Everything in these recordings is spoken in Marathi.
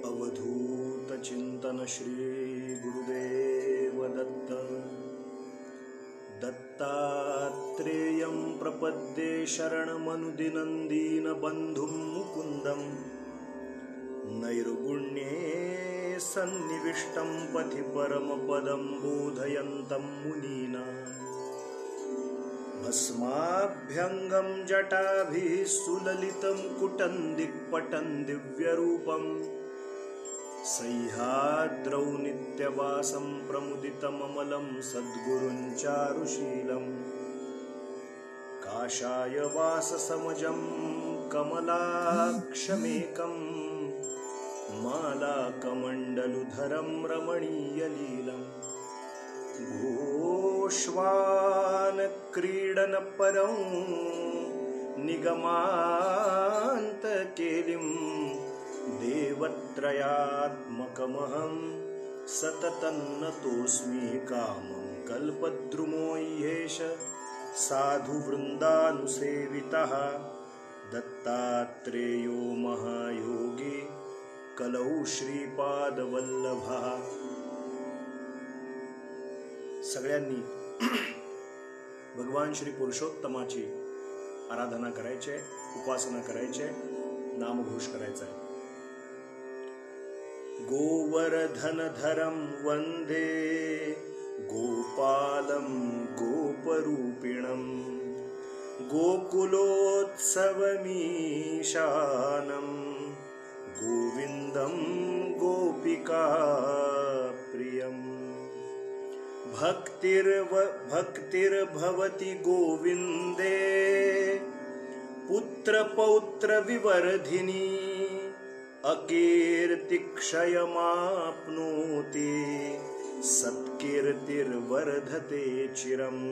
अवधूत चिंतन श्री गुरुदेव दत्त। दत्तात्रेयं प्रपद्ये शरणमनुदिनं दीनबन्धुं मुकुन्दं। नैर्गुण्ये सन्निविष्टं पथि परमपदं बोधयन्तं मुनीनाम्। भस्माभ्यङ्गं जटाभिः सुललितं कुटं दिव्यरूपं। सह्याद्रौ नित्यवासं प्रमुदितममलं सद्गुरुं चारुशीलं। काषायवाससमजं कमलाक्षमेकं। मालाकमण्डलुधरं रमणीयलीलम्। गोष्वानक्रीडनपरं निगमान्तकेलिं। देवत्रयात्मकमहं सततं नतोऽस्मि। कामं कल्पद्रुमो ह्येष साधुवृन्दानुसेवितः। दत्तात्रेयो महायोगी कलौ श्रीपादवल्लभः। सगळ्यांनी भगवान श्री पुरुषोत्तमाची आराधना करायची आहे, उपासना करायची आहे, नामघोष करायचा आहे। गोवर्धनधरं वंदे गोपालं गोपरूपिणं। गोकुलोत्सवमीशानं गोविन्दं गोपिकाप्रियम्। भक्तिर्भवति गोविन्दे पुत्रपौत्रविवर्धिनी। अकीर्तिक्षयमाप्नोति सत्कीर्तिर्वर्धते चिरम्।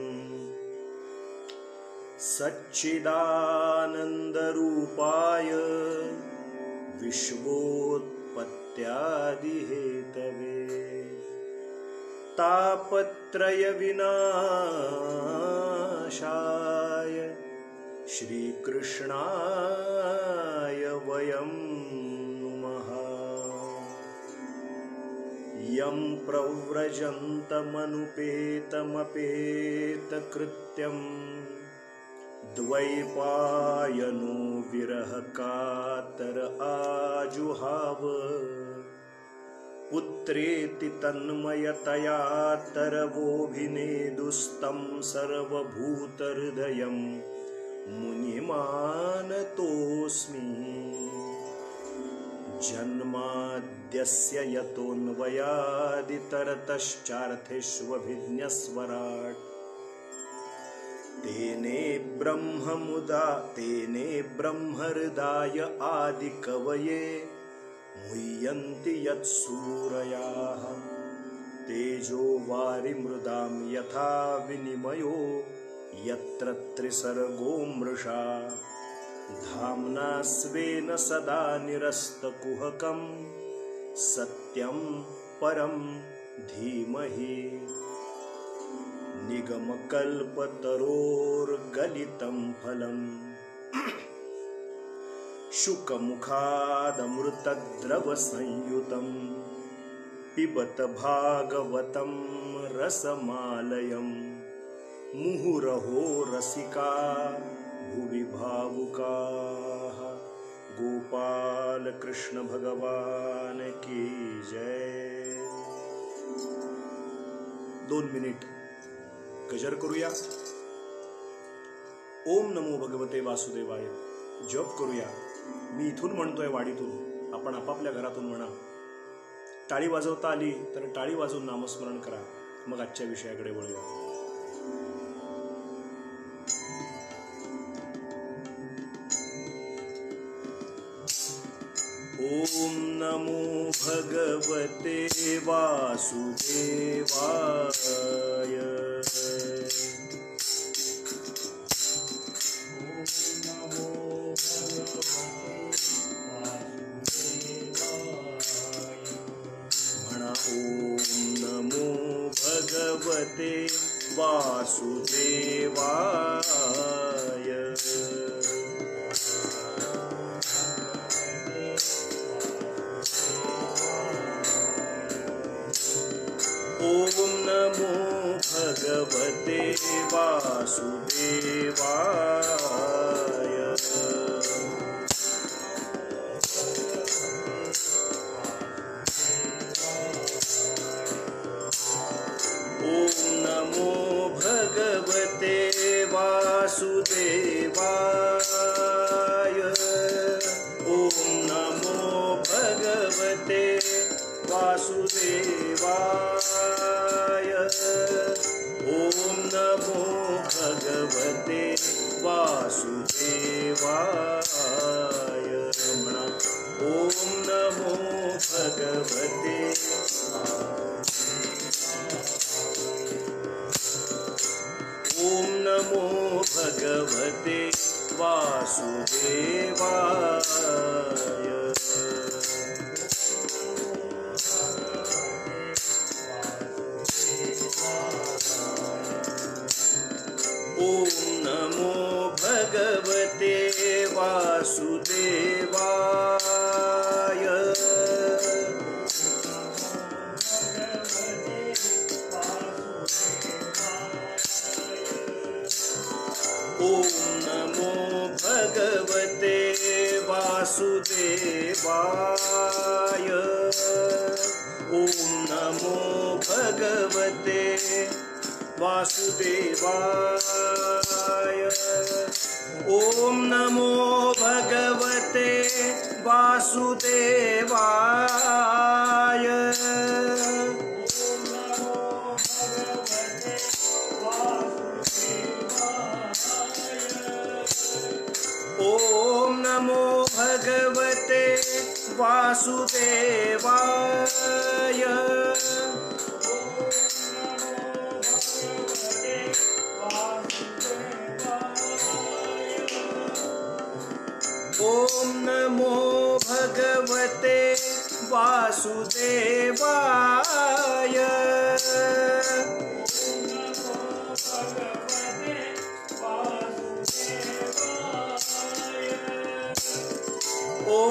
सच्चिदानन्दरूपाय विश्वोत्पत्त्यादिहेतवे। तापत्रयविनाशाय श्रीकृष्णाय वयं नुमः। यं प्रव्रजन्तमनुपेतमपेतकृत्यं। द्वैपायनो विरहकातर आजुहाव। पुत्रेति तन्मयतया तरवोऽभिनेदुस्तं सर्वभूतहृदयं मुनिमानतोऽस्मि। जन्माद्यस्य यतोऽन्वयादितरतश्चार्थेष्वभिज्ञस्वराट्। तेने ब्रह्महृदाय आदिकवये मुह्यन्ति यत्सूरयाः। तेजो वारिमृदां यथा विनिमयो यत्र त्रिसर्गो मृषा। धाम्ना स्वेन सदा निरस्तकुहकं सत्यं परं धीमहि। निगमकल्पतरोर्गलितं फलम्। शुकमुखादमृतद्रवसंयुतं। पिबत भागवतं रसमालयं। मुहुरहो रसिका भुवि भावुकाः। गोपाल कृष्ण भगवान की जय। 2 मिनिट गजर करूया। ओम नमो भगवते वासुदेवाय जप करूया। मी इथून म्हणतोय वाडीतून, आपण आपापल्या घरातून म्हणा। टाळी वाजवता आली तर टाळी वाजवून नामस्मरण करा। मग आजच्या विषयाकडे वळूया। ओम नमो भगवते वासुदेवाय। भगवते वासुदेवाय। वासुदेवाय। ओम नमो भगवते वासुदेवाय। ओम नमो भगवते वासुदेवाय। ओम नमो भगवते वासुदेवाय। म्हणा ओम नमो भगवते ओम नमो भगवते वासुदेवाय। ओम नमो भगवते वासुदेवाय। ओम नमो भगवते वासुदेवाय। ओम नमो भगवते वासुदेवाय। ओम नमो भगवते वासुदेवाय। ओम नमो भगवते वासुदेवाय। ओम नमो भगवते वासुदेवाय।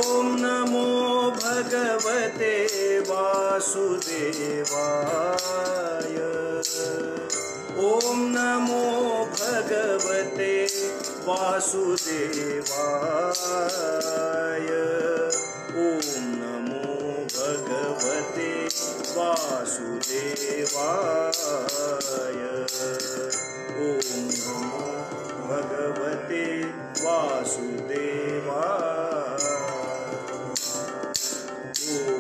ओम नमो भगवते वासुदेवाय। ओम नमो भगवते वासुदेवाय। ओम नमो भगवते वासुदेवाय। ओम नमो भगवते वासुदेवाय। ओम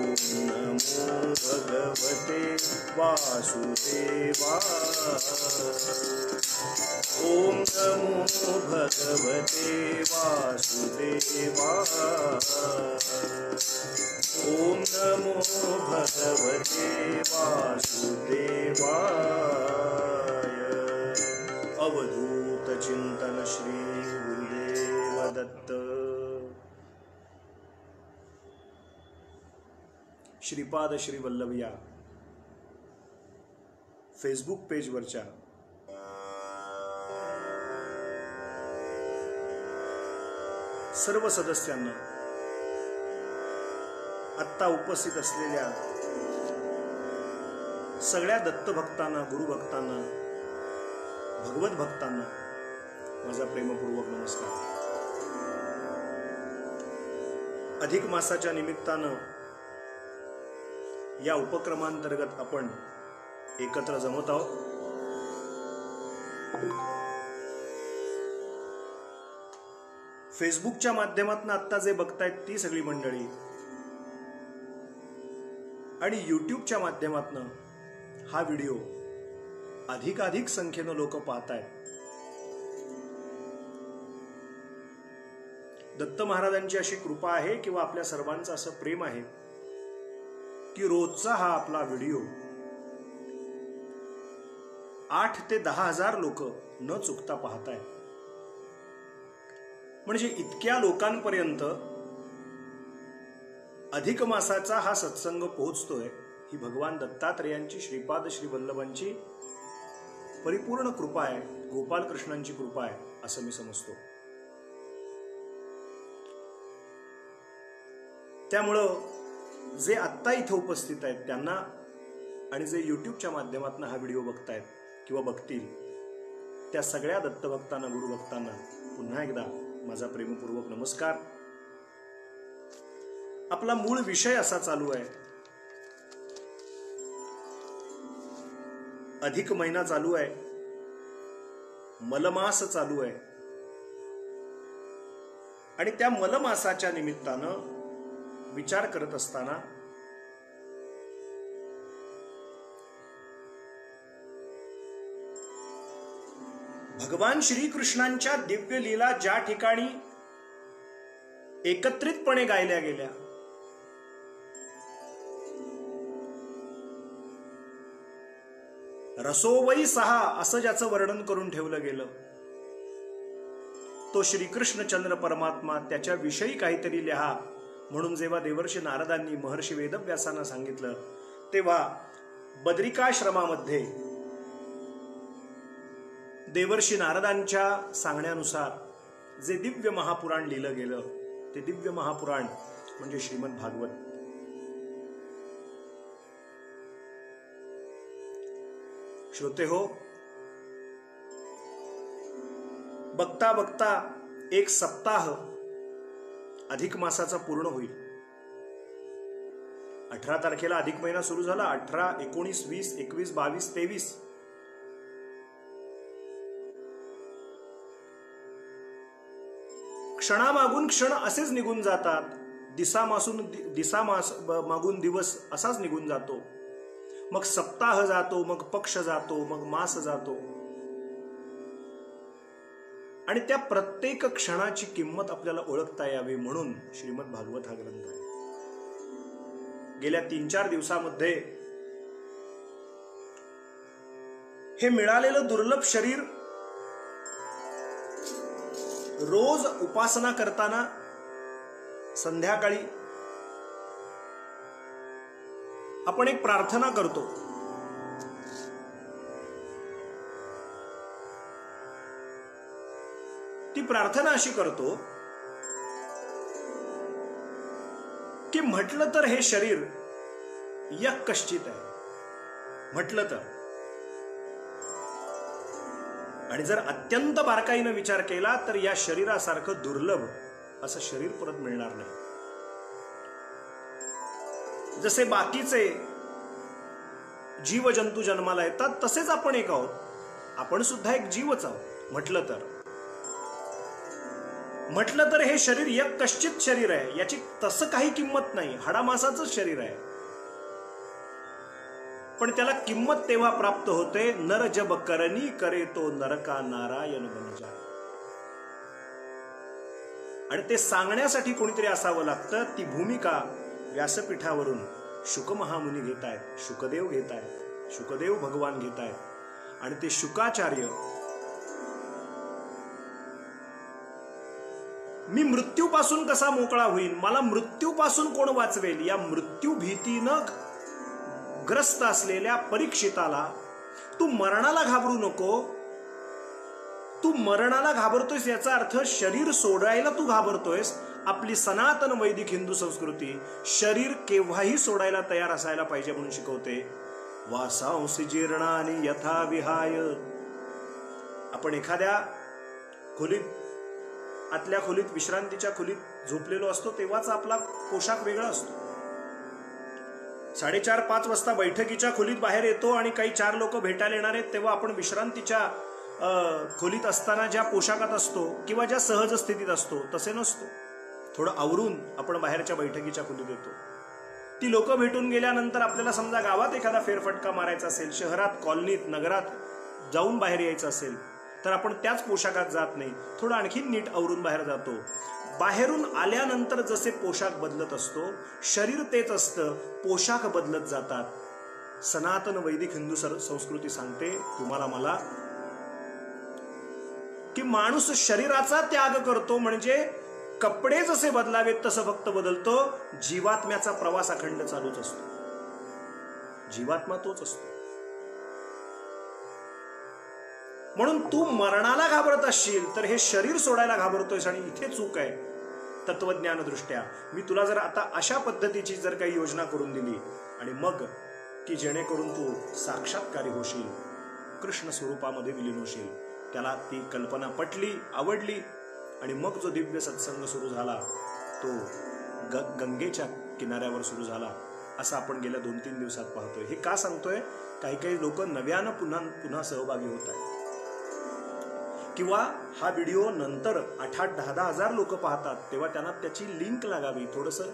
नमो भगवते वासुदेवाय। ओम नमो भगवते वासुदेवाय। ओम नमो भगवते वासुदेवाय। अवधूत चिंतन श्री गुरुदेव दत्त। श्रीपाद श्री वल्लभ या फेसबुक पेजवरच्या सर्व सदस्यांना, आत्ता उपस्थित असलेल्या सगळ्या दत्तभक्तांना, गुरुभक्तांना, भगवत भक्तांना माझा प्रेमपूर्वक नमस्कार। अधिक मासाच्या निमित्तानं या उपक्रमांतर्गत आपण एकत्र जमत आहोत। फेसबुकच्या माध्यमातून आत्ता जे बघतायत ती सगळी मंडळी आणि यूट्यूबच्या माध्यमातून हा व्हिडिओ अधिकाधिक संख्येनं लोक पाहतायत। दत्त महाराजांची अशी कृपा आहे किंवा आपल्या सर्वांचं असं प्रेम आहे की रोजचा हा आपला व्हिडिओ 8 ते 10,000 लोक न चुकता पाहतायत। म्हणजे इतक्या लोकांपर्यंत अधिक मासाचा हा सत्संग पोहोचतोय ही भगवान दत्तात्रेयांची, श्रीपाद श्री वल्लभांची परिपूर्ण कृपा आहे, गोपालकृष्णांची कृपा आहे असं मी समजतो। त्यामुळं जे आत्ता इथे उपस्थित आहेत त्यांना आणि जे यूट्यूबच्या माध्यमातून हा व्हिडिओ बघतायत किंवा बघतील त्या सगळ्या दत्तभक्तांना, गुरुभक्तांना पुन्हा एकदा माझा प्रेमपूर्वक नमस्कार. आपला मूळ विषय असा चालू आहे. अधिक महिना चालू आहे, मलमास चालू आहे आणि त्या मलमासाच्या निमित्तानं विचार करत असताना भगवान श्रीकृष्णांच्या दिव्य लीला ज्या ठिकाणी एकत्रितपणे गायल्या गेल्या, रसोवई सहा असं ज्याचं वर्णन करून ठेवलं गेलं, तो श्रीकृष्णचंद्र परमात्मा त्याच्याविषयी काहीतरी लिहा म्हणून जेव्हा देवर्षी नारदांनी महर्षी वेदव्यासांना सांगितलं, तेव्हा बद्रिकाश्रमामध्ये देवर्षी नारदांच्या सांगण्यानुसार जे दिव्य महापुराण लिहिलं गेलं, ते दिव्य महापुराण म्हणजे श्रीमद भागवत. श्रोते हो, बघता बघता एक सप्ताह अधिक मासाचा पूर्ण होईल. 18 तारखेला अधिक महिना सुरू झाला. 18, 19, 20, 21, 22, 23 क्षणामागून क्षण असेच निघून जातात. दिसा मागून दिवस असाच निघून जातो. मग सप्ताह जातो, मग पक्ष जातो, मग मास जातो आणि त्या प्रत्येक क्षणाची किंमत आपल्याला ओळखता यावी म्हणून श्रीमद भागवत हा ग्रंथ आहे. गेल्या 3-4 दिवसामध्ये हे मिळालेलं दुर्लभ शरीर रोज उपासना करताना संध्याकाळी आपण एक प्रार्थना करतो. ती प्रार्थना अशी करतो की म्हटलं तर हे शरीर यक्कश्चित आहे, म्हटलं तर. आणि जर अत्यंत बारकाईनं विचार केला तर या शरीरासारखं दुर्लभ असं शरीर परत मिळणार नाही. जसे बाकीचे जीवजंतू जन्माला येतात तसेच आपण एक आहोत. आपण सुद्धा एक जीवच आहोत. म्हटलं तर हे शरीर यक्कश्चित शरीर आहे, याची तसं काही किंमत नाही. हाडामासाचं शरीर आहे, पण त्याला किंमत तेव्हा प्राप्त होते नर जब करनी करे तो नरका नारायण बन जाय. आणि ते सांगण्यासाठी कोणीतरी असावं लागतं. ती भूमिका व्यासपीठावरून शुक महामुनी घेत आहेत, शुकदेव घेत आहेत, शुकदेव भगवान घेत आहेत. आणि ते शुकाचार्य मी मृत्यूपासून कसा मोकळा होईल, मला मृत्यूपासून कोण वाचवेल, या मृत्यू भीतीनं ग्रस्त असलेल्या परीक्षिताला तू मरणाला घाबरू नको, तू मरणाला घाबरतोयस याचा अर्थ शरीर सोडायला तू घाबरतोयस. आपली सनातन वैदिक हिंदू संस्कृती शरीर केव्हाही सोडायला तयार असायला पाहिजे म्हणून शिकवते. वासांसी जीर्णानि यथा विहाय. आपण एखाद्या खोलीत, आतल्या खोलीत, विश्रांतीच्या खोलीत झोपलेलो असतो तेव्हाच आपला पोशाख वेगळा असतो. 4:30-5 वाजता बैठकीच्या खोलीत बाहेर येतो आणि काही 4 लोक भेटायला येणार आहेत, तेव्हा आपण विश्रांतीच्या खोलीत असताना ज्या पोशाखात असतो किंवा ज्या सहज स्थितीत असतो तसे नसतो. थोडं आवरून आपण बाहेरच्या बैठकीच्या खोलीत येतो. ती लोक भेटून गेल्यानंतर आपल्याला समजा गावात एखादा फेरफटका मारायचा असेल, शहरात, कॉलनीत, नगरात जाऊन बाहेर यायचं असेल तर आपण त्याच पोशाखात जात नाही, थोडं आणखी नीट आवरून बाहेर जातो. बाहेरून आल्यानंतर जसे पोशाख बदलत असतो, शरीर तेच असतं, पोशाख बदलत जातात. सनातन वैदिक हिंदू संस्कृती सांगते तुम्हाला मला की माणूस शरीराचा त्याग करतो म्हणजे कपडे जसे बदलावेत तसं फक्त बदलतो. जीवात्म्याचा प्रवास अखंड चालूच असतो. जीवात्मा तोच असतो. म्हणून तू मरणाला घाबरत असशील तर हे शरीर सोडायला घाबरतोयस आणि इथे चूक आहे तत्वज्ञान दृष्ट्या. मी तुला जर आता अशा पद्धतीची जर काही योजना करून दिली आणि मग की जेणेकरून तू साक्षात्कारी होशील, कृष्ण स्वरूपामध्ये विलीन होशील, त्याला ती कल्पना पटली, आवडली आणि मग जो दिव्य सत्संग सुरू झाला तो गंगेच्या किनाऱ्यावर सुरू झाला, असं आपण गेल्या 2-3 दिवसात पाहतोय. हे का सांगतोय? काही काही लोक नव्यानं पुन्हा सहभागी होत आहेत, किंवा हा व्हिडिओ नंतर 8-8, 10-10 हजार लोक पाहतात, तेव्हा त्यांना त्याची लिंक लागावी, थोडंसं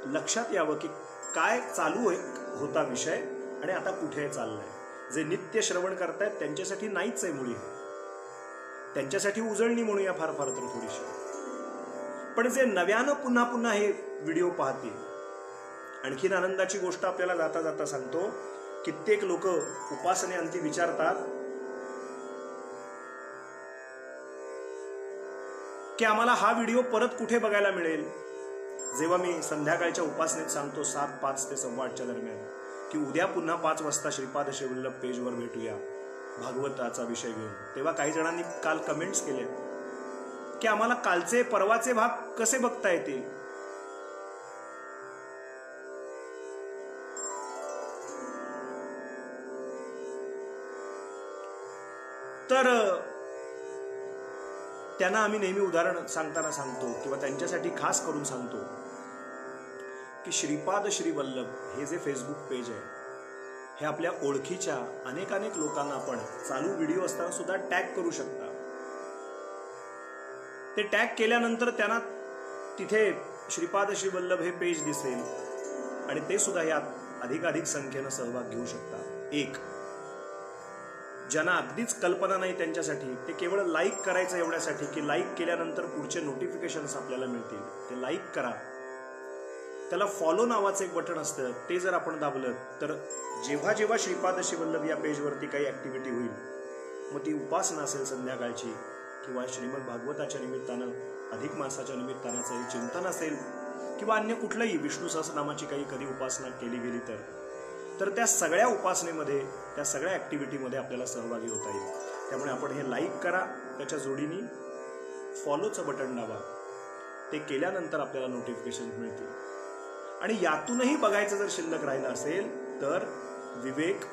लक्षात यावं की काय चालू होता विषय आणि आता कुठे चाललाय. जे नित्य श्रवण करतायत त्यांच्यासाठी नाहीच आहे मुळी, त्यांच्यासाठी उजळणी म्हणूया फार फार तर थोडीशी. पण जे नव्यानं पुन्हा पुन्हा हे व्हिडिओ पाहतील, आणखीन आनंदाची गोष्ट आपल्याला जाता जाता सांगतो. कित्येक लोक उपासनेअंती विचारतात की आम्हाला हा व्हिडिओ परत कुठे बघायला मिळेल. जेव्हा मी संध्याकाळच्या उपासनेत सांगतो 7:05 ते 8:15 दरम्यान की उद्या पुन्हा 5 वाजता श्रीपाद श्रीवल्लभ पेजवर भेटूया भागवताचा विषय घेऊन, तेव्हा काही जणांनी काल कमेंट्स केले की आम्हाला कालचे परवाचे भाग कसे बघता येतील. तर त्यांना आम्ही नेहमी उदाहरण सांगताना सांगतो किंवा त्यांच्यासाठी खास करून सांगतो की श्रीपाद श्रीवल्लभ हे जे फेसबुक पेज आहे हे आपल्या ओळखीच्या अनेक लोकांना आपण चालू व्हिडिओ असताना सुद्धा टॅग करू शकता. ते टॅग केल्यानंतर त्यांना तिथे श्रीपाद श्रीवल्लभ हे पेज दिसेल आणि ते सुद्धा यात अधिकाधिक संख्येनं सहभाग घेऊ शकतात. एक ज्यांना अगदीच कल्पना नाही त्यांच्यासाठी ते केवळ लाईक करायचं एवढ्यासाठी की लाईक केल्यानंतर पुढचे नोटिफिकेशन्स आपल्याला मिळतील, ते लाईक करा. त्याला फॉलो नावाचं एक बटन असतं, ते जर आपण दाबलं तर जेव्हा जेव्हा श्रीपाद श्रीवल्लभ या पेजवरती काही ऍक्टिव्हिटी होईल, मग ती उपासना असेल संध्याकाळची किंवा श्रीमद भागवताच्या निमित्तानं अधिक मासाच्या निमित्तानं चिंतन असेल किंवा अन्य कुठलंही विष्णू सहस्रनामाची काही कधी उपासना केली गेली तर त्या सगळ्या उपासनेमध्ये, त्या सगळ्या ऍक्टिव्हिटीमध्ये आपल्याला सहभागी होता येईल. त्यामुळे आपण हे लाईक करा, त्याच्या जोडीने फॉलोचं बटन दाबा. ते केल्यानंतर आपल्याला नोटिफिकेशन मिळतील. आणि यातूनही बघायचं जर शिल्लक राहिलं असेल तर विवेक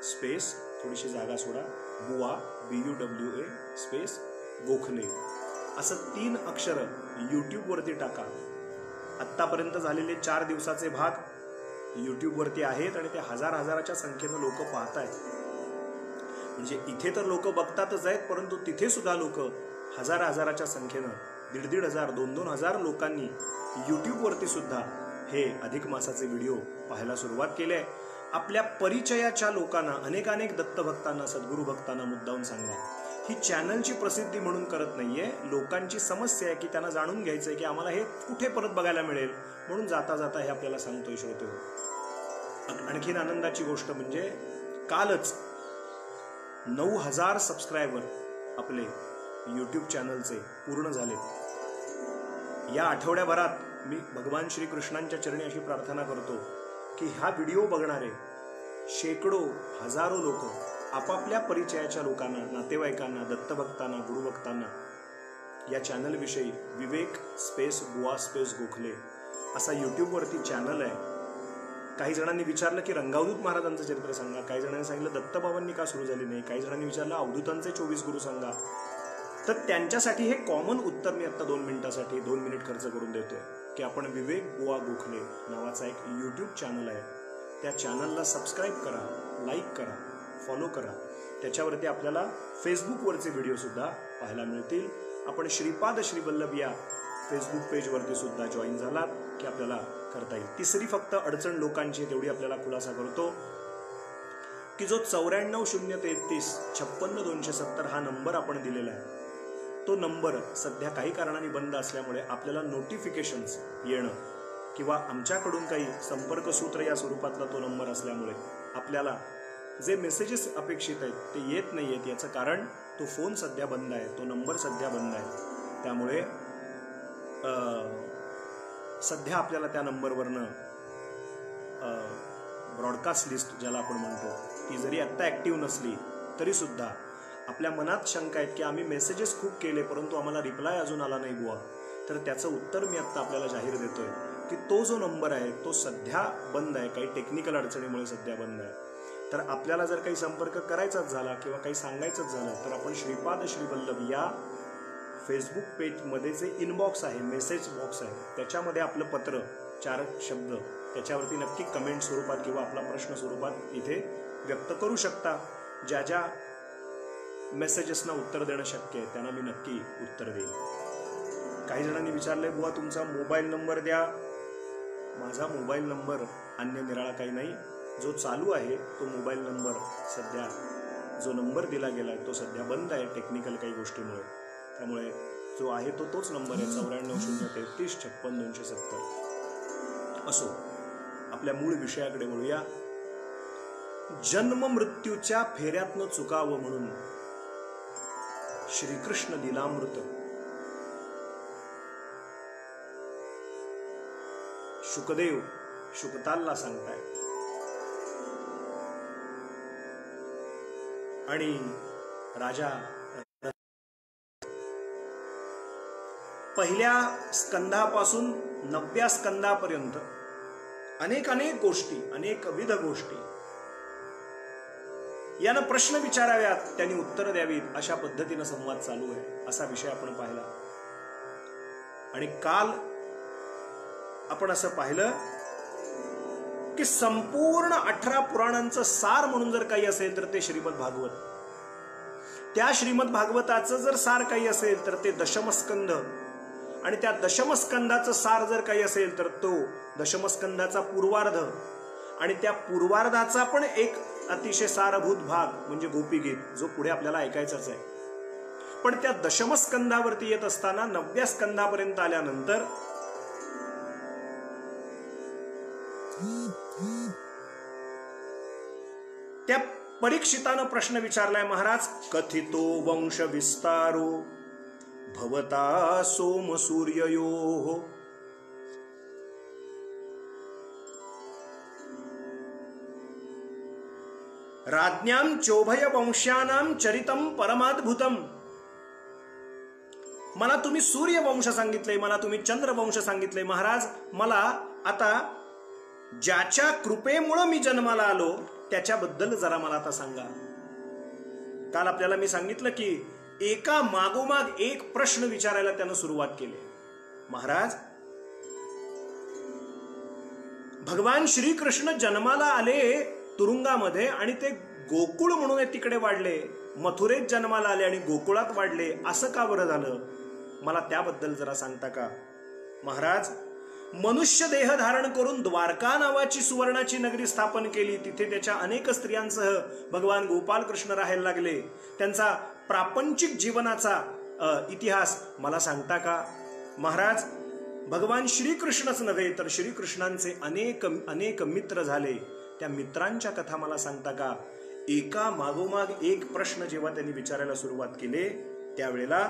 स्पेस थोडीशी जागा सोडा बुवा BUWA स्पेस गोखले असं 3 अक्षर यूट्यूबवरती टाका. आत्तापर्यंत झालेले 4 दिवसाचे भाग यूट्यूबवरती आहेत आणि ते हजाराच्या संख्येनं लोक पाहत आहेत. म्हणजे इथे तर लोक बघतातच आहेत, परंतु तिथे सुद्धा लोक हजाराच्या संख्येनं 1,500, 2,000 लोकांनी यूट्यूबवरती सुद्धा हे अधिक मासाचे व्हिडिओ पाहायला सुरुवात केली आहे. आपल्या परिचयाच्या लोकांना, अनेक दत्तभक्तांना, सद्गुरू भक्तांना मुद्दाम सांगा. ही चॅनलची प्रसिद्धी म्हणून करत नाहीये, लोकांची समस्या आहे की त्यांना जाणून घ्यायचंय की आम्हाला हे कुठे परत बघायला मिळेल, म्हणून जाता जाता हे आपल्याला सांगतोय श्रोते. आणखीन आनंदाची गोष्ट म्हणजे कालच 9,000 सबस्क्रायबर आपले यूट्यूब चॅनलचे पूर्ण झाले. या आठवड्याभरात मी भगवान श्रीकृष्णांच्या चरणी अशी प्रार्थना करतो की हा व्हिडिओ बघणारे शेकडो, हजारो लोक आपापल्या परिचयाच्या लोकांना, नातेवाईकांना, दत्तभक्तांना, गुरुभक्तांना या चॅनलविषयी विवेक स्पेस बुवा स्पेस गोखले असा यूट्यूबवरती चॅनल आहे. काही जणांनी विचारलं की रंगावधूत महाराजांचं चरित्र सांगा, काही जणांनी सांगितलं दत्तबाबांनी का सुरू झाली नाही, काही जणांनी विचारलं अवधूतांचे 24 गुरु सांगा. तर त्यांच्यासाठी हे कॉमन उत्तर मी आता 2 मिनिटासाठी 2 मिनिट खर्च करून देतोय की आपण विवेक बुवा गोखले नावाचा एक यूट्यूब चॅनल आहे, त्या चॅनलला सबस्क्राईब करा, लाईक करा, फॉलो करा. त्याच्यावरती आपल्याला फेसबुकवरचे व्हिडिओ सुद्धा पाहायला मिळतील. आपण श्रीपाद श्रीवल्लभ या फेसबुक पेजवरती सुद्धा जॉईन झालात की आपल्याला करता येईल. तिसरी फक्त अडचण लोकांची तेवढी आपल्याला खुलासा करतो की जो 94,033 56,270 हा नंबर आपण दिलेला आहे, तो नंबर सध्या काही कारणाने बंद असल्यामुळे आपल्याला नोटिफिकेशन्स येणं किंवा आमच्याकडून काही संपर्क सूत्र या स्वरूपातला तो नंबर असल्यामुळे आपल्याला जे मेसेजेस अपेक्षित आहेत ते येत नाही आहेत. याचं कारण तो फोन सध्या बंद आहे, तो नंबर सध्या बंद आहे. त्यामुळे सध्या आपल्याला त्या नंबरवरनं ब्रॉडकास्ट लिस्ट ज्याला आपण म्हणतो ती जरी आत्ता ॲक्टिव्ह नसली तरी सुद्धा आपल्या मनात शंका आहेत की आम्ही मेसेजेस खूप केले परंतु आम्हाला रिप्लाय अजून आला नाही बुवा, तर त्याचं उत्तर मी आत्ता आपल्याला जाहीर देतोय की तो जो नंबर आहे तो सध्या बंद आहे, काही टेक्निकल अडचणीमुळे सध्या बंद आहे. तर आपल्याला जर काही संपर्क करायचाच झाला किंवा काही सांगायचंच झालं तर आपण श्रीपाद श्रीवल्लभ या फेसबुक पेजमध्ये जे इनबॉक्स आहे, मेसेज बॉक्स आहे, त्याच्यामध्ये आपलं पत्र 4 शब्द त्याच्यावरती नक्की कमेंट स्वरूपात किंवा आपला प्रश्न स्वरूपात इथे व्यक्त करू शकता. ज्या ज्या मेसेजेसना उत्तर देणं शक्य आहे त्यांना मी नक्की उत्तर देईन. काही जणांनी विचारलंय बुवा तुमचा मोबाईल नंबर द्या. माझा मोबाईल नंबर अन्य निराळा काही नाही, जो चालू आहे तो मोबाईल नंबर सध्या जो नंबर दिला गेलाय तो सध्या बंद आहे टेक्निकल काही गोष्टीमुळे. त्यामुळे जो आहे तोच नंबर आहे 94 033 56 270. असो, आपल्या मूळ विषयाकडे वळूया. जन्म मृत्यूच्या फेऱ्यातनं चुकावं म्हणून श्रीकृष्ण लीलामृत शुकदेव शुकतालला सांगताय आणि राजा पहिल्या स्कंधापासून 9व्या स्कंधापर्यंत अनेक गोष्टी, अनेकविध गोष्टी यानं प्रश्न विचाराव्यात, त्यांनी उत्तर द्यावीत, अशा पद्धतीनं संवाद चालू आहे. असा विषय आपण पाहिला. आणि काल आपण असं पाहिलं की संपूर्ण 18 पुराणांचं सार म्हणून जर काही असेल तर ते श्रीमद भागवत. त्या श्रीमद भागवताचं जर सार काही असेल तर ते दशमस्कंध, आणि त्या दशमस्कंधाचं सार जर काही असेल तर तो दशमस्कंधाचा पूर्वार्ध, आणि त्या पूर्वार्धाचा पण एक अतिशय सारभूत भाग म्हणजे गोपीगीत, जो पुढे आपल्याला ऐकायचाच आहे. पण त्या दशमस्कंधावरती येत असताना 9व्या स्कंधापर्यंत आल्यानंतर त्या परीक्षितानं प्रश्न विचारलाय, महाराज कथितो वंश विस्तारो भवता सोम सूर्ययोः राज्ञां चोभय वंशानां चरितं परमाद्भुतम. मला तुम्ही सूर्यवंश सांगितले, मला तुम्ही चंद्रवंश सांगितले. महाराज मला आता ज्याच्या कृपेमुळे मी जन्माला आलो त्याच्याबद्दल जरा मला आता सांगा. काल आपल्याला मी सांगितलं की एका मागोमाग एक प्रश्न विचारायला त्यानं सुरुवात केली. महाराज, भगवान श्रीकृष्ण जन्माला आले तुरुंगामध्ये आणि ते गोकुळ म्हणून तिकडे वाढले, मथुरेत जन्माला आले आणि गोकुळात वाढले, असं का बरं झालं? मला त्याबद्दल जरा सांगता का? महाराज, मनुष्य देह धारण करून द्वारका नावाची सुवर्णाची नगरी स्थापन केली. तिथे त्याच्या अनेक स्त्रियांसह भगवान गोपाल कृष्ण राहायला लागले. त्यांचा प्रापंचिक जीवनाचा इतिहास मला सांगता का? महाराज, भगवान श्रीकृष्णच नव्हे तर श्रीकृष्णांचे अनेक मित्र झाले. त्या मित्रांच्या कथा मला सांगता का? एका मागोमाग एक प्रश्न जेव्हा त्यांनी विचारायला सुरुवात केली त्यावेळेला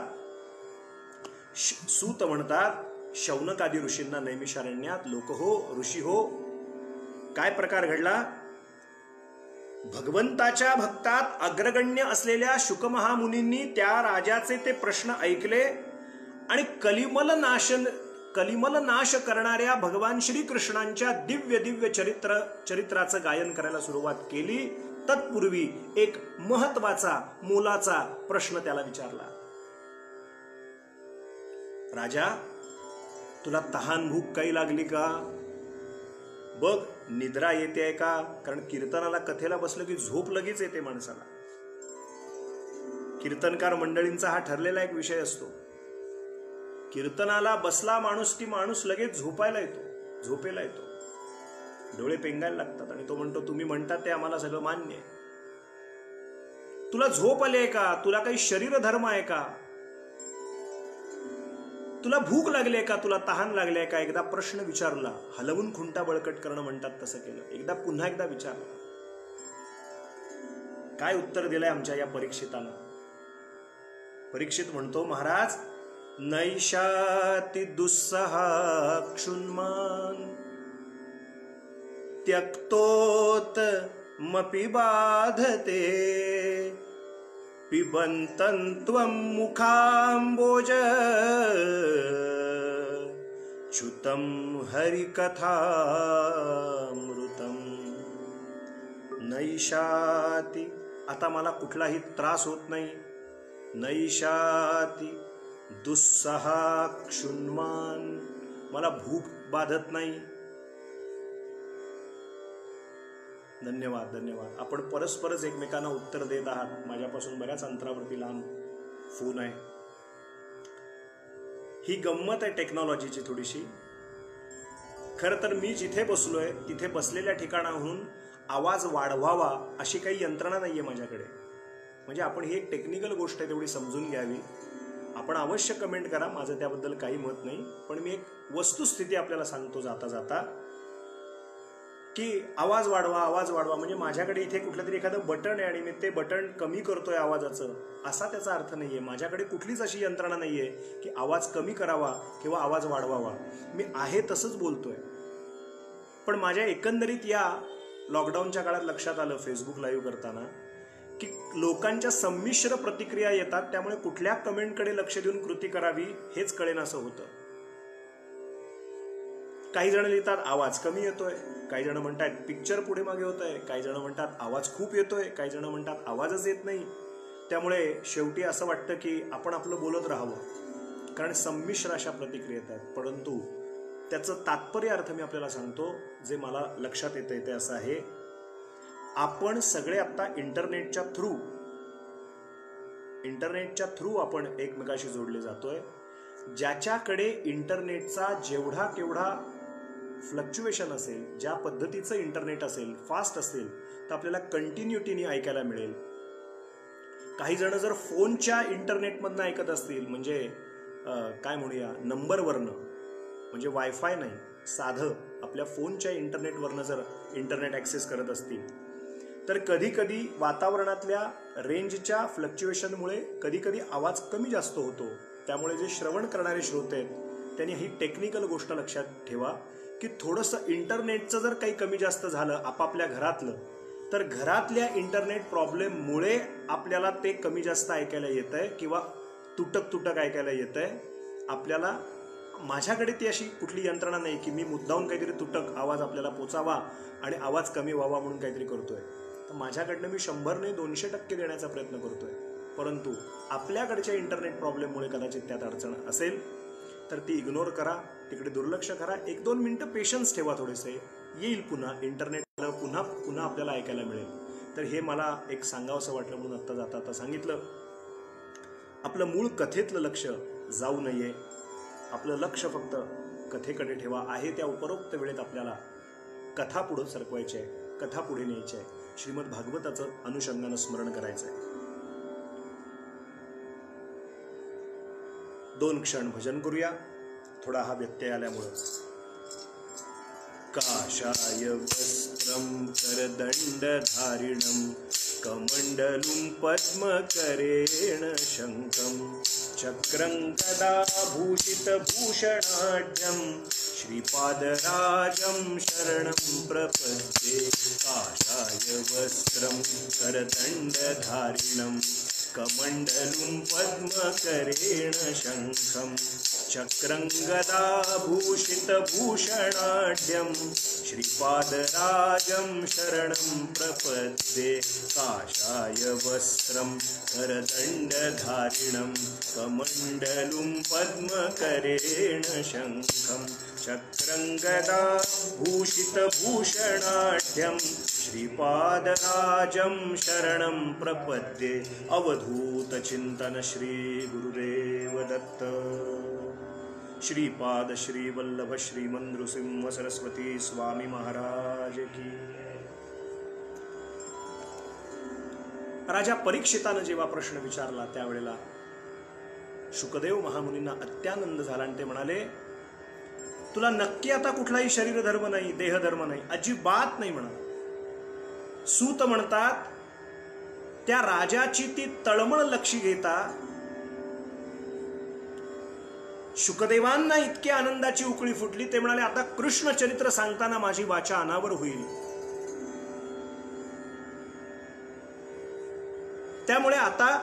सूत म्हणतात, शौनकादी ऋषींना नैमिषारण्यात, लोक हो, ऋषी हो, काय प्रकार घडला? भगवंताच्या भक्तात अग्रगण्य असलेल्या शुकमहामुनींनी त्या राजाचे ते प्रश्न ऐकले आणि कलिमल नाश करणाऱ्या भगवान श्रीकृष्णांच्या दिव्य चरित्राचं गायन करायला सुरुवात केली. तत्पूर्वी एक महत्वाचा मोलाचा प्रश्न त्याला विचारला. राजा, तुला तहान भूक काही लागली का? बघ, निद्रा येते का? कारण कीर्तनाला, कथेला बसलं की झोप लगेच येते माणसाला. कीर्तनकार मंडळींचा हा ठरलेला एक विषय असतो. कीर्तनाला बसला माणूस की माणूस लगेच झोपेला येतो, डोळे पेंगायला लागतात आणि तो म्हणतो, तुम्ही म्हणतात ते आम्हाला सगळं मान्य आहे. तुला झोप आली आहे का? तुला काही शरीर धर्म आहे का? तुला भूक लागली आहे का? तुला तहान लागली आहे का? एकदा प्रश्न विचारला, हलवून खुंटा बळकट करणं म्हणतात तसं केलं. पुन्हा एकदा विचारलं. काय उत्तर दिलंय आमच्या या परीक्षितानं? परीक्षित म्हणतो, महाराज, नैषाति दुस्सहा क्षुन्मान त्यक्तोत मपि बाधते पिबन्तं त्वं मुखाम्बोज च्युतं हरिकथामृतं नैशाती, आता मला कुठलाही त्रास होत नाही. नैशाती दुस्सहा क्षुन्मान, मला भूक बाधत नाही. धन्यवाद धन्यवाद. आपण परस्परच एकमेकांना उत्तर देत आहात. माझ्यापासून बऱ्याच अंतरावरती लांब फोन आहे. ही गंमत आहे टेक्नॉलॉजीची थोडीशी. खरं तर मी जिथे बसलोय तिथे बसलेल्या ठिकाणाहून आवाज वाढवावा अशी काही यंत्रणा नाहीये माझ्याकडे. म्हणजे आपण ही एक टेक्निकल गोष्ट आहे, तेवढी समजून घ्यावी. आपण अवश्य कमेंट करा, माझं त्याबद्दल काही मत नाही. पण मी एक वस्तुस्थिती आपल्याला सांगतो जाता जाता की आवाज वाढवा म्हणजे माझ्याकडे इथे कुठलं तरी एखादं बटन आहे आणि मी ते बटन कमी करतोय आवाजाचं, असा त्याचा अर्थ नाहीये. माझ्याकडे कुठलीच अशी यंत्रणा नाहीये की आवाज कमी करावा किंवा आवाज वाढवावा. मी आहे तसंच बोलतोय. पण माझ्या एकंदरीत या लॉकडाऊनच्या काळात लक्षात आलं फेसबुक लाईव्ह करताना की लोकांच्या संमिश्र प्रतिक्रिया येतात. त्यामुळे कुठल्या कमेंटकडे लक्ष देऊन कृती करावी हेच कळेनासं होतं. काही जण लिहितात आवाज कमी येतोय, काही जण म्हणतात पिक्चर पुढे मागे होत आहे, काही जण म्हणतात आवाज खूप येतोय, काही जण म्हणतात आवाजच येत नाही. त्यामुळे शेवटी असं वाटतं की आपण आपलं बोलत राहावं, कारण संमिश्र अशा प्रतिक्रिया येतात. परंतु त्याचं तात्पर्य अर्थ मी आपल्याला सांगतो, जे मला लक्षात येतंय ते असं आहे, आपण सगळे आता इंटरनेटच्या थ्रू आपण एकमेकाशी जोडले जातोय. ज्याच्याकडे इंटरनेटचा जेवढा केवढा फ्लक्च्युएशन असेल, ज्या पद्धतीचं इंटरनेट असेल, फास्ट असेल, तर आपल्याला कंटिन्युटीने ऐकायला मिळेल. काही जण जर फोनच्या इंटरनेटमधनं ऐकत असतील, म्हणजे काय म्हणूया नंबरवरनं, म्हणजे वायफाय नाही, साधं आपल्या फोनच्या इंटरनेटवरनं जर इंटरनेट ॲक्सेस करत असतील, तर कधी कधी वातावरणातल्या रेंजच्या फ्लक्च्युएशनमुळे कधी कधी आवाज कमी जास्त होतो. त्यामुळे जे श्रवण करणारे श्रोते आहेत त्यांनी ही टेक्निकल गोष्ट लक्षात ठेवा की थोडंसं इंटरनेटचं जर काही कमी जास्त झालं आपापल्या घरातलं, तर घरातल्या इंटरनेट प्रॉब्लेममुळे आपल्याला ते कमी जास्त ऐकायला येत आहे किंवा तुटक ऐकायला येत आहे. आपल्याला माझ्याकडे ती अशी कुठली यंत्रणा नाही की मी मुद्दाहून काहीतरी तुटक आवाज आपल्याला पोचावा आणि आवाज कमी व्हावा म्हणून काहीतरी करतोय. तर माझ्याकडनं मी 100 नाही 200% देण्याचा प्रयत्न करतोय. परंतु आपल्याकडच्या इंटरनेट प्रॉब्लेममुळे कदाचित त्यात अडचण असेल तर ती इग्नोर करा, तिकडे दुर्लक्ष करा. 1-2 मिनिटं पेशन्स ठेवा, थोडेसे येईल पुन्हा इंटरनेट, पुन्हा आपल्याला ऐकायला मिळेल. तर हे मला एक सांगावंसं वाटलं म्हणून आत्ता जाता सांगितलं. आपलं मूळ कथेतलं लक्ष जाऊ नये. आपलं लक्ष फक्त कथेकडे ठेवा. आहे त्या उपरोक्त वेळेत आपल्याला कथा पुढे सरकवायची आहे, कथा पुढे न्यायची आहे, श्रीमद भागवताचं अनुषंगानं स्मरण करायचं आहे. 2 क्षण भजन करूया. थोडा हा व्यत्यय आल्यामुळं. काषाय वस्त्रं करदंडधारिणं कमण्डलुं पद्मकरेण शङ्खं चक्रं गदाभूषितभूषणाढ्यं श्रीपादराजं शरणं प्रपद्ये. काषाय वस्त्रं करदंडधारिणं कमण्डलुं पद्मकरेण शङ्खं चक्रं गदाभूषितभूषणाढ्यं श्रीपादराजं शरणं प्रपद्ये. काषाय वस्त्रं करदण्डधारिणं कमण्डलुं पद्मकरेण शङ्खं चक्रं गदाभूषितभूषणाढ्यं श्रीपादराजं शरणं प्रपद्ये. अवधूत चिंतन श्री गुरुदेव दत्त. श्रीपाद श्री वल्लभ श्री नृसिंह सरस्वती स्वामी महाराज की. राजा परीक्षितानं जेव्हा प्रश्न विचारला त्यावेळेला शुकदेव महामुनींना अत्यानंद झाला आणि ते म्हणाले, तुला नक्की आता कुठलाही शरीर धर्म नाही, देहधर्म नाही, अजिबात नाही म्हणा. सूत म्हणतात त्या राजाची ती तळमळ लक्षी घेता शुकदेवांना इतकी आनंदाची उकळी फुटली. ते म्हणाले, आता कृष्ण चरित्र सांगताना माझी वाचा अनावर होईल. त्यामुळे आता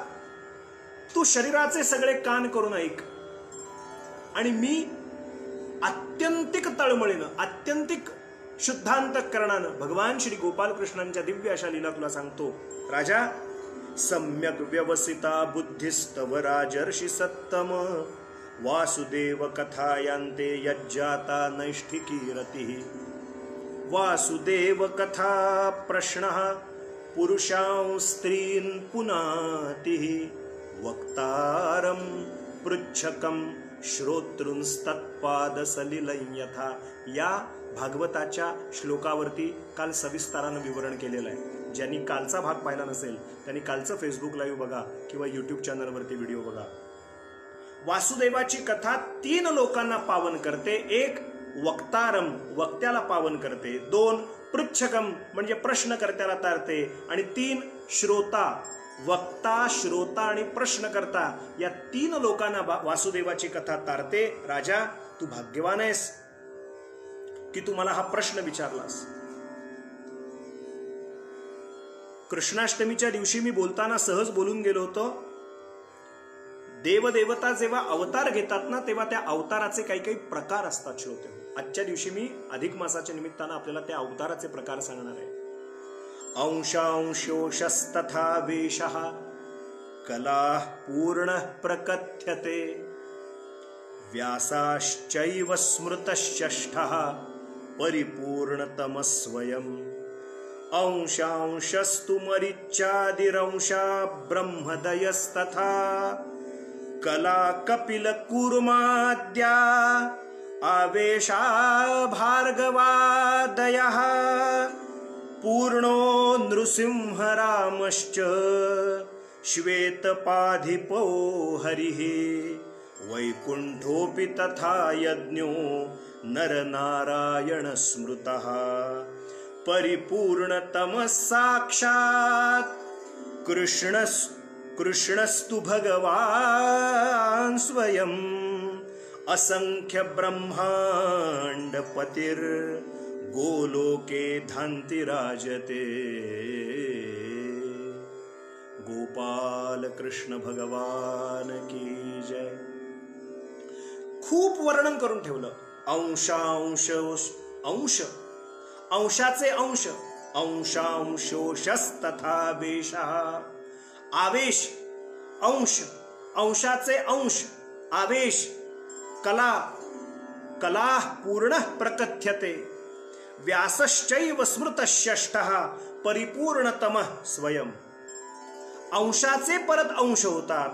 तू शरीराचे सगळे कान करून ऐक आणि मी आत्यंतिक तळमळीनं, आत्यंतिक शुद्धांतःकरणानं भगवान श्री गोपालकृष्णांच्या दिव्य अशा लीला तुला सांगतो. राजा, सम्यक व्यवसिता बुद्धिस्तव राजर्षी सत्तम, वासुदेव कथायांते यज्जाता नैष्ठिकी रतिः. वासुदेव कथा प्रश्नः पुरुषां स्त्रीन् पुनातिः, वक्तारं पृच्छकं श्रोतृंस्तत्पादसलिलं यथा. या भागवताच्या श्लोकावरती काल सविस्तारानं विवरण केलेलं आहे. ज्यांनी कालचा भाग पाहिला नसेल त्यांनी कालचं फेसबुक लाईव्ह बघा किंवा यूट्यूब चॅनलवरती व्हिडिओ बघा. वासुदेवाची कथा 3 लोकांना पावन करते. 1 वक्तारम, वक्त्याला पावन करते. 2 पृच्छकम म्हणजे प्रश्नकर्त्याला तारते. आणि 3 श्रोता, वक्ता, श्रोता आणि प्रश्नकर्ता या 3 लोकांना वासुदेवाची कथा तारते. राजा, तू भाग्यवान आहेस की तू मला हा प्रश्न विचारलास. कृष्णाष्टमीच्या दिवशी मी बोलताना सहज बोलून गेलो होतो. देवदेवता जेव्हा अवतार घेतात ना, तेव्हा त्या अवताराचे काही काही प्रकार असतात श्रोते. आजच्या दिवशी मी अधिक मासाच्या निमित्तानं आपल्याला त्या अवताराचे प्रकार सांगणार आहे. अंशांशोषस्तथा वेशः कलाः पूर्णः प्रकथ्यते, व्यासाश्चैव स्मृतश्चष्टः परिपूर्णतमः स्वयम्. अंशांशस्तु मरीच्यादिरंशा ब्रह्मदयस्तथा, कला कपिल कूर्माद्या आवेशा भार्गवादयः. पूर्णो नृसिंहरामश्च श्वेतपाधिपो हरिः, वैकुण्ठोऽपि तथा यज्ञो नरनारायण स्मृतः. परिपूर्णतमः साक्षात् कृष्णस्तु भगवान् स्वयं, असंख्य ब्रह्मांड पतिर्गोलोके धान्ति राजते. गोपाल कृष्ण भगवान की जय. खूप वर्णन करून ठेवलं. अंशांश, अंशाचे अंश, अंशांशोषस्तथा वेशः. आवेश, अंश, अंशाचे अंश, आवेश, कला, कलाः पूर्णः प्रकथ्यते, व्यासश्चैव स्मृतश्चष्टः परिपूर्णतमः स्वयं. अंशाचे परत अंश होतात.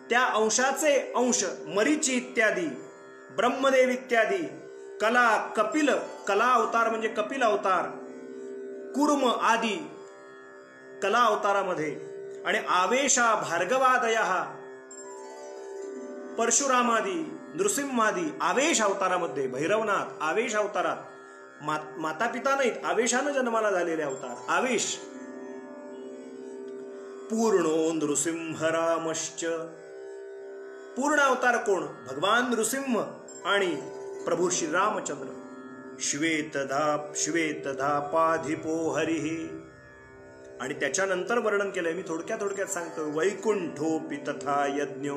त्या अंशाचे अंश मरीची इत्यादी, ब्रह्मदेव इत्यादी, कला, कपिल, कला अवतार म्हणजे कपिल अवतार, कूर्म आदी कला अवतारामध्ये, आणि आवेशा भार्गवादयः परशुरामादी, नृसिंहादी आवेश अवतारामध्ये, भैरवनाथ आवेश अवतारात, माता पिता नाहीत, आवेशानं जन्माला झालेले अवतार, आवेश. पूर्णो नृसिंहरामश्च, पूर्ण अवतार कोण? भगवान नृसिंह आणि प्रभू श्री रामचंद्र. श्वेतधापाधिपो हरिः. आणि त्याच्यानंतर वर्णन केलंय, मी थोडक्यात सांगतो. वैकुंठोऽपि तथा यज्ञो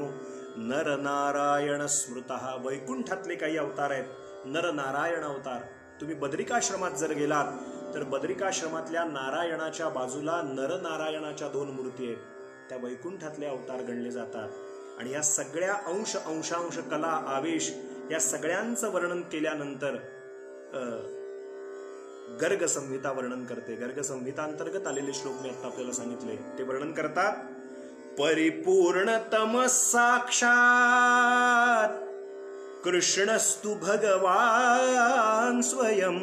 नरनारायण स्मृतः. वैकुंठातले काही अवतार आहेत, नरनारायण अवतार. तुम्ही बद्रिकाश्रमात जर गेलात तर बद्रिकाश्रमातल्या नारायणाच्या बाजूला नरनारायणाच्या 2 मूर्ती आहेत. त्या वैकुंठातले अवतार गणले जातात. आणि या सगळ्या अंश, अंशांश, कला, आवेश या सगळ्यांचं वर्णन केल्यानंतर गर्ग संहिता वर्णन करते. गर्ग संहिता अंतर्गत आलेले श्लोक मी आता आपल्याला सांगितले. ते वर्णन करतात. परिपूर्णतम साक्षात कृष्णस्तु भगवान स्वयं.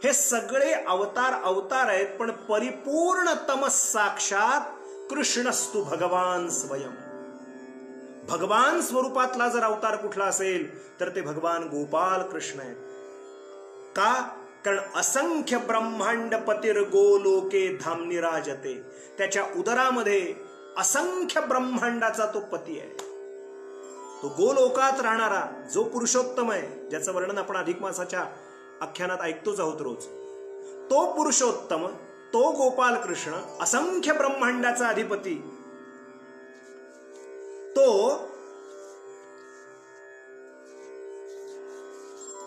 हे सगळे अवतार आहेत, पण परिपूर्णतम साक्षात कृष्णस्तु भगवान स्वयं. भगवान स्वरूपातला जर अवतार कुठला असेल तर ते भगवान गोपाल कृष्ण आहेत. का? कारण असंख्य ब्रह्मांड पतिर्गोलोके धामनी राजते. त्याच्या उदरामध्ये असंख्य ब्रह्मांडाचा तो पती आहे. तो गोलोकात राहणारा जो पुरुषोत्तम आहे, ज्याचं वर्णन आपण अधिक मासाच्या आख्यानात ऐकतोच आहोत रोज. तो पुरुषोत्तम, तो गोपाल कृष्ण, असंख्य ब्रह्मांडाचा अधिपती, तो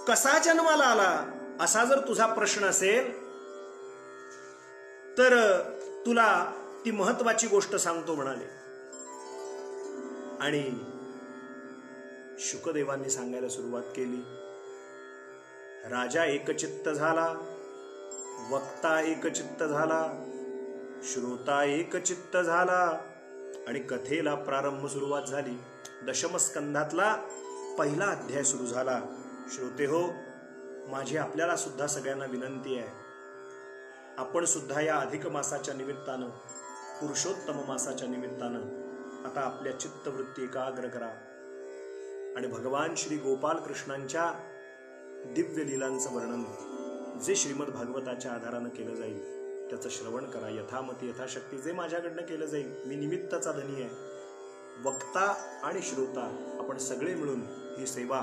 कसा जन्माला आला असा जर तुझा प्रश्न असेल तर तुला ती महत्वाची गोष्ट सांगतो म्हणाले. आणि शुकदेवांनी सांगायला सुरुवात केली. राजा एकचित्त झाला, वक्ता एकचित्त झाला, श्रोता एकचित्त झाला आणि कथेला प्रारंभ सुरुवात झाली. दशमस्कंधातला पहिला अध्याय सुरू झाला. श्रोते हो, माझी आपल्याला सुद्धा सगळ्यांना विनंती आहे, आपण सुद्धा या अधिक मासाच्या निमित्तानं, पुरुषोत्तम मासाच्या निमित्तानं आता आपल्या चित्तवृत्ती एकाग्र करा आणि भगवान श्री गोपाल कृष्णांच्या दिव्य लीलांचं वर्णन जे श्रीमद भागवताच्या आधारानं केलं जाईल त्याचं श्रवण करा. यथामती यथाशक्ती जे माझ्याकडनं केलं जाईल, मी निमित्ताचा धनी आहे. वक्ता आणि श्रोता आपण सगळे मिळून ही सेवा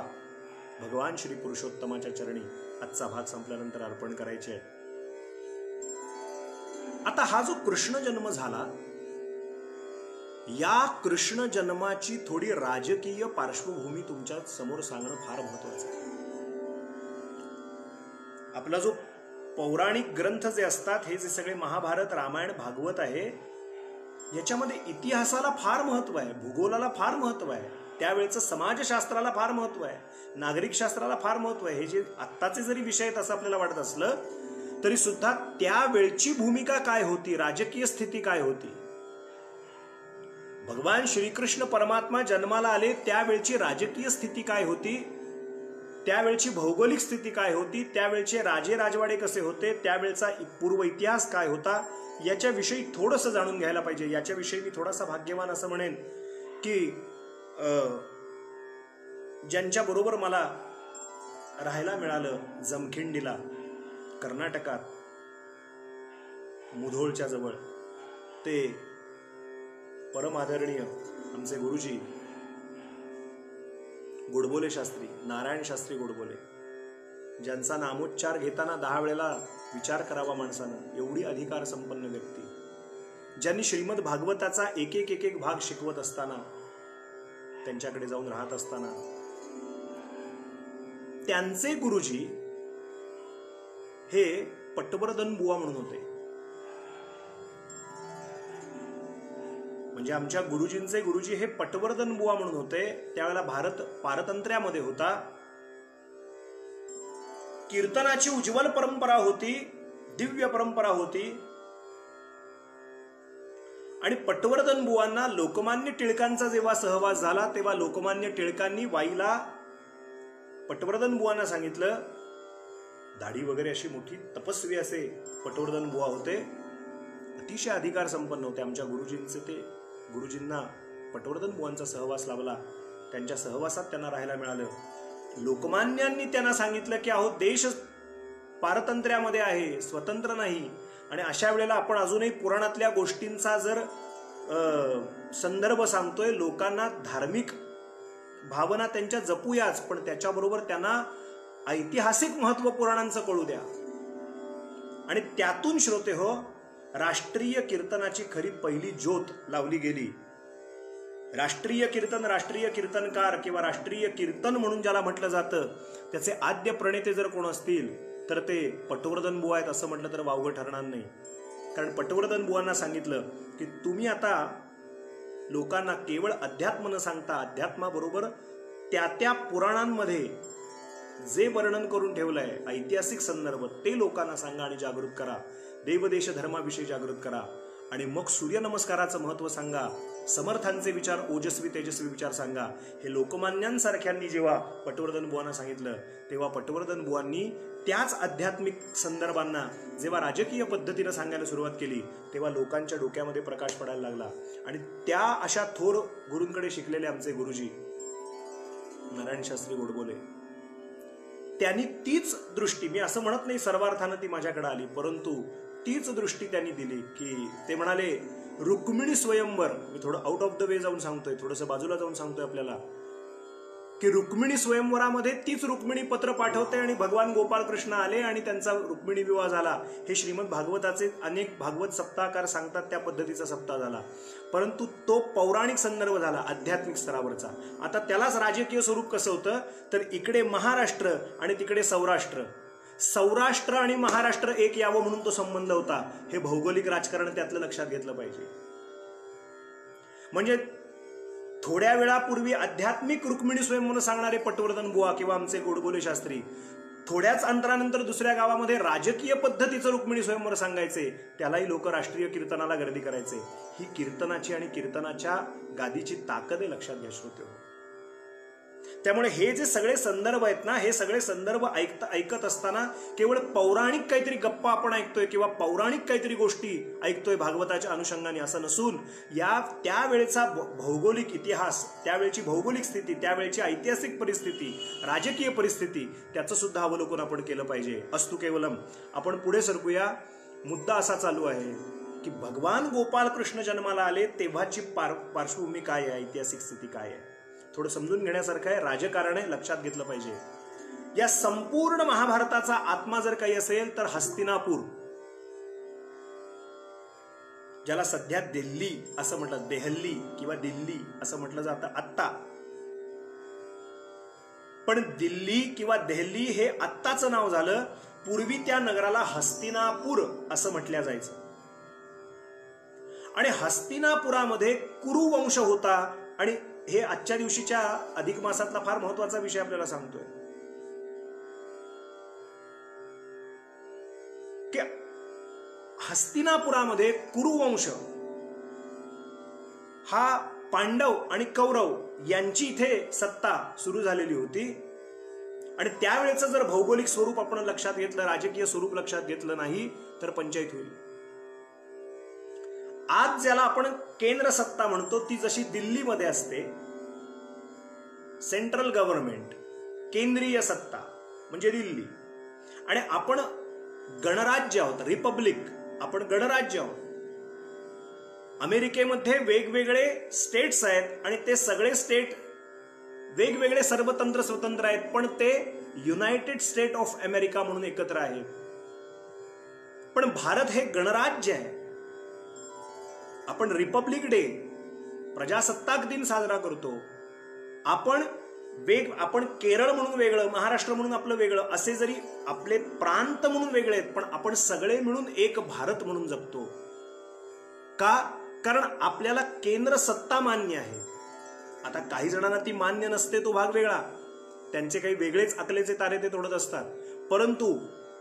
भगवान श्री पुरुषोत्तमाच्या चरणी आजचा भाग संपल्यानंतर अर्पण करायचे आहे. आता हा जो कृष्ण जन्म झाला, या कृष्ण जन्माची थोडी राजकीय पार्श्वभूमी तुमच्या समोर सांगणं फार महत्वाचं आहे. आपला जो पौराणिक ग्रंथ जे असतात, हे जे सगळे महाभारत, रामायण, भागवत आहे, याच्यामध्ये इतिहासाला फार महत्व आहे, भूगोलाला फार महत्व आहे, त्यावेळेचं समाजशास्त्राला फार महत्व आहे, नागरिक शास्त्राला फार महत्व आहे. हे जे आत्ताचे जरी विषय आहेत असं आपल्याला वाटत असलं तरी सुद्धा त्यावेळची भूमिका काय होती, राजकीय स्थिती काय होती, भगवान श्रीकृष्ण परमात्मा जन्माला आले त्यावेळची राजकीय स्थिती काय होती, त्यावेळची भौगोलिक स्थिती काय होती, त्यावेळचे राजे राजवाडे कसे होते, त्यावेळचा पूर्व इतिहास काय होता, याच्याविषयी थोडंसं जाणून घ्यायला पाहिजे. याच्याविषयी मी थोडासा भाग्यवान असं म्हणेन की ज्यांच्या बरोबर मला राहायला मिळालं जमखिंडीला, कर्नाटकात, मुधोळच्या जवळ, ते परम आदरणीय आमचे गुरुजी गोडबोले शास्त्री, नारायण शास्त्री गोडबोले, ज्यांचा नामोच्चार घेताना 10 वेळेला विचार करावा माणसानं, एवढी अधिकार संपन्न व्यक्ती, ज्यांनी श्रीमद भागवताचा एक एक भाग शिकवत असताना, त्यांच्याकडे जाऊन राहत असताना, त्यांचे गुरुजी हे पटवर्धन बुवा म्हणून होते. म्हणजे आमच्या गुरुजींचे गुरुजी हे पटवर्धन बुवा म्हणून होते. त्यावेळेला भारत पारतंत्र्यामध्ये होता. कीर्तनाची उज्ज्वल परंपरा होती, दिव्य परंपरा होती. आणि पटवर्धन बुवांना लोकमान्य टिळकांचा जेव्हा सहवास झाला तेव्हा लोकमान्य टिळकांनी वाईला पटवर्धन बुवांना सांगितलं, दाढी वगैरे अशी मोठी तपस्वी असे पटवर्धन बुवा होते, अतिशय अधिकार संपन्न होते. आमच्या गुरुजींचे ते गुरुजींना पटवर्धन बुवांचा सहवास लाभला, त्यांच्या सहवासात त्यांना राहायला मिळालं. लोकमान्यांनी त्यांना सांगितलं की अहो, देश पारतंत्र्यामध्ये आहे, स्वतंत्र नाही, आणि अशा वेळेला आपण अजूनही पुराणातल्या गोष्टींचा जर संदर्भ सांगतोय, लोकांना धार्मिक भावना त्यांच्या जपूयाच, पण त्याच्याबरोबर त्यांना ऐतिहासिक महत्व पुराणांचं कळू द्या. आणि त्यातून श्रोते हो, राष्ट्रीय कीर्तनाची खरी पहिली ज्योत लावली गेली. राष्ट्रीय कीर्तन, राष्ट्रीय कीर्तनकार किंवा राष्ट्रीय कीर्तन म्हणून ज्याला म्हटलं जातं, त्याचे आद्य प्रणेते जर कोण असतील तर ते पटवर्धन बुवा आहेत असं म्हटलं तर वावगं ठरणार नाही. कारण पटवर्धन बुवांना सांगितलं की तुम्ही आता लोकांना केवळ अध्यात्म न सांगता, अध्यात्माबरोबर त्या पुराणांमध्ये जे वर्णन करून ठेवलंय, ऐतिहासिक संदर्भ, ते लोकांना सांगा आणि जागृत करा. देवदेश धर्माविषयी जागृत करा. आणि मग सूर्यनमस्काराचं महत्व सांगा, समर्थांचे विचार, ओजस्वी तेजस्वी विचार सांगा. हे लोकमान्यांसारख्यांनी जेव्हा पटवर्धन बुवांना सांगितलं, तेव्हा पटवर्धन बुवांनी त्याच आध्यात्मिक संदर्भांना जेव्हा राजकीय पद्धतीनं सांगायला सुरुवात केली, तेव्हा लोकांच्या डोक्यामध्ये प्रकाश पडायला लागला. आणि त्या अशा थोर गुरूंकडे शिकलेले आमचे गुरुजी नारायण शास्त्री गोडबोले, त्यांनी तीच दृष्टी, मी असं म्हणत नाही सर्वार्थानं ती माझ्याकडे आली, परंतु तीच दृष्टी त्यांनी दिली की ते म्हणाले, रुक्मिणी स्वयंवर, मी थोडं आउट ऑफ द वे जाऊन सांगतोय, थोडंसं बाजूला जाऊन सांगतोय आपल्याला, की रुक्मिणी स्वयंवरामध्ये तीच रुक्मिणी पत्र पाठवते आणि भगवान गोपाल कृष्ण आले आणि त्यांचा रुक्मिणी विवाह झाला. हे श्रीमद भागवताचे अनेक भागवत सप्ताहकार सांगतात, त्या पद्धतीचा सप्ताह झाला. परंतु तो पौराणिक संदर्भ झाला, आध्यात्मिक स्तरावरचा. आता त्यालाच राजकीय स्वरूप कसं होतं तर इकडे महाराष्ट्र आणि तिकडे सौराष्ट्र. सौराष्ट्र आणि महाराष्ट्र एक यावं म्हणून तो संबंध होता. हे भौगोलिक राजकारण त्यातलं लक्षात घेतलं पाहिजे. म्हणजे थोड्या वेळापूर्वी आध्यात्मिक रुक्मिणी स्वयंवर सांगणारे पटवर्धन बुवा किंवा आमचे गोडबोले शास्त्री थोड्याच अंतरानंतर दुसऱ्या गावामध्ये राजकीय पद्धतीचं रुक्मिणी स्वयंवर सांगायचे. त्यालाही लोक राष्ट्रीय कीर्तनाला गर्दी करायचे. ही कीर्तनाची आणि कीर्तनाच्या गादीची ताकद आहे, लक्षात घ्या श्रोते. त्यामुळे हे जे सगळे संदर्भ आहेत ना, हे सगळे संदर्भ ऐकत असताना केवळ पौराणिक काहीतरी गप्पा आपण ऐकतोय किंवा पौराणिक काहीतरी गोष्टी ऐकतोय भागवताच्या अनुषंगाने असं नसून, या त्यावेळेचा भौगोलिक इतिहास, त्यावेळेची भौगोलिक स्थिती, त्यावेळेची ऐतिहासिक परिस्थिती, राजकीय परिस्थिती, त्याचं सुद्धा अवलोकन आपण केलं पाहिजे. अस्तु केवलम. आपण पुढे सरकूया. मुद्दा असा चालू आहे की भगवान गोपाल कृष्ण जन्माला आले तेव्हाची पार्श्वभूमी काय आहे, ऐतिहासिक स्थिती काय आहे, थोडं समजून घेण्यासारखं आहे. राजकारण आहे, लक्षात घेतलं पाहिजे. या संपूर्ण महाभारताचा आत्मा जर काही असेल तर हस्तिनापूर, ज्याला सध्या दिल्ली असं म्हटलं, देहल्ली किंवा दिल्ली असं म्हटलं जातं आत्ता. पण दिल्ली किंवा देहल्ली हे आत्ताचं नाव झालं. पूर्वी त्या नगराला हस्तिनापूर असं म्हटलं जायचं. आणि हस्तिनापुरामध्ये कुरु वंश होता. आणि हे आजच्या दिवशीच्या अधिक मासातला फार महत्वाचा विषय आपल्याला सांगतोय की हस्तिनापुरामध्ये कुरुवंश हा पांडव आणि कौरव यांची इथे सत्ता सुरू झालेली होती. आणि त्यावेळेचं जर भौगोलिक स्वरूप आपण लक्षात घेतलं, राजकीय स्वरूप लक्षात घेतलं नाही तर पंचायत होईल. आज ज्याला आपण केंद्र सत्ता म्हणतो ती जशी दिल्लीमध्ये असते, सेंट्रल गव्हर्नमेंट, केंद्रीय सत्ता म्हणजे दिल्ली, आणि आपण गणराज्य आहोत, रिपब्लिक, आपण गणराज्य आहोत. अमेरिकेमध्ये वेगवेगळे स्टेट्स आहेत आणि ते सगळे स्टेट वेगवेगळे सर्वतंत्र स्वतंत्र आहेत, पण ते युनायटेड स्टेट ऑफ अमेरिका म्हणून एकत्र आहेत. पण भारत हे गणराज्य आहे. आपण रिपब्लिक डे, प्रजासत्ताक दिन साजरा करतो. आपण केरळ म्हणून वेगळं, महाराष्ट्र म्हणून आपलं वेगळं, असे जरी आपले प्रांत म्हणून वेगळे आहेत, पण आपण सगळे मिळून एक भारत म्हणून जगतो. का? कारण आपल्याला केंद्र सत्ता मान्य आहे. आता काही जणांना ती मान्य नसते, तो भाग वेगळा, त्यांचे काही वेगळेच अकलेचे तारे ते तोडत असतात. परंतु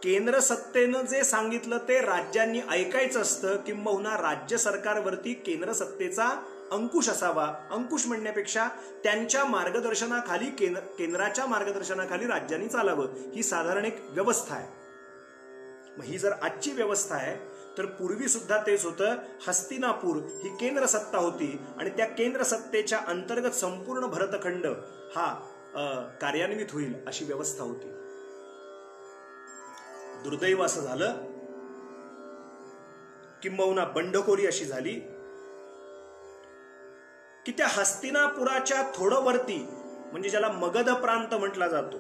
केंद्र सत्तेनं जे सांगितलं ते राज्यांनी ऐकायचं असतं. किंबहुना राज्य सरकारवरती केंद्र सत्तेचा अंकुश असावा. अंकुश म्हणण्यापेक्षा त्यांच्या मार्गदर्शनाखाली, केंद्राच्या मार्गदर्शनाखाली राज्यांनी चालावं, ही साधारण एक व्यवस्था आहे. मग ही जर आजची व्यवस्था आहे तर पूर्वी सुद्धा तेच होतं. हस्तिनापूर ही केंद्र सत्ता होती आणि त्या केंद्र सत्तेच्या अंतर्गत संपूर्ण भरतखंड हा कार्यान्वित होईल अशी व्यवस्था होती. दुर्दैव असं झालं, किंबहुना बंडखोरी अशी झाली की त्या हस्तिनापुराच्या थोडं वरती, म्हणजे ज्याला मगध प्रांत म्हटला जातो,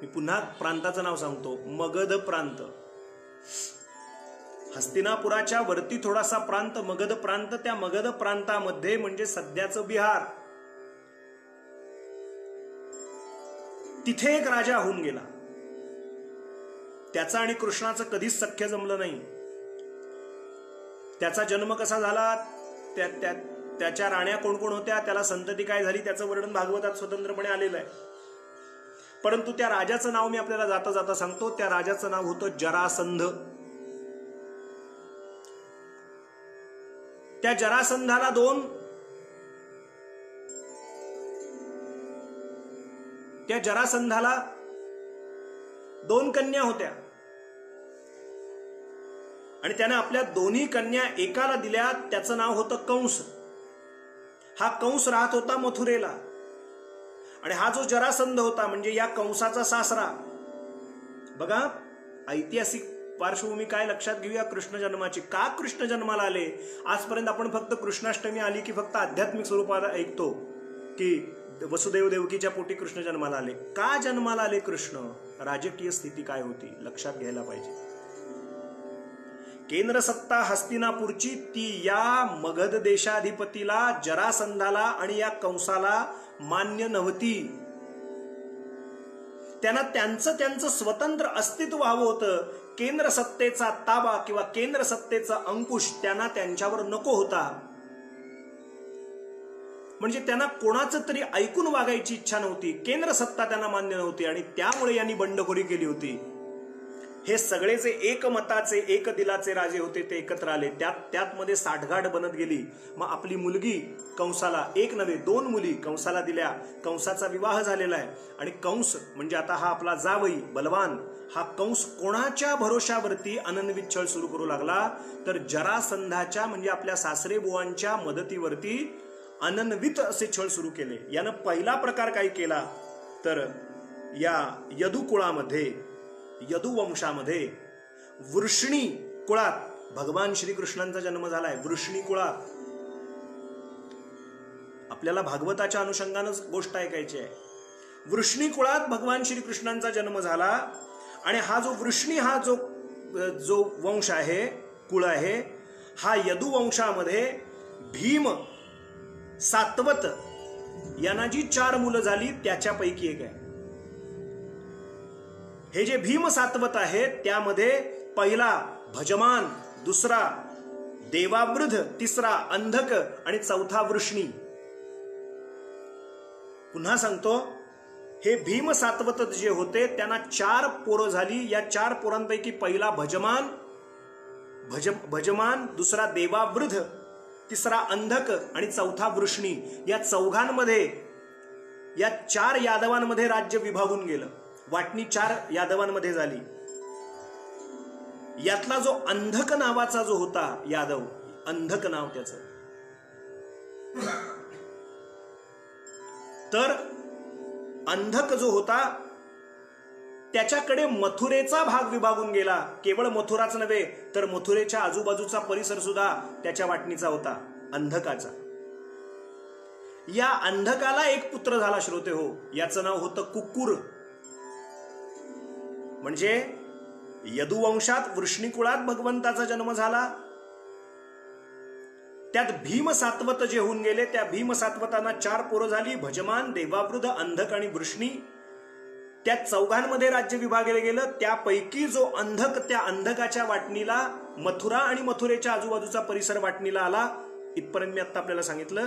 मी पुन्हा प्रांताचं नाव सांगतो, मगध प्रांत. हस्तिनापुराच्या वरती थोडासा प्रांत मगध प्रांत. त्या मगध प्रांतामध्ये म्हणजे सध्याचं बिहार, तिथे एक राजा होऊन गेला. त्याचा आणि कृष्णाचं कधीच सख्य जमलं नाही. त्याचा जन्म कसा झाला, त्याच्या राण्या कोण कोण होत्या, त्याला संतती काय झाली, त्याचं वर्णन भागवतात स्वतंत्रपणे आलेलं आहे. परंतु त्या राजाचं नाव मी आपल्याला जाता जाता सांगतो. त्या राजाचं नाव होतं जरासंध. त्या जरासंधाला दोन कन्या होत्या आणि त्याने आपल्या दोन्ही कन्या एकाला दिल्या. त्याचं नाव होतं कंस. हा कंस राहत होता मथुरेला आणि हा जो जरासंध होता म्हणजे या कंसाचा सासरा. बघा ऐतिहासिक पार्श्वभूमी काय लक्षात घेऊया कृष्ण जन्माची. का कृष्ण जन्माला आले? आजपर्यंत आपण फक्त कृष्णाष्टमी आली की फक्त आध्यात्मिक स्वरूपात ऐकतो की वसुदेव देवकीच्या पोटी कृष्ण जन्माला आले. का जन्माला आले कृष्ण? राजकीय स्थिती काय होती लक्षात घ्यायला पाहिजे. केंद्र सत्ता हस्तिनापूरची ती या मगध देशाधिपतीला, जरासंधाला आणि या कंसाला मान्य नव्हती. त्यांना त्यांचं स्वतंत्र अस्तित्व हवं होतं. केंद्र सत्तेचा ताबा किंवा केंद्र सत्तेचा अंकुश त्यांना त्यांच्यावर नको होता. म्हणजे त्यांना कोणाचं तरी ऐकून वागायची इच्छा नव्हती. केंद्र सत्ता त्यांना मान्य नव्हती आणि त्यामुळे यांनी बंडखोरी केली होती. हे सगळे जे एकमताचे एक दिलाचे राजे होते ते एकत्र आले. त्यात मध्ये साठगाठ बनत गेली. मग आपली मुलगी कंसाला, एक नव्हे 2 मुली कंसाला दिल्या. कंसाचा विवाह झालेला आहे आणि कंस म्हणजे आता हा आपला जावई बलवान, हा कंस कोणाच्या भरोशावरती अनन्वित छळ सुरू करू लागला, तर जरासंधाच्या म्हणजे आपल्या सासरे बुवांच्या मदतीवरती अनन्वित असे छळ सुरू केले. यानं पहिला प्रकार काय केला तर या यदुकुळामध्ये, यदुवंशामध्ये वृष्णी कुळात भगवान श्रीकृष्णांचा जन्म झालाय. वृष्णी कुळात आपल्याला भागवताच्या अनुषंगानं गोष्ट ऐकायची आहे. वृष्णी कुळात भगवान श्रीकृष्णांचा जन्म झाला आणि हा जो वृष्णी हा जो वंश आहे, कुळ आहे, हा यदुवंशामध्ये भीम सातवत यांना जी 4 मुलं झाली त्याच्यापैकी एक आहे. हे जे भीम सातवत आहे त्यामध्ये पहिला भजमान, दुसरा देवावृध, तिसरा अंधक आणि चौथा वृष्णी. पुन्हा सांगतो, हे भीम सातवत जे होते त्यांना 4 पोरं झाली. या 4 पोरांपैकी पहिला भजमान, दुसरा देवावृध, तिसरा अंधक आणि चौथा वृष्णी. या चौघांमध्ये, या 4 यादवांमध्ये राज्य विभागून गेलं. वाटणी 4 यादवांमध्ये झाली. यातला जो अंधक नावाचा जो होता यादव, अंधक नाव त्याचं, तर अंधक जो होता त्याच्याकडे मथुरेचा भाग विभागून गेला. केवळ मथुराच नव्हे तर मथुरेच्या आजूबाजूचा परिसर सुद्धा त्याच्या वाटणीचा होता, अंधकाचा. या अंधकाला एक पुत्र झाला श्रोते हो, याचं नाव होतं कुक्कुर. म्हणजे यदुवंशात वृष्णी कुळात भगवंताचा जन्म झाला. त्यात भीम सातवत जे होऊन गेले, त्या भीम सातवतांना 4 पोरं झाली, भजमान, देवावृध, अंधक आणि वृष्णी. त्या चौघांमध्ये राज्य विभागले गेलं. त्यापैकी जो अंधक, त्या अंधकाच्या वाटणीला मथुरा आणि मथुरेच्या आजूबाजूचा परिसर वाटणीला आला. इथपर्यंत मी आता आपल्याला सांगितलं.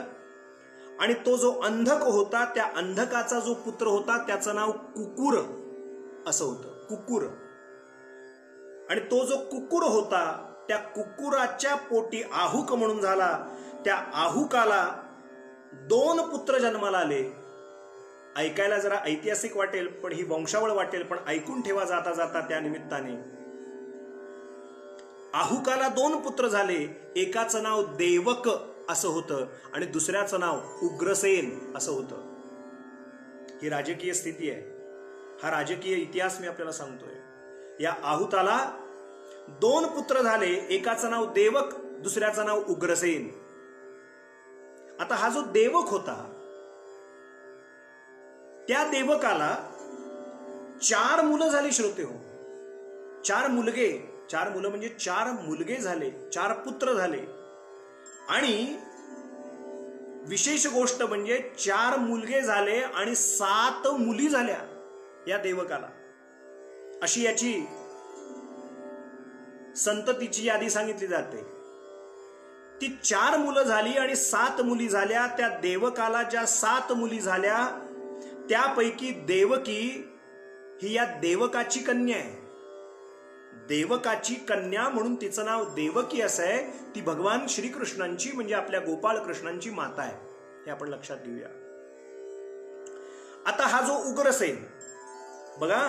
आणि तो जो अंधक होता, त्या अंधकाचा जो पुत्र होता त्याचं नाव कुक्कुर असं होतं, कुक्कुर. आणि तो जो कुक्कुर होता त्या कुक्कुराच्या पोटी आहुक म्हणून झाला. त्या आहुकाला 2 पुत्र जन्माला आले. ऐकायला जरा ऐतिहासिक वाटेल, पण ही वंशावळ वाटेल, पण ऐकून ठेवा जाता जाता त्या निमित्ताने. आहुकाला 2 पुत्र झाले. एकाचं नाव देवक असं होतं आणि दुसऱ्याचं नाव उग्रसेन असं होतं. ही राजकीय स्थिती आहे, हा राजकीय इतिहास मी आपल्याला सांगतोय. या आहुताला 2 पुत्र झाले. एकाचं नाव देवक, दुसऱ्याचं नाव उग्रसेन. आता हा जो देवक होता, त्या देवकाला 4 मुलं झाली श्रोते हो. 4 मुलगे, 4 मुलं म्हणजे 4 मुलगे झाले, 4 पुत्र झाले. आणि विशेष गोष्ट म्हणजे 4 मुलगे झाले आणि 7 मुली झाल्या या देवकाला. अशी याची संततीची यादी सांगितली जाते. ती 4 मुलं झाली आणि 7 मुली झाल्या. त्या देवकाला ज्या 7 मुली झाल्या त्यापैकी देवकी ही या देवकाची कन्या आहे. देवकाची कन्या म्हणून तिचं नाव देवकी असं आहे. ती भगवान श्रीकृष्णांची म्हणजे आपल्या गोपाळ कृष्णांची माता आहे, हे आपण लक्षात घेऊया. आता हा जो उग्रसेन बघा,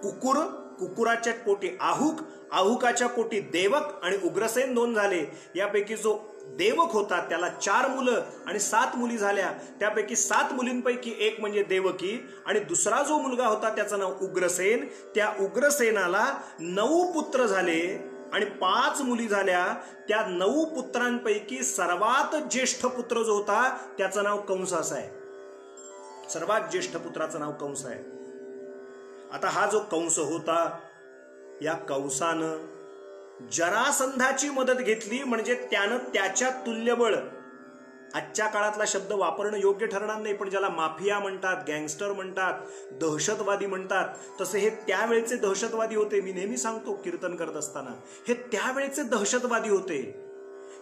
कुक्कुर, कुक्कुराच्या पोटी आहुक, आहुकाच्या पोटी देवक आणि उग्रसेन 2 झाले. यापैकी जो देवक होता त्याला 4 मुलं आणि 7 मुली झाल्या. त्यापैकी 7 मुलींपैकी एक म्हणजे देवकी आणि दुसरा जो मुलगा होता त्याचं नाव उग्रसेन. त्या उग्रसेनाला 9 पुत्र झाले आणि 5 मुली झाल्या. त्या 9 पुत्रांपैकी सर्वात ज्येष्ठ पुत्र जो होता त्याचं नाव कंस असं आहे. सर्वात ज्येष्ठ पुत्राचं नाव कंस आहे. आता हा जो कंस होता, या कंसानं जरासंधाची मदत घेतली. म्हणजे त्यानं त्याच्या तुल्यबळ आजच्या काळातला शब्द वापरणं योग्य ठरणार नाही, पण ज्याला माफिया म्हणतात, गँगस्टर म्हणतात, दहशतवादी म्हणतात, तसे हे त्यावेळेचे दहशतवादी होते. मी नेहमी सांगतो कीर्तन करत असताना, हे त्यावेळेचे दहशतवादी होते.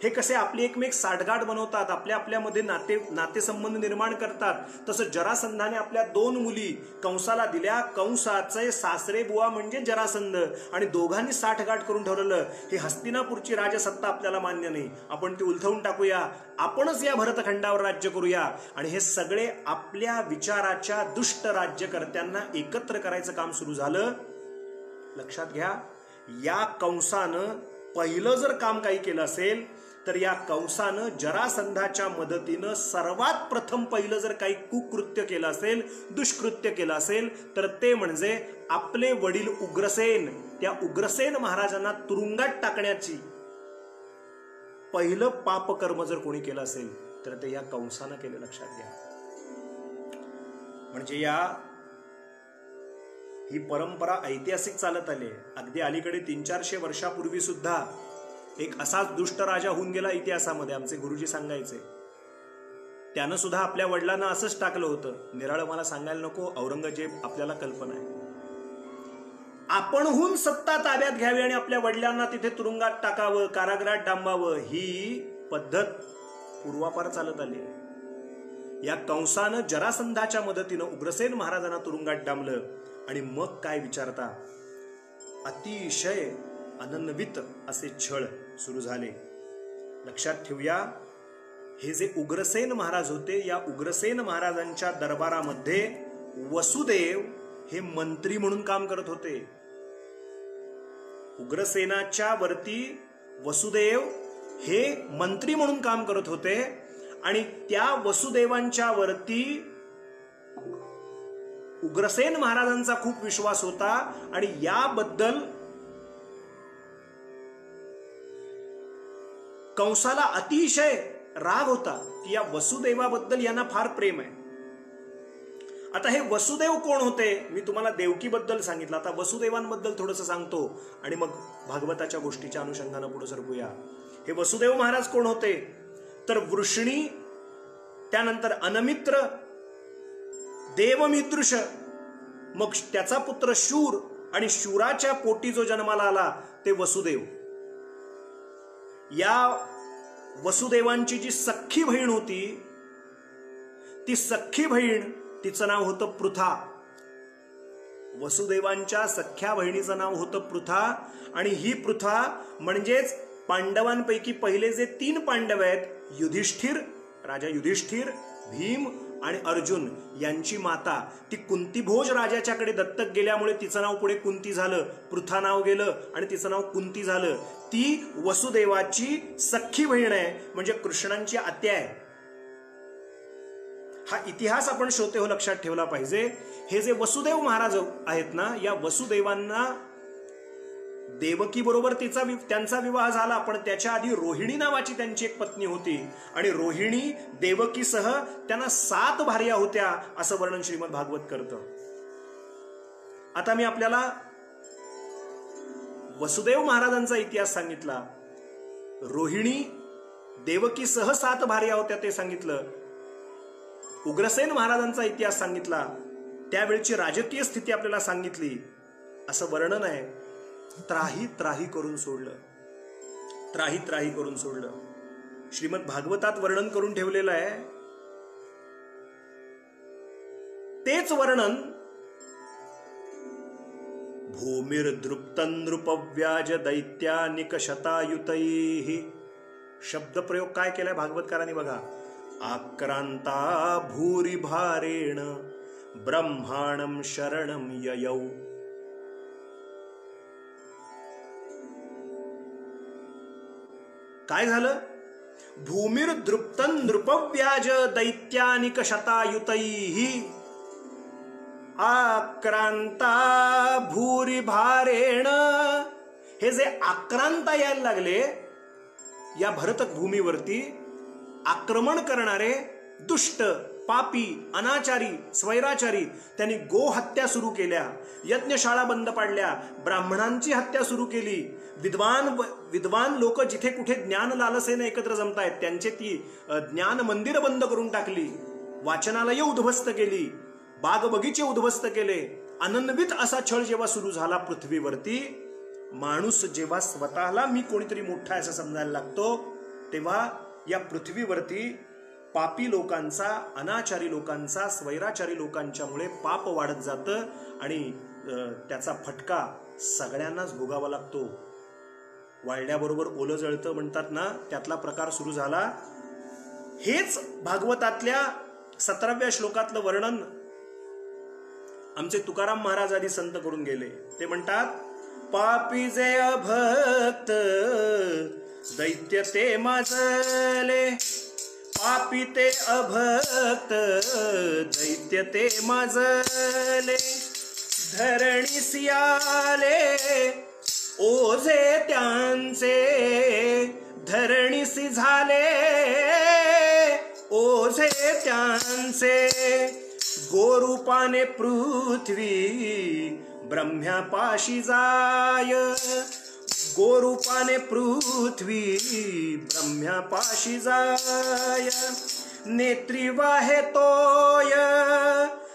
हे कसे आपली एकमेक साठगाठ बनवतात, आपल्यामध्ये नातेसंबंध निर्माण करतात. तसं जरासंधाने आपल्या 2 मुली कंसाला दिल्या. कंसाचे सासरे बुवा म्हणजे जरासंध, आणि दोघांनी साठगाठ करून ठरवलं हे हस्तिनापूरची राजसत्ता आपल्याला मान्य नाही, आपण ती उलथवून टाकूया, आपणच या भरतखंडावर राज्य करूया. आणि हे सगळे आपल्या विचाराच्या दुष्ट राज्यकर्त्यांना एकत्र करायचं काम सुरू झालं. लक्षात घ्या, या कंसानं पहिलं जर काम काही केलं असेल तर या कंसानं जरासंधाच्या मदतीनं सर्वात प्रथम पहिलं जर काही कुकृत्य केलं असेल, दुष्कृत्य केलं असेल, तर ते म्हणजे आपले वडील उग्रसेन, त्या उग्रसेन महाराजांना तुरुंगात टाकण्याची पहिलं पापकर्म जर कोणी केलं असेल तर ते या कंसानं केलं. लक्षात घ्या. म्हणजे ही परंपरा ऐतिहासिक चालत आली आहे. अगदी अलीकडे 300-400 वर्षापूर्वी सुद्धा एक असाच दुष्ट राजा होऊन गेला इतिहासामध्ये. आमचे गुरुजी सांगायचे, त्यानं सुद्धा आपल्या वडिलांना असंच टाकलं होतं. निराळं मला सांगायला नको, औरंगजेब आपल्याला कल्पना आहे. आपणहून सत्ता ताब्यात घ्यावी आणि आपल्या वडिलांना तिथे तुरुंगात टाकावं, कारागृहात डांबावं, ही पद्धत पूर्वापार चालत आली आहे. या कंसानं जरासंधाच्या मदतीनं उग्रसेन महाराजांना तुरुंगात डांबलं. आणि मग काय विचारता, अतिशय अनन्वित असे छळ सुरू झाले. लक्षात ठेवूया, हे जे उग्रसेन महाराज होते, या उग्रसेन महाराजांच्या दरबारामध्ये वसुदेव हे मंत्री म्हणून काम करत होते. उग्रसेनाच्या वरती वसुदेव हे मंत्री म्हणून काम करत होते. आणि त्या वसुदेवांच्या वरती उग्रसेन महाराजांचा खूप विश्वास होता. आणि याबद्दल कंसाला अतिशय राग होता की या वसुदेवाबद्दल यांना फार प्रेम आहे. आता हे वसुदेव कोण होते? मी तुम्हाला देवकीबद्दल सांगितलं, आता वसुदेवांबद्दल थोडंसं सांगतो आणि मग भागवताच्या गोष्टीच्या अनुषंगानं पुढे सरकूया. हे वसुदेव महाराज कोण होते? तर वृष्णी, त्यानंतर अनमित्र, देवमिदृश, मग त्याचा पुत्र शूर, आणि शूराच्या पोटी जो जन्माला आला ते वसुदेव. या वसुदेवांची जी सख्खी बहीण होती, ती सख्खी बहीण, तिचं नाव होतं पृथा. वसुदेवांच्या सख्ख्या बहिणीचं नाव होतं पृथा. आणि ही पृथा म्हणजेच पांडवांपैकी पहिले जे 3 पांडव आहेत, युधिष्ठिर, राजा युधिष्ठिर, भीम आणि अर्जुन यांची माता. ती कुंतीभोज राजाच्याकडे दत्तक गेल्यामुळे तिचं नाव पुढे कुंती झालं, पृथा नाव गेलं आणि तिचं नाव कुंती झालं. ती वसुदेवाची सख्खी बहीण आहे, म्हणजे कृष्णांची आत्या आहे. हा इतिहास आपण श्रोते हो लक्षात ठेवला पाहिजे. हे जे वसुदेव महाराज आहेत ना, या वसुदेवांना देवकी बरोबर त्यांचा विवाह झाला, पण त्याच्या आधी रोहिणी नावाची त्यांची एक पत्नी होती. आणि रोहिणी देवकीसह त्यांना 7 भार्या होत्या, असं वर्णन श्रीमद भागवत करतं. आता मी आपल्याला वसुदेव महाराजांचा इतिहास सांगितला, रोहिणी देवकीसह 7 भार्या होत्या ते सांगितलं, उग्रसेन महाराजांचा इतिहास सांगितला, त्यावेळची राजकीय स्थिती आपल्याला सांगितली. असं वर्णन आहे. त्राही त्राही करून सोडलं, त्राही त्राही करून सोडलं. श्रीमद भागवतात वर्णन करून ठेवलेलं आहे. तेच वर्णन भूमिर्दृप्तं नृपव्याज दैत्यानिक शतायुतैः. शब्दप्रयोग काय केलाय भागवतकारांनी बघा. आक्रांता भूरी भारेण ब्रह्माणं शरणं ययौ. काय झालं? भूमिर्दृप्तं नृपव्याज दैत्यानिक शतायुतैः आक्रांता भूरी भारेण. हे जे आक्रांता यायला लागले या भरत भूमीवरती, आक्रमण करणारे दुष्ट पापी, अनाचारी, स्वैराचारी त्यांनी गो हत्या सुरू केल्या, यज्ञशाळा बंद पाडल्या, ब्राह्मणांची हत्या सुरू केली, विद्वान लोक जिथे कुठे ज्ञान लालसेने एकत्र जमतायत त्यांचे ती ज्ञान मंदिर बंद करून टाकली, वाचनालय उद्ध्वस्त केली, बाग बगीचे उद्ध्वस्त केले. अनन्वित असा छळ जेव्हा सुरू झाला पृथ्वीवरती, माणूस जेव्हा स्वतःला मी कोणीतरी मोठा असं समजायला लागतो, तेव्हा या पृथ्वीवरती पापी लोकांचा, अनाचारी लोकांचा, स्वैराचारी लोकांच्यामुळे पाप वाढत जातं आणि त्याचा फटका सगळ्यांनाच भोगावा लागतो. वाळल्याबरोबर ओलं जळतं म्हणतात ना, त्यातला प्रकार सुरू झाला. हेच भागवतातल्या 17व्या श्लोकातलं वर्णन आमचे तुकाराम महाराज आदी संत करून गेले. ते म्हणतात, पापी जे अभक्त दैत्य ते माजले, पापी ते अभक्त दैत्य ते माजले, धरणीसी आले ओझे त्यांचे, धरणीसी झाले ओझे त्यांचे, गोरूपाने पृथ्वी ब्रह्म्यापाशी जाय, गोरूपाने पृथ्वी ब्रह्म्यापाशी जाय, नेत्री वाहे तोय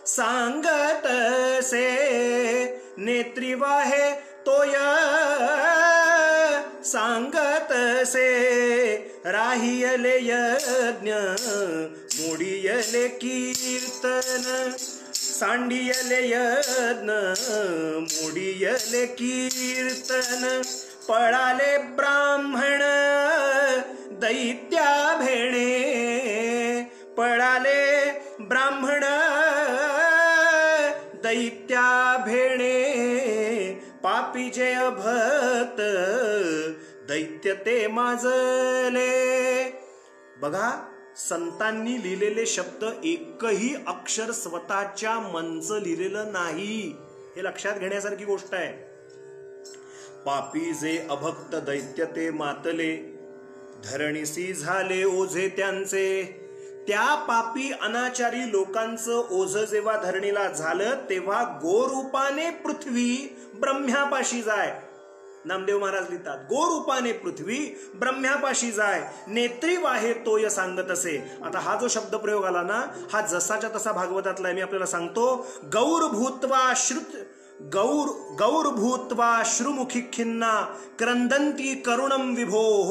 सांगतसे, नेत्री वाहे तोय सांगतसे, राहियले यज्ञ मोडियले कीर्तन, सांडियले यज्ञ मोडियले कीर्तन, पळाले ब्राह्मण दैत्या भेणे, पळाले ब्राह्मण दैत्या भेणे, पापी जे अभक्त दैत्य ते माजले. बघा, संतांनी लिहिलेले शब्द एकही अक्षर स्वतःच्या मनचं लिहिलेलं नाही, हे लक्षात घेण्यासारखी गोष्ट आहे. पापी जे अभक्त दैत्य ते मातले, धरणीसी झाले ओझे त्यांचे. त्या पापी अनाचारी लोकांचं ओझ जेव्हा धरणीला झालं, तेव्हा गोरूपाने पृथ्वी ब्रह्म्यापाशी जाय. नामदेव महाराज लिहितात, गोरूपाने पृथ्वी ब्रह्म्यापाशी जाय, नेत्री वाहे तोय सांगत असे. आता हा जो शब्द प्रयोग आला ना, हा जसाच्या तसा भागवतातला आहे. मी आपल्याला सांगतो, गौर भूत्वा श्रुमुखी खिन्ना क्रंदंती करुणम विभोः,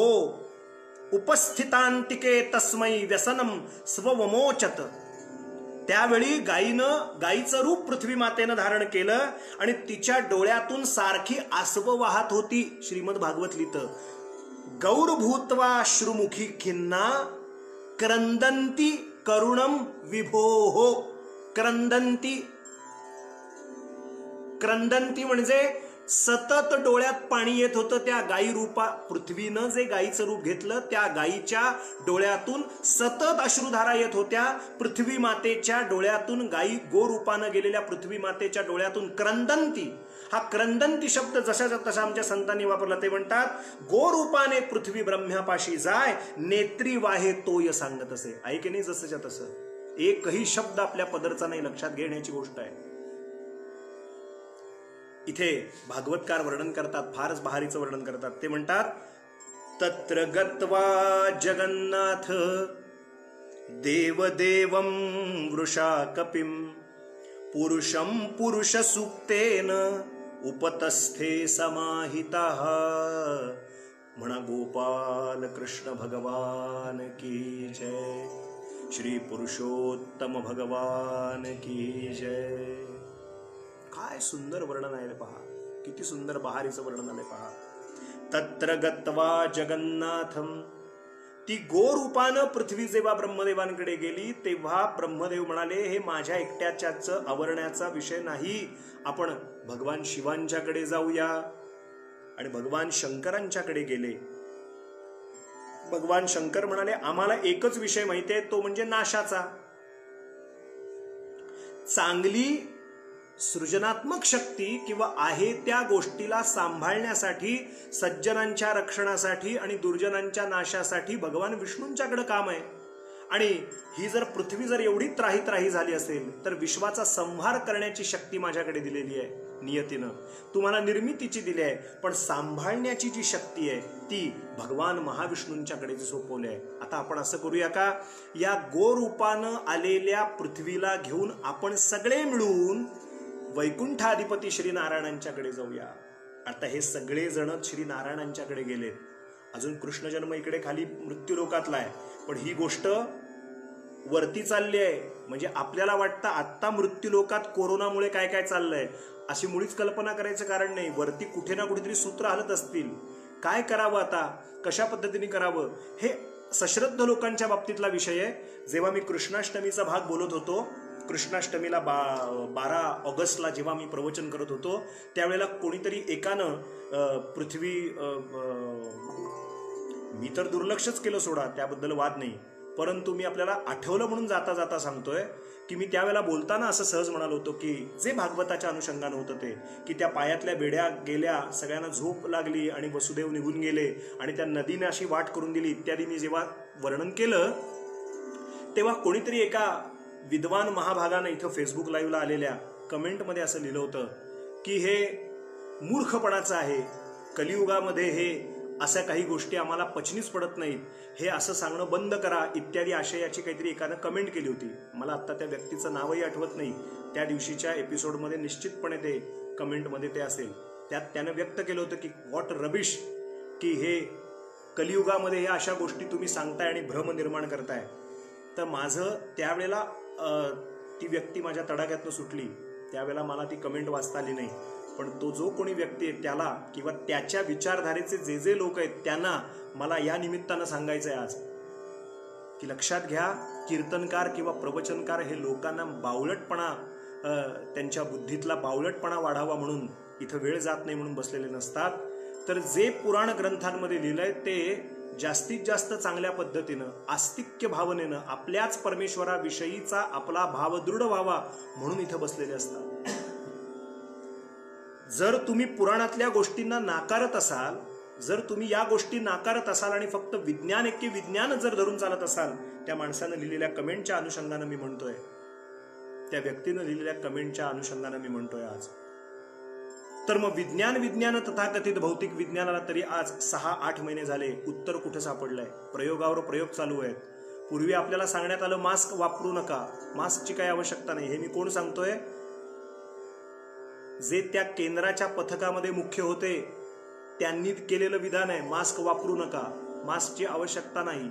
उपस्थितांतिके तस्मै व्यसनम स्ववमोचत. त्यावेळी गायीचं रूप पृथ्वी मातेनं धारण केलं आणि तिच्या डोळ्यातून सारखी आसव वाहत होती. श्रीमद भागवत लिहितं, गौर भूत्वा श्रुमुखी खिन्ना क्रंदंती करुणम विभोः. क्रंदंती म्हणजे सतत डोळ्यात पाणी येत होतं. त्या गायी रूपा पृथ्वीनं जे गायीचं रूप घेतलं, त्या गायीच्या डोळ्यातून सतत अश्रुधारा येत होत्या. पृथ्वी मातेच्या डोळ्यातून, गायी गोरूपानं गेलेल्या पृथ्वी मातेच्या डोळ्यातून क्रंदंती, हा क्रंदंती शब्द जशाच्या तसा आमच्या संतांनी वापरला. ते म्हणतात, गोरूपाने पृथ्वी ब्रह्म्यापाशी जाय, नेत्री वाहे तोय सांगत असे. ऐके नाही, जसंच्या तसं एकही शब्द आपल्या पदरचा नाही, लक्षात घेण्याची गोष्ट आहे. इथे भागवतकार वर्णन करतात, फारच बहारीचं वर्णन करतात. ते म्हणतात, तत्र गत्वा जगन्नाथ देवदेवं वृषा कपिं, पुरुषं पुरुष सूक्तेन उपतस्थे समाहिताः. म्हणा गोपाल कृष्ण भगवान की जय, श्री पुरुषोत्तम भगवान की जय. काय सुंदर वर्णन आहे रे, पहा किती सुंदर बहारीचं वर्णन आहे पहा. तत्र गत्वा जगन्नाथम, ती गोरूपानं पृथ्वी जेव्हा ब्रह्मदेवांकडे गेली, तेव्हा ब्रह्मदेव म्हणाले, हे माझ्या एकट्याच्याच आवरण्याचा विषय नाही, आपण भगवान शिवांच्याकडे जाऊया. आणि भगवान शंकरांच्याकडे गेले. भगवान शंकर म्हणाले, आम्हाला एकच विषय माहिती आहे, तो म्हणजे नाशाचा. चांगली सृजनात्मक शक्ती किंवा आहे त्या गोष्टीला सांभाळण्यासाठी, सज्जनांच्या रक्षणासाठी आणि दुर्जनांच्या नाशासाठी भगवान विष्णूंच्याकडे काम आहे. आणि ही जर पृथ्वी जर एवढी त्राही झाली असेल तर विश्वाचा संहार करण्याची शक्ती माझ्याकडे दिलेली आहे नियतीनं, तुम्हाला निर्मितीची दिली आहे, पण सांभाळण्याची जी शक्ती आहे ती भगवान महाविष्णूंच्याकडे सोपवली आहे. आता आपण असं करूया का, या गोरूपानं आलेल्या पृथ्वीला घेऊन आपण सगळे मिळून वैकुंठाधिपती श्री नारायणांच्याकडे जाऊया. आता हे सगळे जण श्री नारायणांच्याकडे गेलेत. अजून कृष्ण जन्म इकडे खाली मृत्यू लोकातला आहे, पण ही गोष्ट वरती चालली आहे. म्हणजे आपल्याला वाटतं आत्ता मृत्यू लोकात कोरोनामुळे काय काय चाललंय, अशी मुळीच कल्पना करायचं कारण नाही. वरती कुठे ना कुठेतरी सूत्र हलत असतील. काय करावं आता, कशा पद्धतीने करावं, हे सश्रद्ध लोकांच्या बाबतीतला विषय आहे. जेव्हा मी कृष्णाष्टमीचा भाग बोलत होतो, कृष्णाष्टमीला 12 ऑगस्टला जेव्हा मी प्रवचन करत होतो, त्यावेळेला कोणीतरी एकानं पृथ्वी, मी तर दुर्लक्षच केलं सोडा, त्याबद्दल वाद नाही, परंतु मी आपल्याला आठवलं म्हणून जाता जाता सांगतोय की मी त्यावेळेला बोलताना असं सहज म्हणालो होतो की जे भागवताच्या अनुषंगानं होतं ते, की त्या पायातल्या बेड्या गेल्या, सगळ्यांना झोप लागली आणि वसुदेव निघून गेले आणि त्या नदीने अशी वाट करून दिली इत्यादी मी जेव्हा वर्णन केलं, तेव्हा कोणीतरी एका विद्वान महाभागानं इथं फेसबुक लाईव्हला आलेल्या कमेंटमध्ये असं लिहिलं होतं की हे मूर्खपणाचं आहे, कलियुगामध्ये हे अशा काही गोष्टी आम्हाला पचनीच पडत नाहीत, हे असं सांगणं बंद करा इत्यादी आशयाची काहीतरी एकानं कमेंट केली होती. मला आत्ता त्या व्यक्तीचं नावही आठवत नाही. त्या दिवशीच्या एपिसोडमध्ये निश्चितपणे ते कमेंटमध्ये ते असेल. त्यात त्यानं व्यक्त केलं होतं की व्हॉट रबिश, की हे कलियुगामध्ये हे अशा गोष्टी तुम्ही सांगताय आणि भ्रम निर्माण करताय. तर माझं त्यावेळेला ती व्यक्ती माझ्या तडाख्यातनं सुटली. त्यावेळेला मला ती कमेंट वाचता आली नाही, पण तो जो कोणी व्यक्ती आहे त्याला किंवा त्याच्या विचारधारेचे जे जे लोक आहेत त्यांना मला या निमित्तानं सांगायचं आहे आज की लक्षात घ्या, कीर्तनकार किंवा प्रवचनकार हे लोकांना बावळटपणा, त्यांच्या बुद्धीतला बावळटपणा वाढावा म्हणून इथं वेळ जात नाही म्हणून बसलेले नसतात. तर जे पुराण ग्रंथांमध्ये लिहिलंय ते जास्तीत जास्त चांगल्या पद्धतीनं आस्तिक्य भावनेनं आपल्याच परमेश्वराविषयीचा आपला भाव दृढ व्हावा म्हणून इथं बसलेले असतात. जर तुम्ही पुराणातल्या गोष्टींना नाकारत असाल, जर तुम्ही या गोष्टी नाकारत असाल आणि फक्त विज्ञान एके विज्ञान जर धरून चालत असाल, त्या माणसानं लिहिलेल्या कमेंटच्या अनुषंगानं मी म्हणतोय, त्या व्यक्तीनं लिहिलेल्या कमेंटच्या अनुषंगानं मी म्हणतोय आज, तर मग विज्ञान तथाकथित भौतिक विज्ञानाला तरी आज 6-8 महिने झाले उत्तर कुठं सापडलंय. प्रयोगावर प्रयोग चालू आहेत. पूर्वी आपल्याला सांगण्यात आलं मास्क वापरू नका, मास्कची काही आवश्यकता नाही. हे मी कोण सांगतोय, जे त्या केंद्राच्या पथकामध्ये मुख्य होते त्यांनी केलेलं विधान आहे, मास्क वापरू नका, मास्कची आवश्यकता नाही.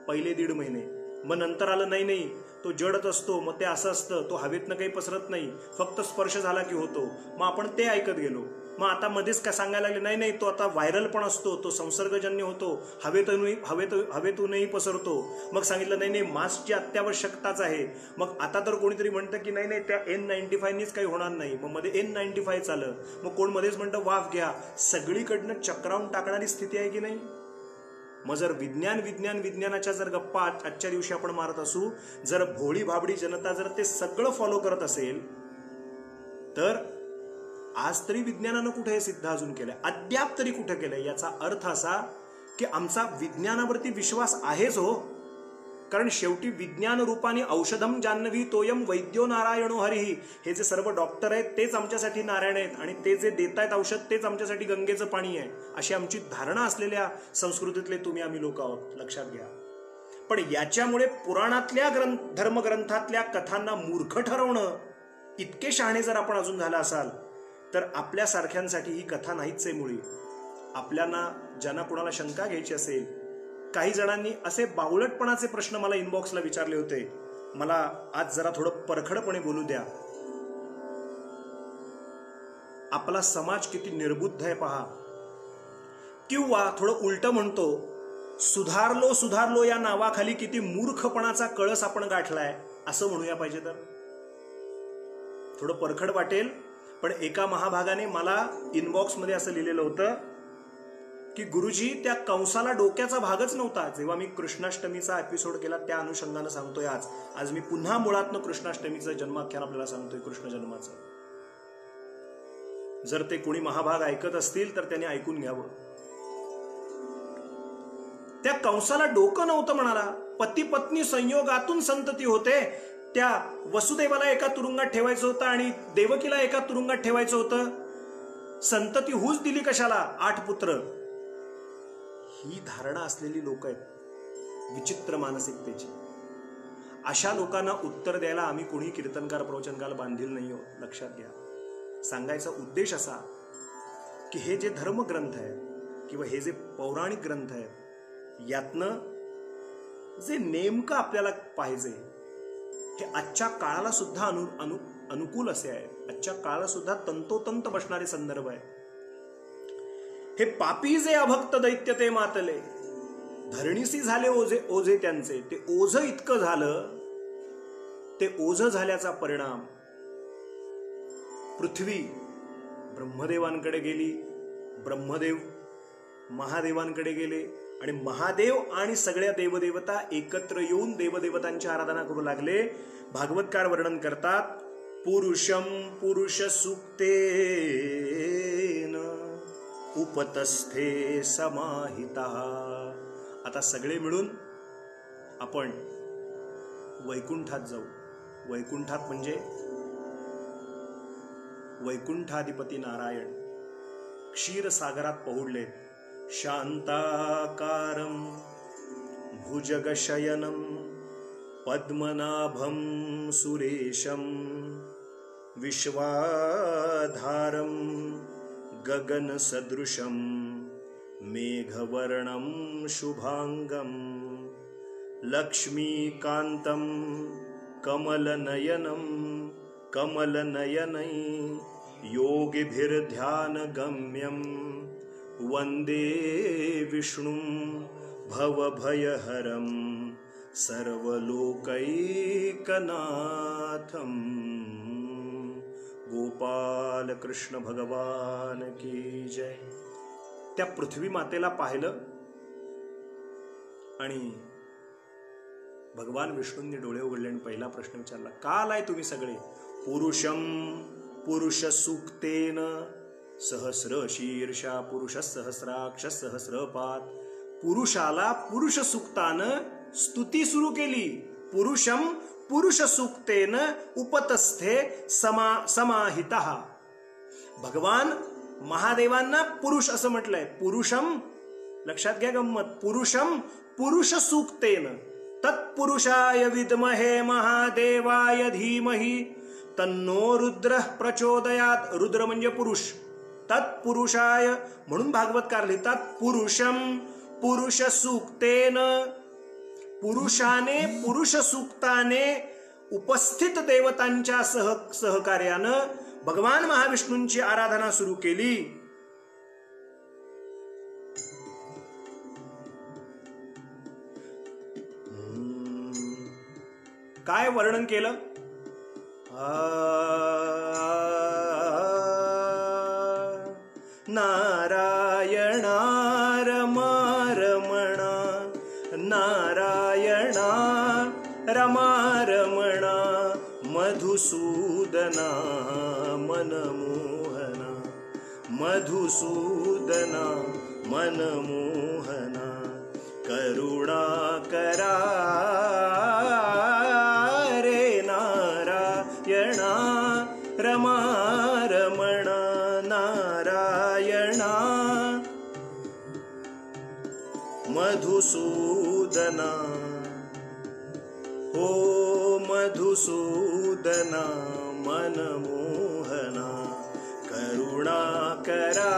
पहिले 1.5 महिने. मग नंतर आलं नाही तो जडत असतो, मग ते असं असतं, तो हवेतनं काही पसरत नाही, फक्त स्पर्श झाला की होतो. मग आपण ते ऐकत गेलो. मग आता मध्येच काय सांगायला लागले, नाही तो आता व्हायरल पण असतो, तो संसर्गजन्य होतो, हवेतूनही पसरतो. मग सांगितलं नाही मास्कची अत्यावश्यकताच आहे. मग आता तर कोणीतरी म्हणतं की नाही त्या N95नीच काही होणार नाही, मग मध्ये N95 चालं, मग कोण मध्येच म्हणतं वाफ घ्या. सगळीकडनं चक्रावून टाकणारी स्थिती आहे की नाही. मग जर विज्ञानाच्या जर गप्पा आजच्या दिवशी आपण मारत असू, जर भोळी भाबडी जनता जर ते सगळं फॉलो करत असेल, तर आज तरी विज्ञानानं कुठे हे सिद्ध अजून केलंय, अद्याप तरी कुठे केलंय. याचा अर्थ असा की आमचा विज्ञानावरती विश्वास आहेच हो. कारण शेवटी विज्ञान रूपाने औषधम जान्हवी तोयम वैद्यो नारायणो हरिही, हे जे सर्व डॉक्टर आहेत तेच आमच्यासाठी नारायण आहेत आणि ते जे देत आहेत औषध तेच आमच्यासाठी गंगेचं पाणी आहे, अशी आमची धारणा असलेल्या संस्कृतीतले तुम्ही आम्ही लोक आहोत, लक्षात घ्या. पण याच्यामुळे पुराणातल्या धर्मग्रंथातल्या कथांना मूर्ख ठरवणं, इतके शहाणे जर आपण अजून झाला असाल तर आपल्यासारख्यांसाठी ही कथा नाहीच आहे मुळी. आपल्याला ज्यांना कुणाला शंका घ्यायची असेल, काही जणांनी असे बावळटपणाचे प्रश्न मला इनबॉक्सला विचारले होते. मला आज जरा थोडं परखडपणे बोलू द्या. आपला समाज किती निर्बुद्ध आहे पहा. किंवा थोडं उलट म्हणतो, सुधारलो या नावाखाली किती मूर्खपणाचा कळस आपण गाठलाय असं म्हणूया पाहिजे. तर थोडं परखड वाटेल, पण एका महाभागाने मला इनबॉक्समध्ये असं लिहिलेलं होतं की गुरुजी त्या कंसाला डोक्याचा भागच नव्हता. जेव्हा मी कृष्णाष्टमीचा एपिसोड केला त्या अनुषंगानं सांगतोय आज मी पुन्हा मुळातनं कृष्णाष्टमीचं जन्माख्यान आपल्याला सांगतोय, कृष्ण जन्माचं. जर ते कोणी महाभाग ऐकत असतील तर त्यांनी ऐकून घ्यावं. त्या कंसाला डोकं नव्हतं म्हणाला, पती पत्नी संयोगातून संतती होते. त्या वसुदेवाला एका तुरुंगात ठेवायचं होतं आणि देवकीला एका तुरुंगात ठेवायचं होतं. संतती हुज दिली कशाला? 8 पुत्र. ही धारणा असलेली लोक आहेत विचित्र मानसिकतेची. अशा लोकांना उत्तर द्यायला आम्ही कोणी कीर्तनकार प्रवचनकार बांधील नाही आहोत. लक्षात घ्या. सांगायचा उद्देश असा की हे जे धर्मग्रंथ आहेत किंवा हे जे पौराणिक ग्रंथ आहेत यातनं जे नेमकं आपल्याला पाहिजे हे आजच्या काळाला सुद्धा अनुकूल असे आहे. आजच्या काळाला सुद्धा तंतोतंत बसणारे संदर्भ आहे. हे पापी जे अभक्त दैत्य ते मातले, धरणीसी झाले ओझे ओझे त्यांचे. ते ओझ इतकं झालं, ते ओझ झाल्याचा परिणाम पृथ्वी ब्रह्मदेवांकडे गेली, ब्रह्मदेव महादेवांकडे गेले आणि महादेव आणि सगळ्या देवदेवता एकत्र येऊन देवदेवतांची आराधना करू लागले. भागवतकार वर्णन करतात, पुरुषम पुरुष सुक्तेन उपतस्थे समाहिता. आता सगळे मिळून आपण वैकुंठात जाऊ. वैकुंठात म्हणजे वैकुंठाधिपती नारायण क्षीरसागरात पहुडले. शांताकारं भुजगशयनं पद्मनाभं सुरेशं विश्वाधारं गगनसदृशं मेघवर्णं शुभांगं लक्ष्मीकान्तं कमलनयनं कमलनयनै योगिभिर्ध्यानगम्यं वन्दे विष्णुं भवभयहरं सर्वलोकैकनाथं. गोपाल कृष्ण भगवान की जय. त्या पृथ्वी मातेला पाहिलं आणि भगवान विष्णूंनी डोळे उघडले आणि पहिला प्रश्न विचारला, का आलाय तुम्ही सगळे? पुरुषम पुरुष सुक्तेन सहस्र शीर्षा पुरुष सहस्राक्ष सहस्रपात. पुरुषाला पुरुष सुक्तानं स्तुती सुरू केली. पुरुषम पुरुष सुक्तेन उपतस्थे समाहितः. भगवान महादेवांना पुरुष असं म्हटलंय. पुरुषम, लक्षात घ्या गंमत, पुरुषम पुरुष सुक्तेन तत्पुरुषाय विद्महे महादेवाय धीमहि तन्नो रुद्र प्रचोदयात. रुद्र म्हणजे पुरुष. तत्पुरुषाय म्हणून भागवतकार लिहितात पुरुषम पुरुष सुक्तेन. पुरुषाने पुरुष सुक्ताने उपस्थित देवतांच्या सहकार्यानं भगवान महाविष्णूंची आराधना सुरू केली. काय वर्णन केलं? नारायणा रमा रमणा नारायणा रमा रमणा मधुसूदना मनमोहना मधुसूदना मनमोहना करुणा करा रे नारायणा रमा रमणा नारायणा मधुसूदना. हो मधुसूदना मनमोहना करुणा करा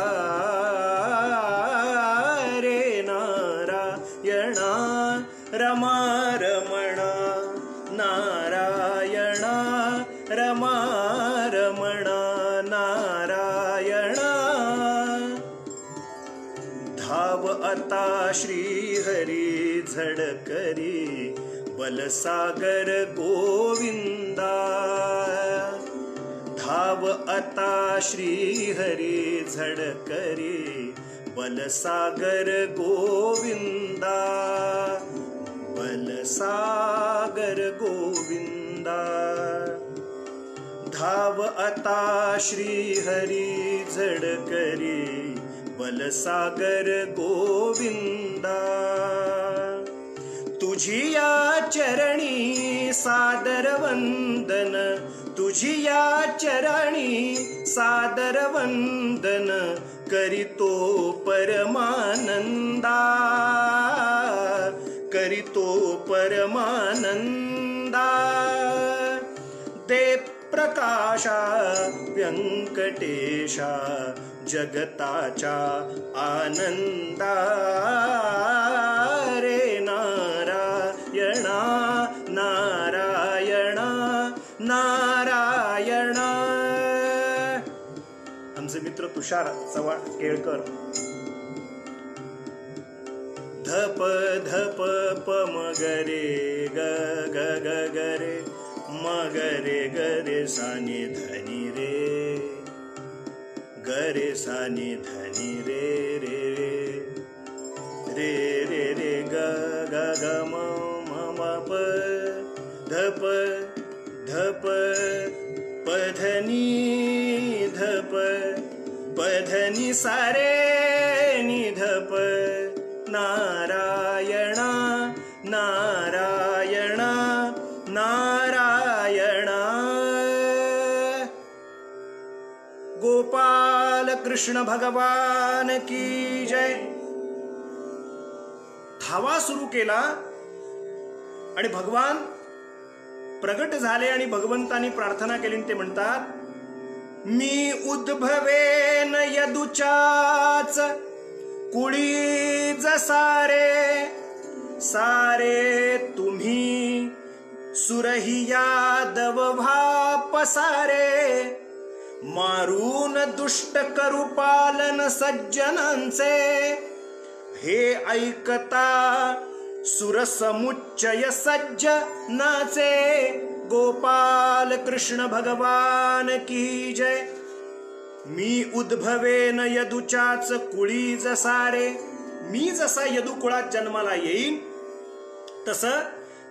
रे नारायणा रमा रमणा नारायणा रमा रमणा नारायणा. धाव आता श्रीहरी झडकरी बलसागर गोविंदा. धाव आता श्रीहरी झडकरी बलसागर गोविंदा. बलसागर गोविंदा. धाव आता श्रीहरी झडकरी बलसागर गोविंदा. तुझिया चरणी सादर वंदन, तुझिया चरणी सादर वंदन, करितो परमानंदा, करितो परमानंदा. दे प्रकाशा व्यंकटेशा, जगताच्या आनंदा. रे नारायणा नारायणा नारायणा. आमचे मित्र तुषार चव्हाण केळकर. धप धप पम गरे ग ग ग गरे, मगरे गरे सानी धनी रे, गरे सानी धनी रे रे रे रे रे ग ग ग म म प धप धप पधनी धप पधनी सारे निधप. नारायणा नारायणा नारायणा. गोपाल कृष्ण भगवान की जय. धावा सुरू केला आणि भगवान प्रगट झाले आणि भगवंतांनी प्रार्थना केली. ते म्हणतात, मी उद्भवेन यदुचाच कुळीज सारे, सारे तुम्ही सुरही यादव व्हा पसारे. मारून दुष्ट करू पालन सज्जनांचे, हे ऐकता सुरसमुच्चय सज्जनाचे. गोपाल कृष्ण भगवान की जय. मी उद्भवेन यदुचाच कुळी जसारे, मी जसा यदुकुळात जन्माला येईन तस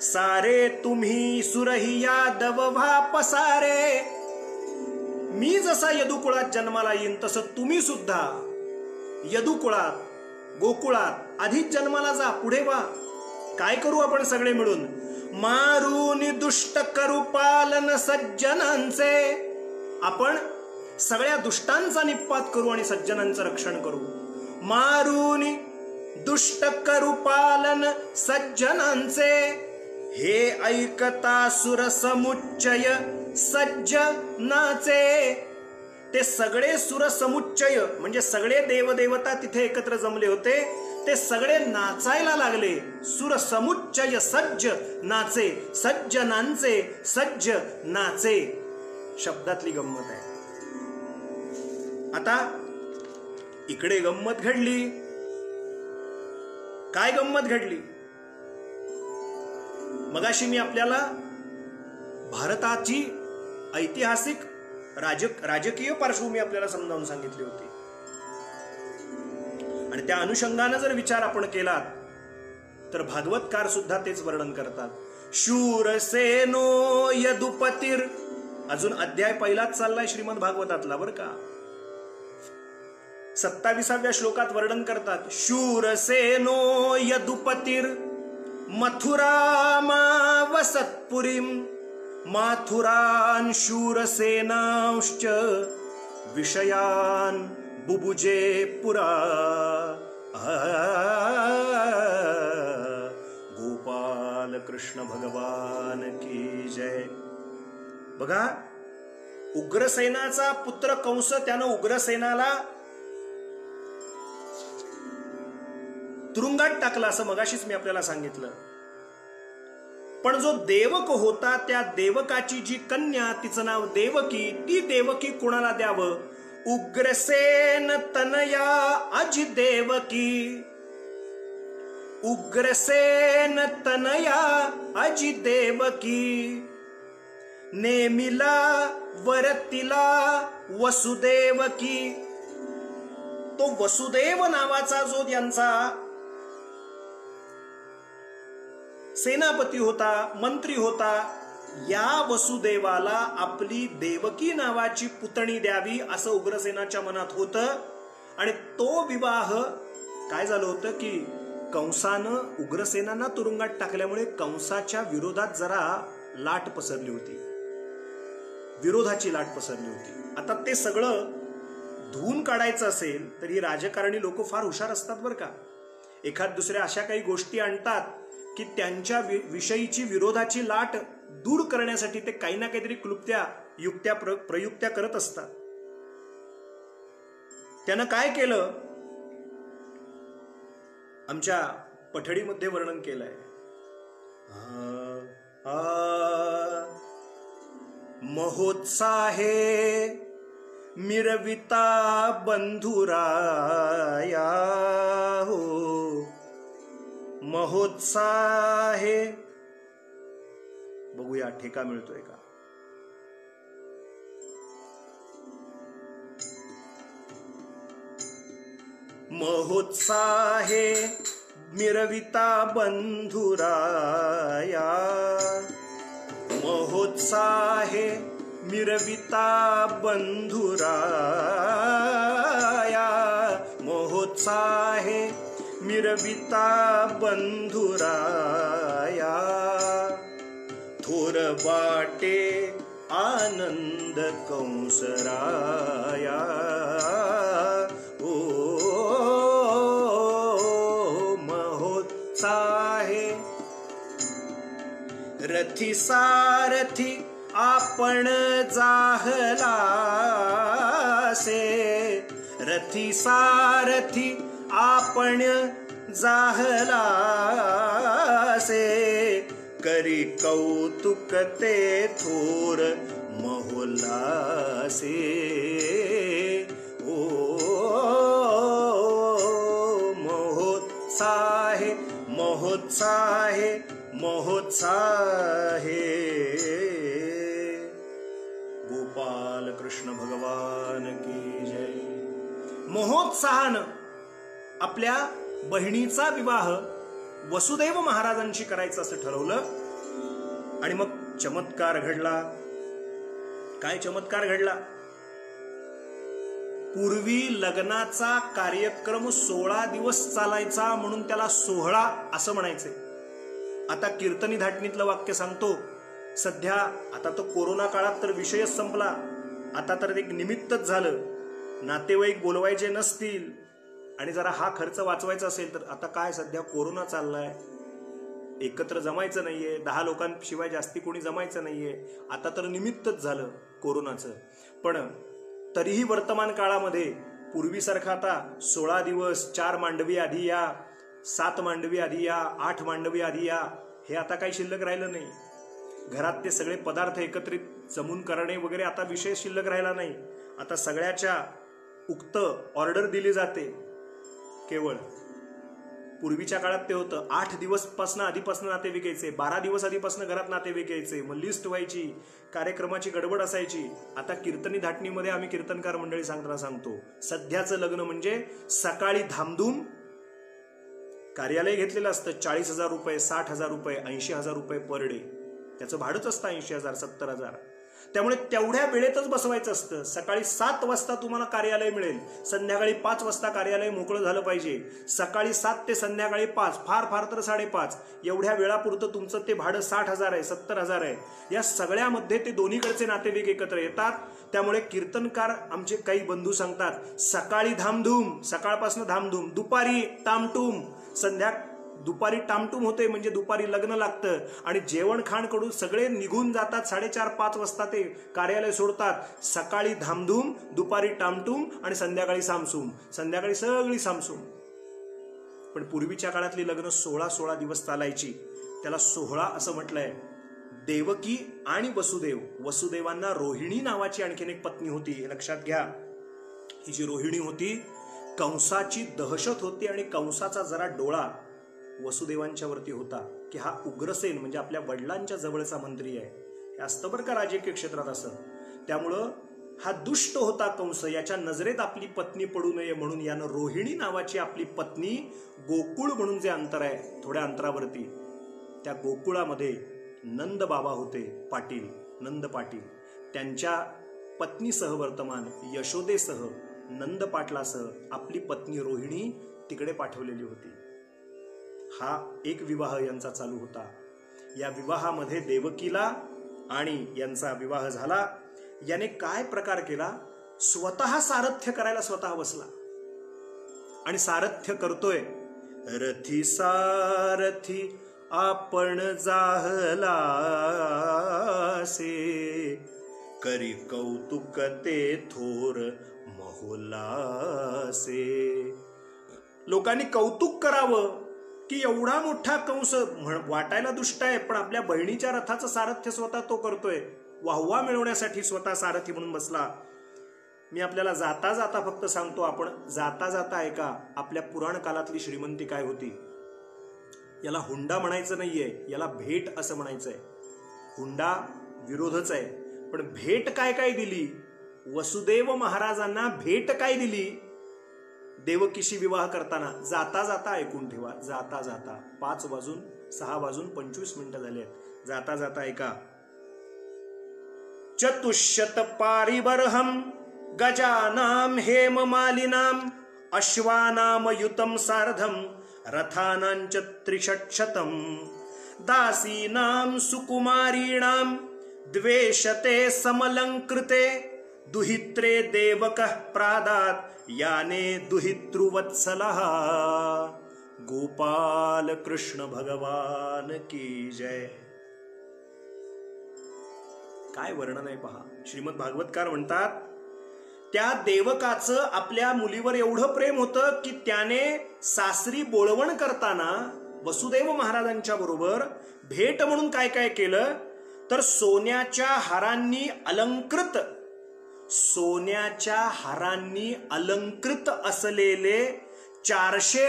सारे तुम्ही सुरही यादव व्हा पसारे. मी जसा यदुकुळात जन्माला येईन तसं तुम्ही सुद्धा यदुकुळात गोकुळात आधीच जन्माला जा, पुढे वा. काय करू आपण सगळे मिळून? मारून दुष्ट करू पालन सज्जनांचे. आपण सगळ्या दुष्टांचा निपात करू आणि सज्जनांचं रक्षण करू. मारून दुष्ट करू पालन सज्जनांचे, हे ऐकता सुरसमुच्चय सज्जनाचे. ते सगळे सुरसमुच्चय म्हणजे सगळे देवदेवता तिथे एकत्र जमले होते. ते सगळे नाचायला लागले. सुरसमुच्चय सज्ज नाचे, सज्जनांचे सज्ज नाचे. शब्दातली गंमत आहे. आता इकडे गंमत घडली. काय गंमत घडली? मगाशी मी आपल्याला भारताची ऐतिहासिक राजकीय पार्श्वभूमी आपल्याला समजावून सांगितली होती. आणि त्या अनुषंगाने जर विचार आपण केला तर भागवतकार सुद्धा तेच वर्णन करतात. शूरसेनो यदुपतीर. अजून अध्याय पहिलाच चाललाय श्रीमद भागवतातला बरं का. 27व्या श्लोकात वर्णन करतात, शूरसेनो यदुपतीर मथुरामावसत्पुरीम माथुरान शूरसेनांश्च विषयान बुबुजे पुरा. गोपाल कृष्ण भगवान की जय. बघा, उग्रसेनाचा पुत्र कंस त्यानं उग्रसेनाला तुरुंगात टाकला असं मगाशीच मी आपल्याला सांगितलं. पण जो देवक होता त्या देवकाची जी कन्या तिचं नाव देवकी, ती देवकी कोणाला द्यावं? उग्रसेन तनया अजि देवकी. उग्रसेन तनया अजि देवकी. नेमिला वरतिला वसुदेवकी. तो वसुदेव नावाचा जो यांचा सेनापती होता, मंत्री होता, या वसुदेवाला आपली देवकी नावाची पुतणी द्यावी असं उग्रसेनाच्या मनात होतं. आणि तो विवाह काय झालं होतं की कंसानं उग्रसेनांना तुरुंगात टाकल्यामुळे कंसाच्या विरोधात जरा लाट पसरली होती, विरोधाची लाट पसरली होती. आता ते सगळं धुवून काढायचं असेल तर ही राजकारणी लोक फार हुशार असतात बरं का. एखाद दुसऱ्या अशा काही गोष्टी आणतात की त्यांच्या विषयीची विरोधाची लाट दूर करण्यासाठी ते काही ना काहीतरी क्लुप्त्या युक्त्या प्रयुक्त्या करत असतात. त्यानं काय केलं आमच्या पठडीमध्ये वर्णन केलंय. महोत्साहे मिरविता बंधुराया हो, महोत्साहे. बघूया ठेका मिळतोय का. महोत्साहे मिरविता बंधुराया, महोत्साहे मिरविता बंधुराया, महोत्साहे मिरविता बंधुराया. थोर वाटे आनंद कंसराया, ओ महोत्साहे. रथी सारथी आपण जाहलासे, रथी सारथी आपण जाहलासे. करी कौतुक ते थोर महोल्लासे, ओ महोत्साहे, महोत्साहे, महोत्साहे. गोपाल कृष्ण भगवान की जय. महोत्साहानं आपल्या बहिणीचा विवाह वसुदेव महाराजांशी करायचं असं ठरवलं. आणि मग चमत्कार घडला. काय चमत्कार घडला. पूर्वी लग्नाचा कार्यक्रम 16 दिवस चालायचा म्हणून त्याला सोहळा असं म्हणायचे. आता कीर्तनी धाटणीतलं वाक्य सांगतो. सध्या आता तो कोरोना काळात तर विषयच संपला. आता तर एक निमित्तच झालं. नातेवाईक बोलवायचे नसतील आणि जरा हा खर्च वाचवायचा असेल तर आता काय सध्या कोरोना चाललाय, एकत्र जमायचं नाहीये, 10 लोकांशिवाय जास्ती कोणी जमायचं नाहीये. आता तर निमित्तच झालं कोरोनाचं. पण तरीही वर्तमान काळामध्ये पूर्वीसारखं आता 16 दिवस 4 मांडवी आधी या, 7 मांडवी आधी या, 8 मांडवी आधी या, हे आता काही शिल्लक राहिलं नाही. घरात ते सगळे पदार्थ एकत्रित जमून करणे वगैरे आता विषय शिल्लक राहिला नाही. आता सगळ्याच्या उक्त ऑर्डर दिली जाते. केवळ पूर्वीच्या काळात ते होतं 8 दिवस आधीपासून नातेवाईक यायचे, 12 दिवस आधीपासून घरात नातेवाईक यायचे, मग लिस्ट व्हायची, कार्यक्रमाची गडबड असायची. आता कीर्तनी धाटणीमध्ये आम्ही कीर्तनकार मंडळी सांगताना सांगतो, सध्याचं लग्न म्हणजे सकाळी धामधूम कार्यालय घेतलेलं असतं. 40,000 रुपये, 60,000 रुपये, 80,000 रुपये पर डे. त्याचं भाडंच असतं 80,000, 70,000. त्यामुळे तेवढ्या वेळेतच बसवायचं असतं. सकाळी 7 वाजता तुम्हाला कार्यालय मिळेल, संध्याकाळी 5 वाजता कार्यालय मोकळं झालं पाहिजे. सकाळी 7 ते संध्याकाळी 5, फार फार तर 5:30 एवढ्या वेळापुरतं तुमचं ते भाडं 60,000 आहे, 70,000 आहे. या सगळ्यामध्ये ते दोन्हीकडचे नातेवाईक एकत्र येतात. त्यामुळे कीर्तनकार आमचे काही बंधू सांगतात, सकाळी धामधूम, सकाळपासून धामधूम, दुपारी टामटूम, दुपारी टामटूम होते म्हणजे दुपारी लग्न लागतं आणि जेवण खाण कडून सगळे निघून जातात. 4:30-5 वाजता ते कार्यालय सोडतात. सकाळी धामधूम, दुपारी टामटूम आणि संध्याकाळी सामसूम, संध्याकाळी सगळी सामसूम. पण पूर्वीच्या काळातली लग्न 16 दिवस चालायची. त्याला सोहळा असं म्हटलंय. देवकी आणि वसुदेव, वसुदेवांना रोहिणी नावाची आणखीन एक पत्नी होती. हे लक्षात घ्या. ही जी रोहिणी होती, कंसाची दहशत होती आणि कंसाचा जरा डोळा वसुदेवांच्या वरती होता की हा उग्रसेन म्हणजे आपल्या वडिलांच्या जवळचा मंत्री आहे. हे असतं बरं का राजकीय क्षेत्रात असं. त्यामुळं हा दुष्ट होता कंस, याच्या नजरेत आपली पत्नी पडू नये म्हणून यानं रोहिणी नावाची आपली पत्नी गोकुळ म्हणून जे अंतर आहे थोड्या अंतरावरती, त्या गोकुळामध्ये नंद बाबा होते पाटील, नंद पाटील. त्यांच्या पत्नीसह वर्तमान यशोदेसह नंद पाटलासह आपली पत्नी रोहिणी तिकडे पाठवलेली होती. हा एक विवाह यांचा चालू होता. या विवाहामध्ये देवकीला आणि यांचा विवाह झाला. याने काय प्रकार केला, स्वतः सारथ्य करायला स्वतः बसला आणि सारथ्य करतोय. रथी सारथी आपण जाहलासे, करी कौतुक ते थोर महुलासे. लोकांनी कौतुक करावं की एवढा मोठा कंस वाटायला दुष्ट आहे, पण आपल्या बहिणीच्या रथाचं सारथ्य स्वतः तो करतोय. वाहवा मिळवण्यासाठी स्वतः सारथी म्हणून बसला. मी आपल्याला जाता जाता फक्त सांगतो, आपण जाता जाता ऐका, आपल्या पुराण काळातली श्रीमंती काय होती. याला हुंडा म्हणायचं नाहीये, याला भेट असं म्हणायचंय. हुंडा विरोधच आहे, पण भेट काय काय दिली. वसुदेव महाराजांना भेट काय दिली देवकीशी विवाह करताना. जाता जाता ऐकून ठेवा, जाता जाता 5:06:25 झाले. जाता जाता ऐका. चतुष्शत पारिबर्हम गजानाम हेममालिनाम अश्वानाम युतम सार्धम रथानांच 6300 दासीनाम सुकुमारीणाम द्वेषते समलंकृते दुहित्रे देवकः प्रादात् याने दुहितृवत्सलः. गोपाल कृष्ण भगवान की जय. काय वर्णन आहे पहा. श्रीमद भागवतकार म्हणतात, त्या देवकाचं आपल्या मुलीवर एवढं प्रेम होतं की त्याने सासरी बोळवण करताना वसुदेव महाराजांच्या बरोबर भेट म्हणून काय काय केलं, तर सोन्याच्या हारांनी अलंकृत असलेले 400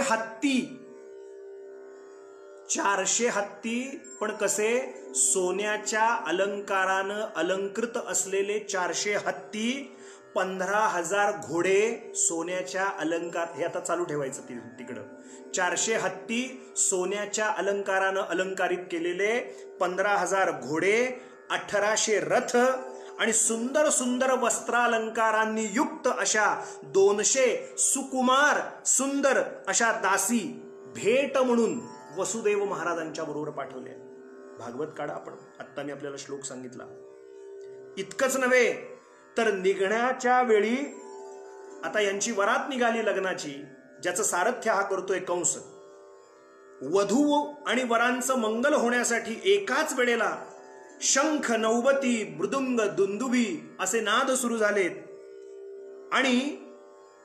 हत्ती, पण कसे, सोन्याच्या अलंकारानं अलंकृत असलेले 400 हत्ती, 15,000 घोडे, सोन्याच्या अलंकार, हे आता चालू ठेवायचं तिकडं. 400 हत्ती, सोन्याच्या अलंकारानं अलंकारित केलेले 15,000 घोडे, 1800 रथ आणि सुंदर सुंदर वस्त्रालंकारांनी युक्त अशा 200 सुकुमार सुंदर अशा दासी भेट म्हणून वसुदेव महाराजांच्या बरोबर पाठवल्या. भागवत काढा आपण. आत्ता मी आपल्याला श्लोक सांगितला. इतकंच नव्हे तर निघण्याच्या वेळी आता यांची वरात निघाली लग्नाची, ज्याचं सारथ्य हा करतोय कंस. वधू आणि वरांचं मंगल होण्यासाठी एकाच वेळेला शंख, नौबती, मृदुंग, दुंदुभी असे नाद सुरू झालेत आणि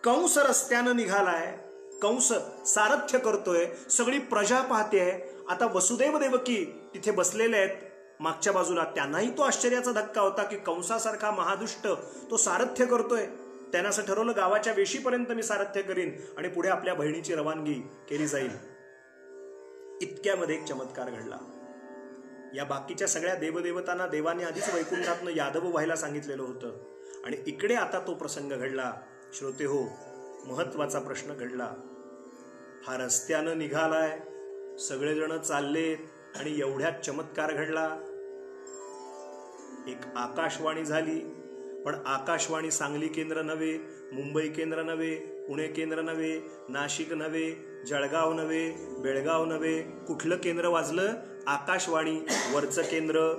कंस रस्त्यानं निघालाय. कंस सारथ्य करतोय, सगळी प्रजा पाहते. आता वसुदेव देवकी तिथे बसलेले आहेत मागच्या बाजूला. त्यांनाही तो आश्चर्याचा धक्का होता की कंसासारखा महादुष्ट तो सारथ्य करतोय. त्यानं असं ठरवलं, गावाच्या वेशीपर्यंत मी सारथ्य करीन आणि पुढे आपल्या बहिणीची रवानगी केली जाईल. इतक्यामध्ये एक चमत्कार घडला. या बाकीच्या सगळ्या देवदेवतांना देवाने आधीच वैकुंठातनं यादव व्हायला सांगितलेलं होतं आणि इकडे आता तो प्रसंग घडला. श्रोते हो, महत्वाचा प्रश्न घडला. हा रस्त्यानं निघालाय, सगळेजण चाललेत आणि एवढ्यात चमत्कार घडला. एक आकाशवाणी झाली, पण आकाशवाणी सांगली केंद्र नव्हे, मुंबई केंद्र नव्हे, पुणे केंद्र नव्हे, नाशिक नव्हे, जळगाव नव्हे, बेळगाव नव्हे. कुठलं केंद्र वाजलं? आकाशवाणी, वरचं केंद्र.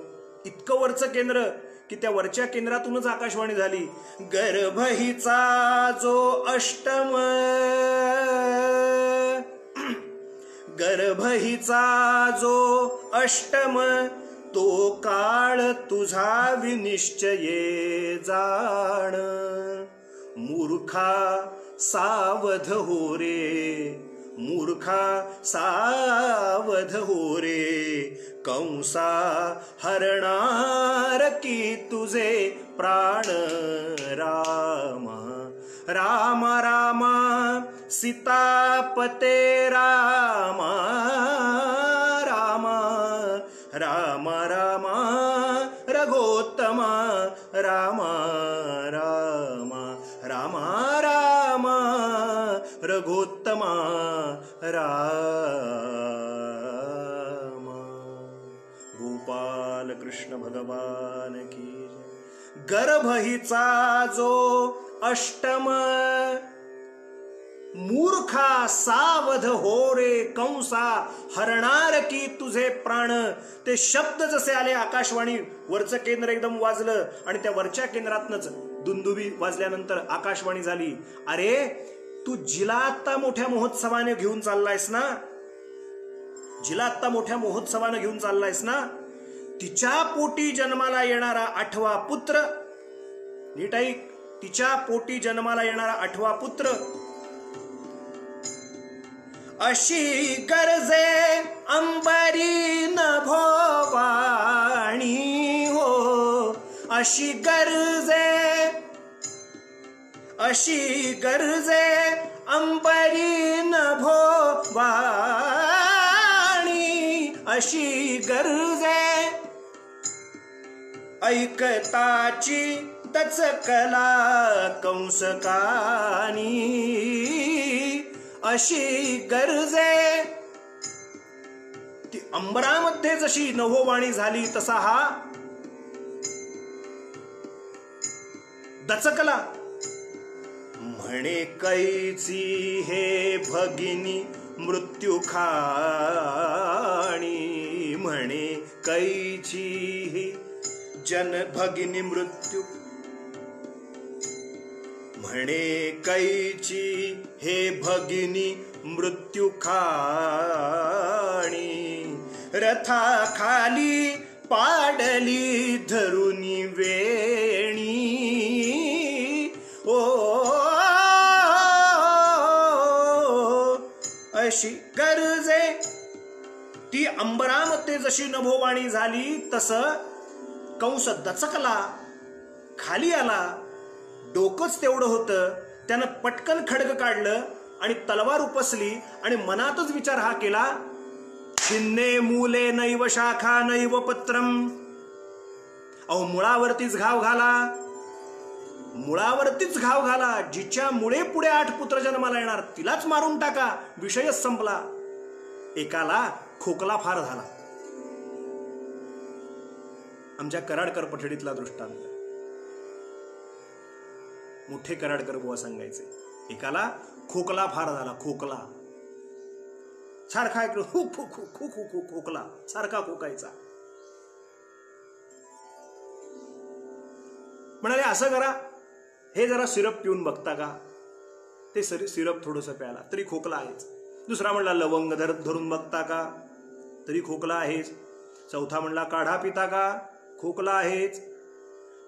इतकं वरचं केंद्र की त्या वरच्या केंद्रातूनच आकाशवाणी झाली. गर्भहीचा जो अष्टम, गर्भहीचा जो अष्टम, तो काळ तुझा विनिश्चये जाण. मूर्खा सावध हो रे, मूर्खा सावध हो रे, कंसा हरणार की तुझे प्राण. रामा रामा रामा सीतापते रामा, रामा रामा रामा रघोत्तमा, रामा रामा रामा रामा रघोत्तमा, रामा. गोपाल कृष्ण भगवान की जय. गर्भहीचा जो अष्टम, मूर्खा सावध हो रे कंसा, हरणार की तुझे प्राण. ते शब्द जसे आले आकाशवाणी, वरचं केंद्र एकदम वाजलं आणि त्या वरच्या केंद्रातनच दुंदुबी वाजल्यानंतर आकाशवाणी झाली. अरे तू जिला आत्ता मोठ्या महोत्सवाने घेऊन चाललायस ना, जिला आत्ता मोठ्या महोत्सवाने घेऊन चाललायस ना, तिच्या पोटी जन्माला येणारा 8वा पुत्र, नीट ऐक, तिच्या पोटी जन्माला येणारा 8वा पुत्र, अशी गरजे अंबरी नभोवाणी हो, अशी गरजे अंबरी नभोवाणी, अशी गरजे ऐकताची दचकला कंसकानी, अशी गरजे. ती अंबरामध्ये जशी नभोवाणी झाली तसा हा दचकला. म्हणे कैची हे भगिनी मृत्यू खाणी, म्हणे कैची ही जन भगिनी मृत्यू, म्हणे कैची हे भगिनी मृत्यू खाणी, रथा खाली पाडली धरुनी वेणी. ओ अशी गरजे. ती अंबरामध्ये जशी नभोवाणी झाली तसं कंस दचकला, खाली आला. डोकंच तेवढं होतं, त्यानं पटकन खड्ग काढलं आणि तलवार उपसली आणि मनातच विचार हा केला, छिन्ने मूले नैव शाखा नैव पत्रम. अहो मुळावरतीच घाव घाला, मुळावरतीच घाव घाला. जिच्या मुळे पुढे 8 पुत्र जन्माला येणार तिलाच मारून टाका, विषयच संपला. एकाला खोकला फार झाला. आमच्या कराडकर पठडीतला दृष्टांत. मोठे कराडकर बुवा सांगायचे, एकाला खोकला फार झाला, खोकला सारखा ऐकलं, खू खू खू खू खू खू खोकला सारखा खोकायचा. म्हणाले असं करा, हे जरा सिरप पिऊन बघता का. ते सिरप थोडंसं प्याला तरी खोकला आहेच. दुसरा म्हणला लवंग धरून बघता का, तरी खोकला आहेच. चौथा म्हणला काढा पिता का, खोकला आहेच.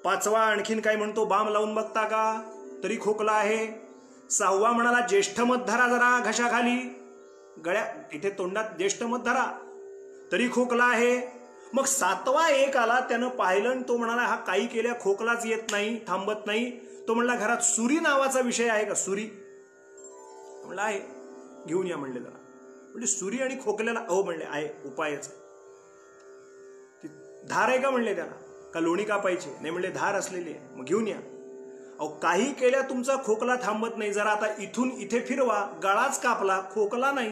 5वा आणखीन काय म्हणतो, बाम लावून बघता का, तरी खोकला आहे. 6वा म्हणाला ज्येष्ठ मध धरा जरा घशाखाली, गळ्या इथे तोंडात ज्येष्ठ मध धरा, तरी खोकला आहे. मग 7वा एक आला, त्यानं पाहिलं आणि तो म्हणाला हा काही केल्या खोकलाच येत नाही, थांबत नाही. तो म्हणला घरात सुरी नावाचा विषय आहे का, सुरी. म्हणला आहे, घेऊन या म्हणले जरा. म्हणजे सुरी आणि खोकल्याला, अहो म्हणले आहे, उपायच. धार आहे का म्हणले त्याला, का लोणी कापायची, नाही म्हणले धार असलेली आहे, मग घेऊन या. अहो काही केल्या तुमचा खोकला थांबत नाही, जरा आता इथून इथे फिरवा, गळाच कापला, खोकला नाही.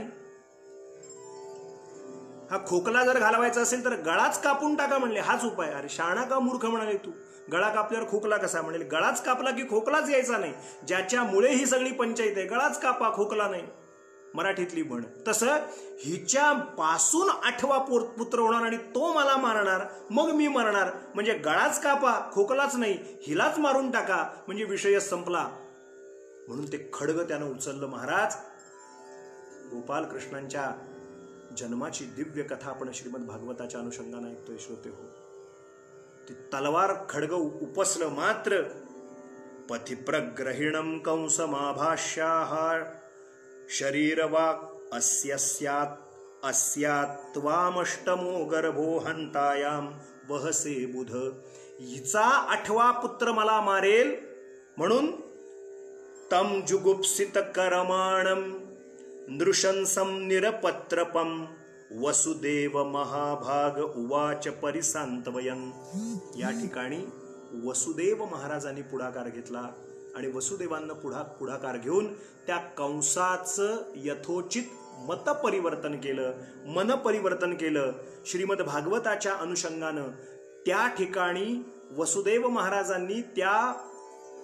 हा खोकला जर घालवायचा असेल तर गळाच कापून टाका म्हणले, हाच उपाय. अरे शाणा का मूर्ख म्हणाले तू, गळा कापल्यावर खोकला कसा. म्हणले गळाच कापला की खोकलाच यायचा नाही, ज्याच्यामुळे ही सगळी पंचायत आहे, गळाच कापा खोकला नाही. मराठीतली म्हण. तसं हिच्या पासून 8वा पुत्र होणार आणि तो मला मारणार, मग मी मरणार. म्हणजे गळाच कापा, खोकलाच नाही, हिलाच मारून टाका, म्हणजे विषयच संपला. म्हणून ते खड्ग त्यानं उचललं. महाराज, गोपाल कृष्णांच्या जन्माची दिव्य कथा आपण श्रीमद भागवताच्या अनुषंगाने ऐकतोय श्रोते हो. ती तलवार खड्ग उपसलं मात्र पथिप्रग्रहिणं कंसमाभाष्याः शरीरवाक् अस्यात्वामष्टमो गर्भो हंतायाम वहसे बुध. हिचा 8वा पुत्र मला मारेल म्हणून तम जुगुप्सित करमाणम नृशंसं निरपत्रपम वसुदेव महाभाग उवाच परिसांतवयन. या ठिकाणी वसुदेव महाराजांनी पुढाकार घेतला आणि वसुदेवांना पुढाकार घेऊन त्या कंसाचं यथोचित मतपरिवर्तन केलं, मनपरिवर्तन केलं. श्रीमद भागवताच्या अनुषंगानं त्या ठिकाणी वसुदेव महाराजांनी त्या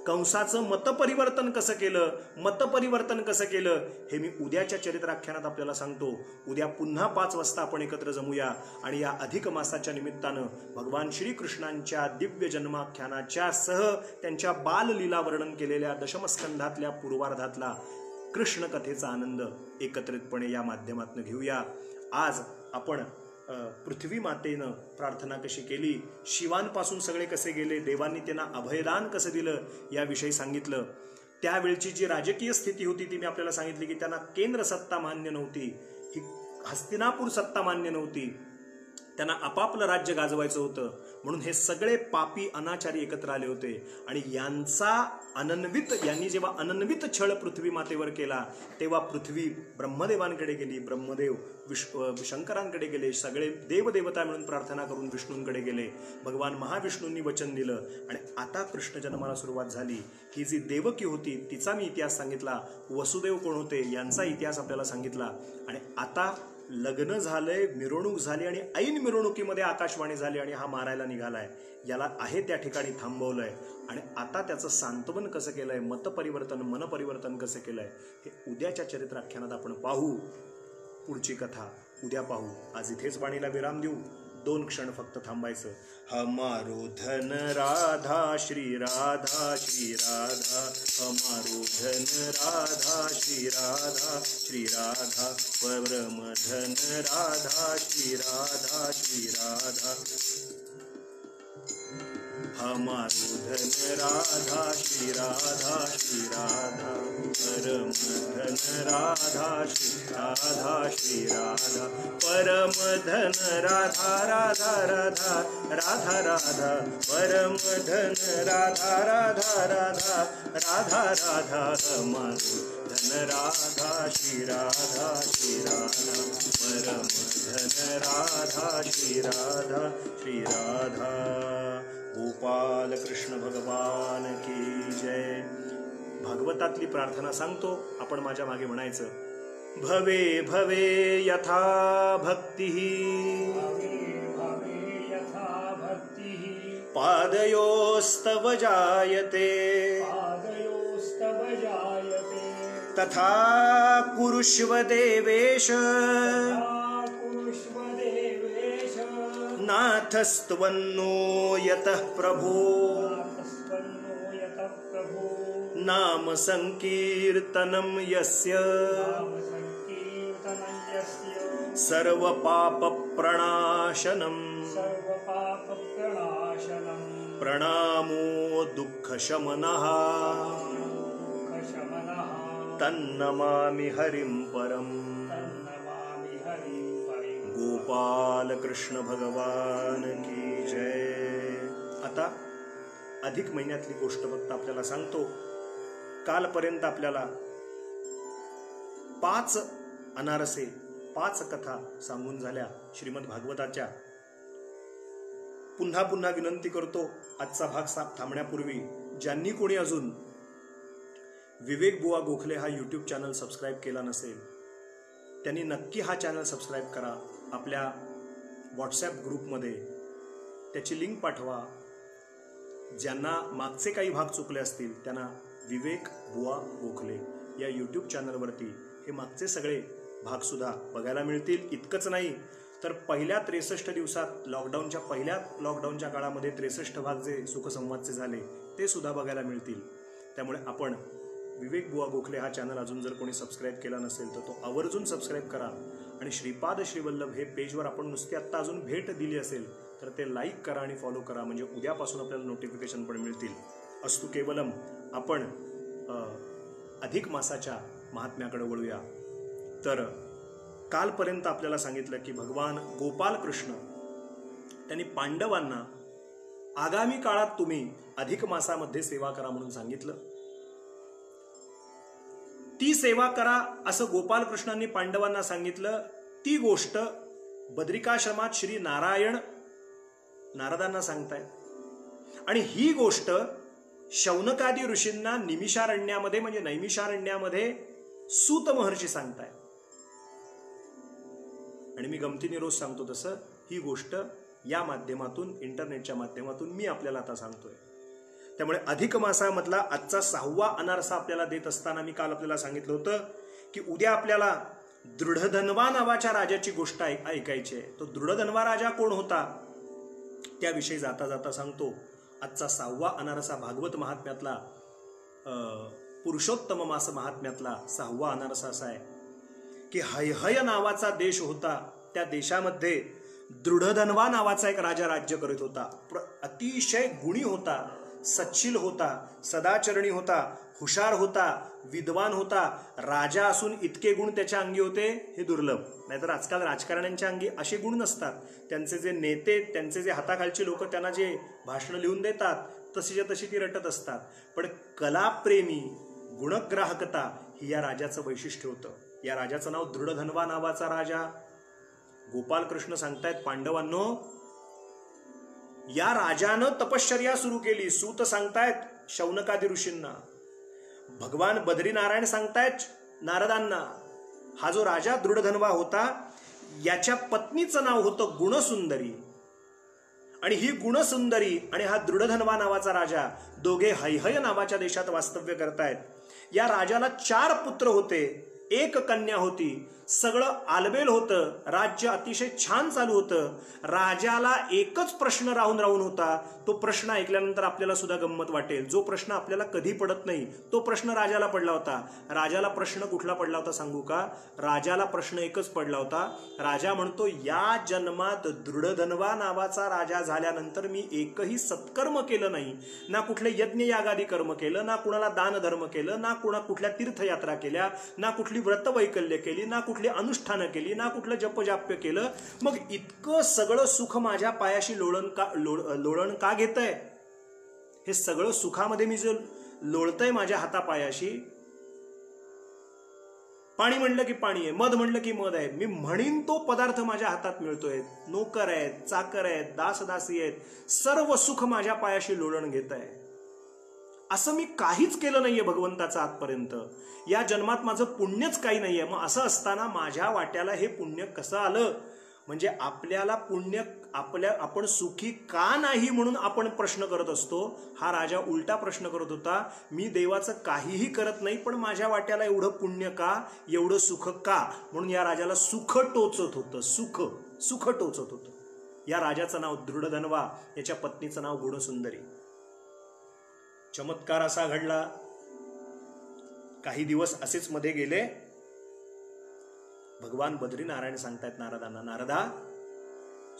कंसाचं मतपरिवर्तन कसं केलं हे मी उद्याच्या चरित्राख्यानात आपल्याला सांगतो. उद्या पुन्हा 5 वाजता आपण एकत्र जमूया आणि या अधिक मासाच्या निमित्तानं भगवान श्रीकृष्णांच्या दिव्य जन्माख्यानाच्या सह त्यांच्या बाललीला वर्णन केलेल्या दशमस्कंधातल्या पूर्वार्धातला कृष्ण कथेचा आनंद एकत्रितपणे या माध्यमातून घेऊया. आज आपण पृथ्वी मातेनं प्रार्थना कशी केली, शिवांपासून सगळे कसे गेले, देवांनी त्यांना अभयदान कसं दिलं याविषयी सांगितलं. त्यावेळची जी राजकीय स्थिती होती ती मी आपल्याला सांगितली की त्यांना केंद्र सत्ता मान्य नव्हती, ही हस्तिनापूर सत्ता मान्य नव्हती, त्यांना आपापलं राज्य गाजवायचं होतं. म्हणून हे सगळे पापी अनाचारी एकत्र आले होते आणि यांनी जेव्हा अनन्वित छळ पृथ्वी मातेवर केला तेव्हा पृथ्वी ब्रह्मदेवांकडे गेली, ब्रह्मदेव शंकरांकडे गेले, सगळे देवदेवता मिळून प्रार्थना करून विष्णूंकडे गेले. भगवान महाविष्णूंनी वचन दिलं आणि आता कृष्ण जन्माला सुरुवात झाली. ही जी देवकी होती तिचा मी इतिहास सांगितला, वसुदेव कोण होते यांचा इतिहास आपल्याला सांगितला आणि आता लग्न झालंय, मिरवणूक झाली आणि ऐन मिरवणुकीमध्ये आकाशवाणी झाली आणि हा मारायला निघालाय. याला आहे त्या ठिकाणी थांबवलंय आणि आता त्याचं सांत्वन कसं केलंय, मतपरिवर्तन मनपरिवर्तन कसं केलंय हे उद्याच्या चरित्राख्यानात आपण पाहू. पुढची कथा उद्या पाहू. आज इथेच वाणीला विराम देऊ. 2 क्षण फक्त थांबायचं. हमारो धन राधा श्री राधा श्री राधा, हमारो धन राधा श्री राधा श्री राधा, परम धन राधा श्री राधा श्री राधा, हमारो धन राधा श्री राधा श्री राधा, परम धन राधा श्री राधा श्री राधा, परम धन राधा राधा राधा राधा राधा, परम धन राधा राधा राधा राधा राधा, हमारो धन राधा श्री राधा श्री राधा, परम धन राधा श्री राधा श्री राधा. गोपाल कृष्ण भगवान की जय. भागवतातली प्रार्थना सांगतो, आपण माझ्या मागे म्हणायचं. भवे भवे यथा भक्तिः, पादयोस्तव जायते, तथा कुरुष्व देवेश, नाथस्त्वन्नो यतः प्रभो, नाम संकीर्तनं यस्य, सर्व पाप प्रणाशनम्, प्रणामो दुःख शमनः, तन्नमामि हरिं परम्. गोपाल कृष्ण भगवान की जय. आता अधिक महिन्यातली गोष्ट फक्त आपल्याला सांगतो. कालपर्यंत आपल्याला 5 अनारसे 5 कथा सांगून झाल्या श्रीमद भागवताच्या. पुन्हा पुन्हा विनंती करतो, आजचा भाग थांबण्यापूर्वी ज्यांनी कोणी अजून विवेक बुवा गोखले हा यूट्यूब चॅनल सबस्क्राईब केला नसेल त्यांनी नक्की हा चॅनल सबस्क्राईब करा. आपल्या व्हॉट्सॲप ग्रुपमध्ये त्याची लिंक पाठवा. ज्यांना मागचे काही भाग चुकले असतील त्यांना विवेक बुवा गोखले या यूट्यूब चॅनलवरती हे मागचे सगळे भागसुद्धा बघायला मिळतील. इतकंच नाही तर पहिल्या 63 दिवसात पहिल्या लॉकडाऊनच्या काळामध्ये 63 भाग जे सुखसंवादचे झाले ते सुद्धा बघायला मिळतील. त्यामुळे आपण विवेक बुवा गोखले हा चॅनल अजून जर कोणी सबस्क्राईब केला नसेल तर तो आवर्जून सबस्क्राईब करा. आणि श्रीपाद श्रीवल्लभ हे पेजवर आपण नुसती आत्ता अजून भेट दिली असेल तर ते लाईक करा आणि फॉलो करा, म्हणजे उद्यापासून आपल्याला नोटिफिकेशन पण मिळतील. अस्तु केवलम. आपण अधिक मासाच्या महात्म्याकडे वळूया. तर कालपर्यंत आपल्याला सांगितलं की भगवान गोपाल कृष्ण त्यांनी पांडवांना आगामी काळात तुम्ही अधिक मासामध्ये सेवा करा म्हणून सांगितलं. ती सेवा करा असं गोपाल कृष्णांनी पांडवांना सांगितलं. ती गोष्ट बद्रिकाश्रमात श्री नारदांना सांगतायत आणि ही गोष्ट शौनकादी ऋषींना निमिषारण्यामध्ये म्हणजे नैमिषारण्यामध्ये सूत महर्षी सांगतायत. आणि मी गमतीने रोज सांगतो तसं ही गोष्ट या माध्यमातून इंटरनेटच्या माध्यमातून मी आपल्याला आता सांगतोय. त्यामुळे अधिक मासामधला आजचा 6वा अनारसा आपल्याला देत असताना मी काल आपल्याला सांगितलं होतं की उद्या आपल्याला दृढधन्वा नावाच्या राजाची गोष्ट ऐकायची आहे. तो दृढधन्वा राजा कोण होता त्याविषयी जाता जाता सांगतो. आजचा 6वा अनारसा भागवत महात्म्यातला पुरुषोत्तम मास महात्म्यातला 6वा अनारसा असा आहे की हैहय नावाचा देश होता. त्या देशामध्ये दृढधन्वा नावाचा एक राजा राज्य करत होता. अतिशय गुणी होता, सच्शील होता, सदाचरणी होता, हुशार होता, विद्वान होता. राजा असून इतके गुण त्याच्या अंगी होते हे दुर्लभ. नाहीतर आजकाल राजकारण्यांच्या अंगी असे गुण नसतात. त्यांचे जे नेते, त्यांचे जे हाताखालचे लोक त्यांना जे भाषणं लिहून देतात तशीच्या तशी ती रटत असतात. पण कलाप्रेमी, गुणग्राहकता ही या राजाचं वैशिष्ट्य होतं. या राजाचं नाव दृढधन्वा नावाचा राजा. गोपालकृष्ण सांगतायत पांडवांनो, या राजानं तपश्चर्या सुरू केली. सूत सांगतायत शौनकादी ऋषींना, भगवान बद्रीनारायण सांगतायत नारदांना. हा जो राजा दृढधन्वा होता याच्या पत्नीचं नाव होतं गुणसुंदरी. आणि ही गुणसुंदरी आणि हा दृढधन्वा नावाचा राजा दोघे हैहय नावाच्या देशात वास्तव्य करतायत. या राजाला 4 पुत्र होते, 1 कन्या होती. सगळं आलबेल होतं, राज्य अतिशय छान चालू होतं. राजाला एकच प्रश्न राहून होता. तो प्रश्न ऐकल्यानंतर आपल्याला सुद्धा गंमत वाटेल. जो प्रश्न आपल्याला कधी पडत नाही तो प्रश्न राजाला पडला होता. राजाला प्रश्न कुठला पडला होता सांगू का? राजाला प्रश्न एकच पडला होता. राजा म्हणतो, या जन्मात दृढधन्वा नावाचा राजा झाल्यानंतर मी एकही सत्कर्म केलं नाही, ना कुठले यज्ञ यागादी कर्म केलं, ना कुणाला दान धर्म केलं, ना कुठल्या तीर्थयात्रा केल्या, ना कुठली व्रतवैकल्य केली, ना कुठली अनुष्ठानं केली, ना कुठलं जपजाप्य केलं. मग इतकं सगळं सुख माझ्या पायाशी लोळण का घेतंय? हे सगळं सुखामध्ये मी जे लोळतंय माझ्या हातापायाशी, पाणी म्हणलं की पाणी आहे, मध म्हणलं की मध आहे, मी म्हणीन तो पदार्थ माझ्या हातात मिळतोय. नोकर आहेत, चाकर आहेत, दासदासी आहेत, सर्व सुख माझ्या पायाशी लोळण घेत आहे. असं मी काहीच केलं नाहीये भगवंताचं आजपर्यंत. या जन्मात माझं पुण्यच काही नाहीये. मग असं असताना माझ्या वाट्याला हे पुण्य कसं आलं? म्हणजे आपल्याला पुण्य, आपण सुखी का नाही म्हणून आपण प्रश्न करत असतो. हा राजा उलटा प्रश्न करत होता, मी देवाचं काहीही करत नाही पण माझ्या वाट्याला एवढं पुण्य का, एवढं सुख का? म्हणून या राजाला सुख टोचत होतं. सुख टोचत होतं. या राजाचं नाव दृढधन्वा, याच्या पत्नीचं नाव गुणसुंदरी. चमत्कार असा घडला, काही दिवस असेच मध्ये गेले. भगवान बद्रीनारायण सांगतायत नारदांना, नारदा,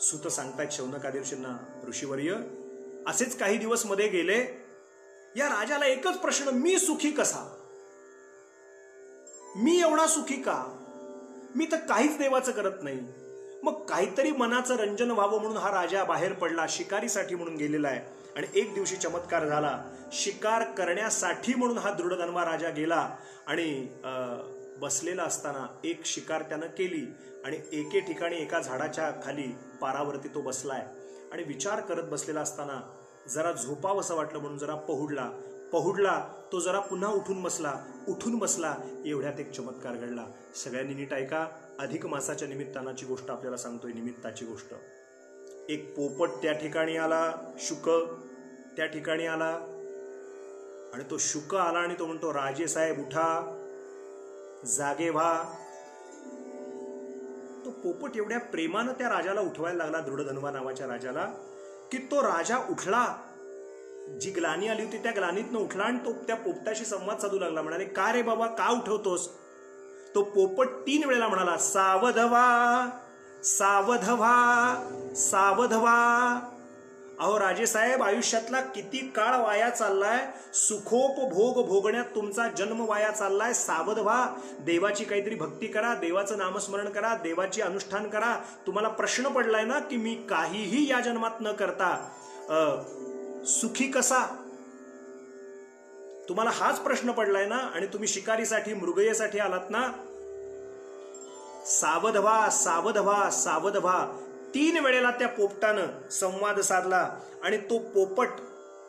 सूत सांगतायत शौनकादी ऋषींना, ऋषीवर्य असेच काही दिवस मध्ये गेले. या राजाला एकच प्रश्न, मी सुखी कसा? मी एवढा सुखी का? मी तर काहीच देवाचं करत नाही. मग काहीतरी मनाचं रंजन व्हावं म्हणून हा राजा बाहेर पडला, शिकारीसाठी म्हणून गेलेला आहे. आणि एक दिवशी चमत्कार झाला. शिकार करण्यासाठी म्हणून हा दृढधन्वा राजा गेला आणि बसलेला असताना एक शिकार त्यानं केली आणि एके ठिकाणी एका झाडाच्या खाली पारावरती तो बसलाय आणि विचार करत बसलेला असताना जरा झोपावंसं वाटलं म्हणून जरा पहुडला तो जरा पुन्हा उठून बसला. एवढ्यात एक चमत्कार घडला. सगळ्यांनी नीट ऐका. अधिक मासाच्या निमित्तानाची गोष्ट आपल्याला सांगतोय, निमित्ताची गोष्ट. एक पोपट त्या ठिकाणी आला, शुक त्या ठिकाणी आला आणि तो शुक आला आणि तो म्हणतो, राजे साहेब उठा, जागे व्हा. तो पोपट एवढ्या प्रेमानं त्या राजाला उठवायला लागला, दृढधन्वा नावाच्या राजाला, की तो राजा उठला. जी ग्लानी आली होती त्या ग्लानीतनं उठला आणि तो त्या पोपटाशी संवाद साधू लागला. म्हणाले, का रे बाबा, का उठवतोस? तो पोपट 3 वेळेला म्हणाला, सावध व्हा, सावध व्हा, सावध व्हा. अहो राजेसाहेब, आयुष्यातला किती काळ वाया चाललाय, सुखोपभोग भोगण्यात तुमचा जन्म वाया चाललाय. सावध व्हा, देवाची काहीतरी भक्ती करा, देवाचं नामस्मरण करा, देवाची अनुष्ठान करा. तुम्हाला प्रश्न पडलाय ना की मी काहीही या जन्मात न करता सुखी कसा? तुम्हाला हाच प्रश्न पडलाय ना आणि तुम्ही शिकारीसाठी, मृगयेसाठी आलात ना. सावध व्हा, सावध व्हा, सावध व्हा. 3 वेळेला त्या पोपटानं संवाद साधला आणि तो पोपट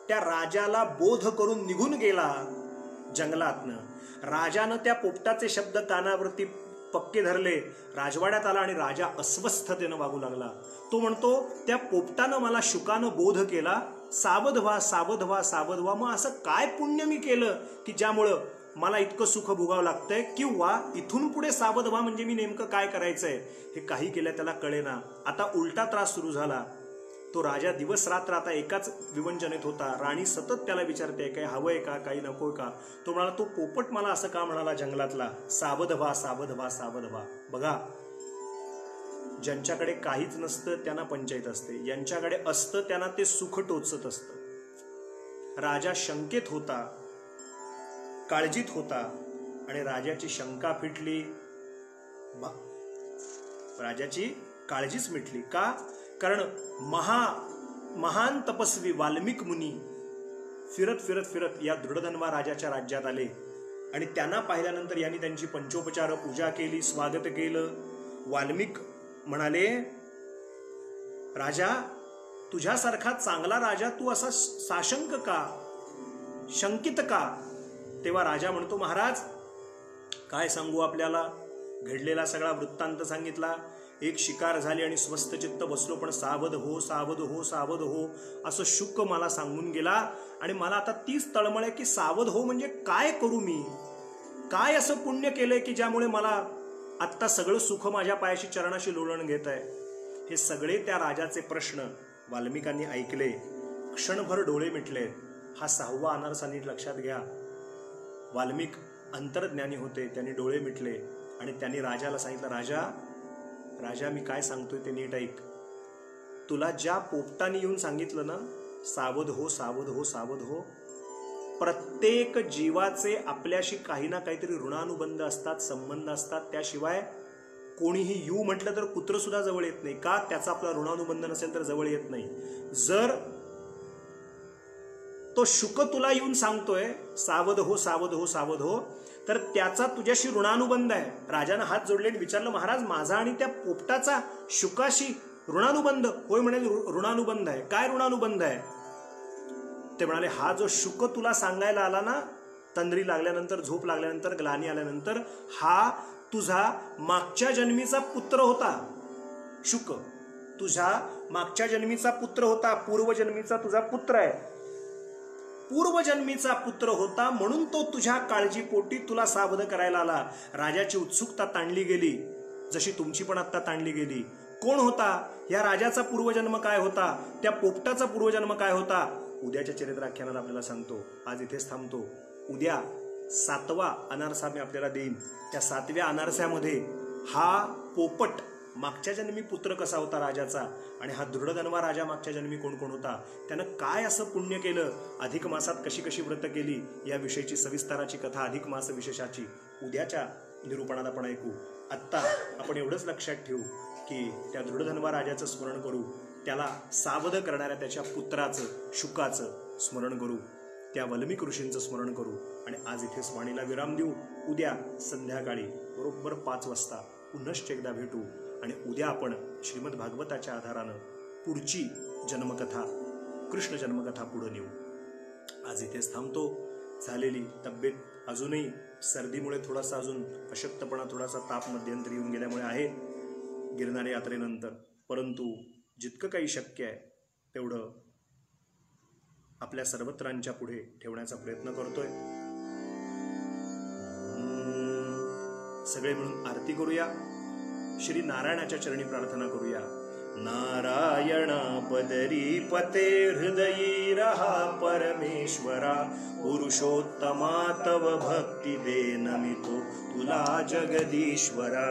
त्या राजाला बोध करून निघून गेला जंगलातनं. राजानं त्या पोपटाचे शब्द कानावरती पक्के धरले. राजवाड्यात आला आणि राजा अस्वस्थतेनं वागू लागला. तो म्हणतो, त्या पोपटानं मला शुकानं बोध केला सावध व्हा, सावध व्हा, सावध व्हा. मग असं काय पुण्य मी केलं की ज्यामुळं मला इतकं सुख भोगावं लागतंय, किंवा इथून पुढे सावध व्हा म्हणजे मी नेमकं काय करायचंय हे काही केलं त्याला कळेना. आता उलटा त्रास सुरू झाला. तो राजा दिवस रात्र आता एकाच विवंचनेत होता. राणी सतत त्याला विचारते, काही हवंय का, काही नकोय का. तो म्हणाला, तो पोपट मला असं का म्हणाला जंगलातला, सावध व्हा, सावध व्हा, सावध व्हा. बघा, ज्यांच्याकडे काहीच नसतं त्यांना पंचायत असते, यांच्याकडे असतं त्यांना ते सुख टोचत असतं. राजा शंकेत होता, काळजीत होता, आणि राजाची शंका फिटली, राजाची काळजीच मिटली. का? कारण महान तपस्वी वाल्मिक मुनी फिरत फिरत फिरत या दृढधन्वा राजाच्या राज्यात आले, आणि त्यांना पाहिल्यानंतर यांनी त्यांची पंचोपचार पूजा केली, स्वागत केलं. वाल्मिक म्हणाले, राजा, तुझ्यासारखा चांगला राजा तू असा साशंक का, शंकित का? तेव्हा राजा म्हणतो, महाराज काय सांगू आपल्याला, घडलेला सगळा वृत्तांत सांगितला. एक शिकार झाली आणि स्वस्थ चित्त बसलो, पण सावध हो, सावध हो, सावध हो असं शुक मला सांगून गेला. आणि मला आता तीच तळमळ आहे की सावध हो म्हणजे काय करू मी, काय असं पुण्य केलंय की ज्यामुळे मला आत्ता सगळं सुख माझ्या पायाशी चरणाशी लोळण घेत आहे. हे सगळे त्या राजाचे प्रश्न वाल्मिकांनी ऐकले. क्षणभर डोळे मिटले. हा 6वा अनारसा नीट लक्षात घ्या. वाल्मिक अंतर्ज्ञानी होते, त्यांनी डोळे मिटले आणि त्यांनी राजाला सांगितलं, राजा मी काय सांगतोय ते नीट ऐक. तुला ज्या पोपटाने येऊन सांगितलं ना, सावध हो, सावध हो, सावध हो, प्रत्येक जीवाचे आपल्याशी काही ना काहीतरी ऋणानुबंध असतात, संबंध असतात. त्याशिवाय कोणीही येऊ म्हटलं तर कुत्र सुद्धा जवळ येत नाही. का? त्याचा आपला ऋणानुबंध नसेल तर जवळ येत नाही. जर तो शुक तुला येऊन सांगतोय सावध हो, सावध हो, सावध हो, तर त्याचा तुझ्याशी ऋणानुबंध आहे. राजानं हात जोडले आणि विचारलं, महाराज माझा आणि त्या पोपटाचा शुकाशी ऋणानुबंध? होय म्हणे, ऋणानुबंध आहे. काय ऋणानुबंध आहे? ते म्हणाले, हा जो शुक तुला सांगायला आला ना, तंद्री लागल्यानंतर, झोप लागल्यानंतर, ग्लानी आल्यानंतर, हा तुझा मागच्या जन्मीचा पुत्र होता. शुक तुझा मागच्या जन्मीचा पुत्र होता, पूर्वजन्मीचा तुझा पुत्र आहे. पूर्वजन्मीचा पुत्र होता म्हणून तो तुझ्या काळजीपोटी तुला सावध करायला आला. राजाची उत्सुकता ताणली गेली, जशी तुमची पण आता ताणली गेली. कोण होता या राजाचा पूर्वजन्म, काय होता त्या पोपटाचा पूर्वजन्म, काय होता? उद्याच्या चरित्राख्यानात आपल्याला सांगतो. आज इथेच थांबतो. उद्या 7वा अनारसा मी आपल्याला देईन. त्या 7व्या अनारस्यामध्ये हा पोपट मागच्या जन्मी पुत्र कसा होता राजाचा, आणि हा दृढधन्वा राजा मागच्या जन्मी कोण कोण होता, त्यानं काय असं पुण्य केलं, अधिक मासात कशी कशी व्रत केली, याविषयीची सविस्ताराची कथा अधिक मास विशेषाची उद्याच्या निरूपणात आपण ऐकू. आत्ता आपण एवढंच लक्षात ठेवू की त्या दृढधन्वा राजाचं स्मरण करू, त्याला सावध करणाऱ्या त्याच्या पुत्राचं, शुकाचं स्मरण करू, त्या वाल्मिक ऋषींचं स्मरण करू, आणि आज इथेच वाणीला विराम देऊ. उद्या संध्याकाळी बरोबर 5 वाजता पुनश्च एकदा भेटू, आणि उद्या आपण श्रीमद भागवताच्या आधारानं पुढची जन्मकथा, कृष्ण जन्मकथा पुढे नेऊ. आज इथेच थांबतो. झालेली तब्येत अजूनही सर्दीमुळे थोडासा अजून अशक्तपणा, थोडासा ताप मध्यंतरी येऊन गेल्यामुळे आहे गिरनार यात्रेनंतर, परंतु जितकं काही शक्य आहे तेवढं आपल्या सर्वत्रांच्या पुढे ठेवण्याचा प्रयत्न करतोय. सगळे मिळून आरती करूया. श्री नारायणाच्या चरणी प्रार्थना करूया. नारायण पदरी पते हृदयी रहा परमेश्वरा, पुरुषोत्तमा तव भक्ती दे नमितो तुला जगदीश्वरा.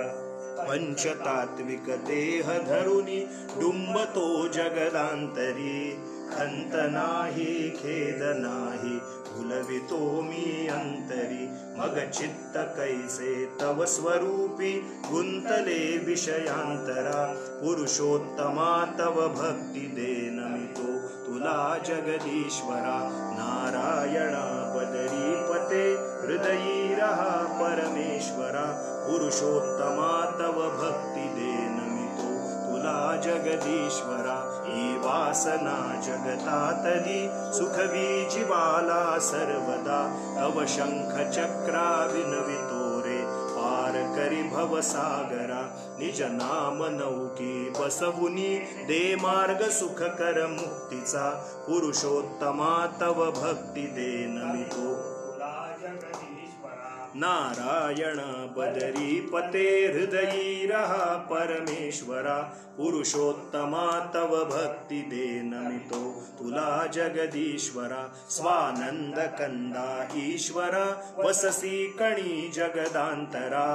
पंचतात्विक देह धरुनी डुंबतो जगदांतरी, खंत नाही खेद नाही भुलवितो मी अंतरी. मग चित्त कैसे तव स्वरूपी गुंतले विषयांतरा, पुरुषोत्तमा तव भक्ती दे नमितो तुला जगदीश्वरा. नारायणा पदरी पते हृदयी रहा परमेश्वरा, पुरुषोत्तमा तव भक्ती दे नमितो तुला जगदीश्वरा. ही वासना जगतातली सुखवी जीवाला सर्वदा, तव शंख चक्रा विनवितो रे पार करी भवसागरा निज नाम नौकी बसवुनी दे मार्ग सुख कर मुक्तीचा पुरुषोत्तमा तव भक्ती दे नमितो नारायण बदरी पते हृदयी रहा परमेश्वरा पुरुषोत्तमा तव भक्ती दे नमितो तुला जगदीश्वरा स्वानंद कंदा ईश्वरा वससी कणी जगदांतरा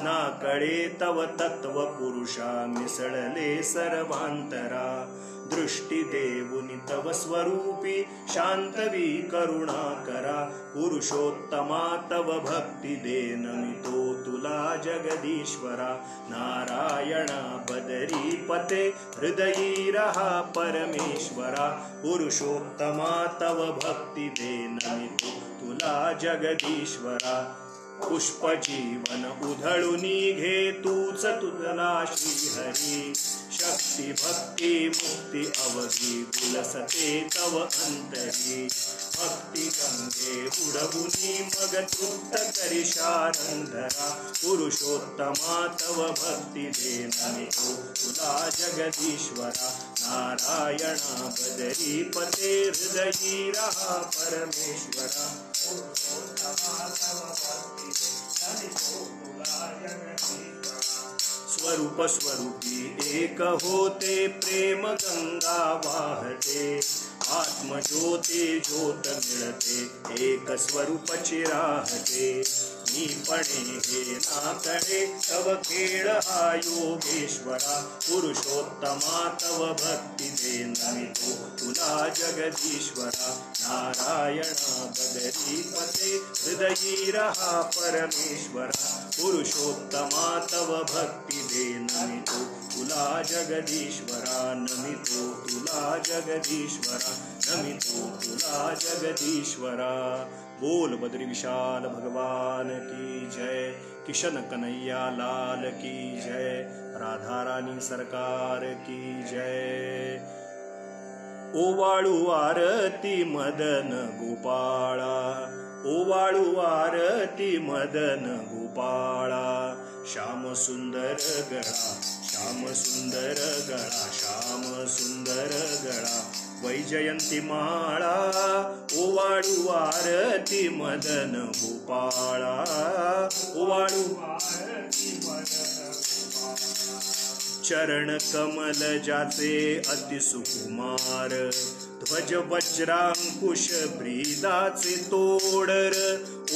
ना कळे तव तत्व पुरुषा मिसळले सर्वांतरा दृष्टी देवुनि तव स्वरूपी शांतवी करुणा करा पुरुषोत्तमा तव भक्ती दे नमितो तुला जगदीश्वरा नारायणा बदरी पते हृदयी रहा परमेश्वरा पुरुषोत्तमा तव भक्ती दे नमितो तुला जगदीश्वरा पुष्प जीवन उधळुनी घे तूच तुझला श्रीहरी शक्ती भक्ती मुक्ती अवघी उलसते तव अंतरी भक्ती गंगे उडवुनी मग तृप्त करी शारंधरा पुरुषोत्तमा तव भक्ती दे नमितो तुला जगदीश्वरा नारायणा बदरी पते हृदयी रहा परमेश्वरा पुरुषोत्तमा तव भक्ती स्वरूप स्वरूपी एक होते प्रेम गंगा वाहते आत्मज्योती ज्योत मिळते एक स्वरूप चिराहते मी पणे हे ना कळे तव खेळ हा योगेश्वरा पुरुषोत्तमा तव भक्ती दे नमितो तुला जगदीश्वरा नारायणा बदरी पते हृदयी रहा परमेश्वरा पुरुषोत्तमा तव भक्ती दे नमितो तुला जगदीश्वरा नमितो तुला जगदीश्वरा नमितो तुला जगदीश्वरा बोल बद्री विशाल भगवान की जय किशन कन्हैया लाल की जय राधा रानी सरकार की जय ओवाळू आरती मदन गोपाळा ओवाळू आरती मदन गोपाळा श्याम सुंदर गळा श्याम सुंदर गळा श्याम सुंदर गळा वैजयंती माळा ओवाळू आरती मदन गोपाळा ओवाळू आरती मदन चरण कमल जाचे अति सुकुमार ध्वज वज्रांकुश ब्रीदाचे तोडर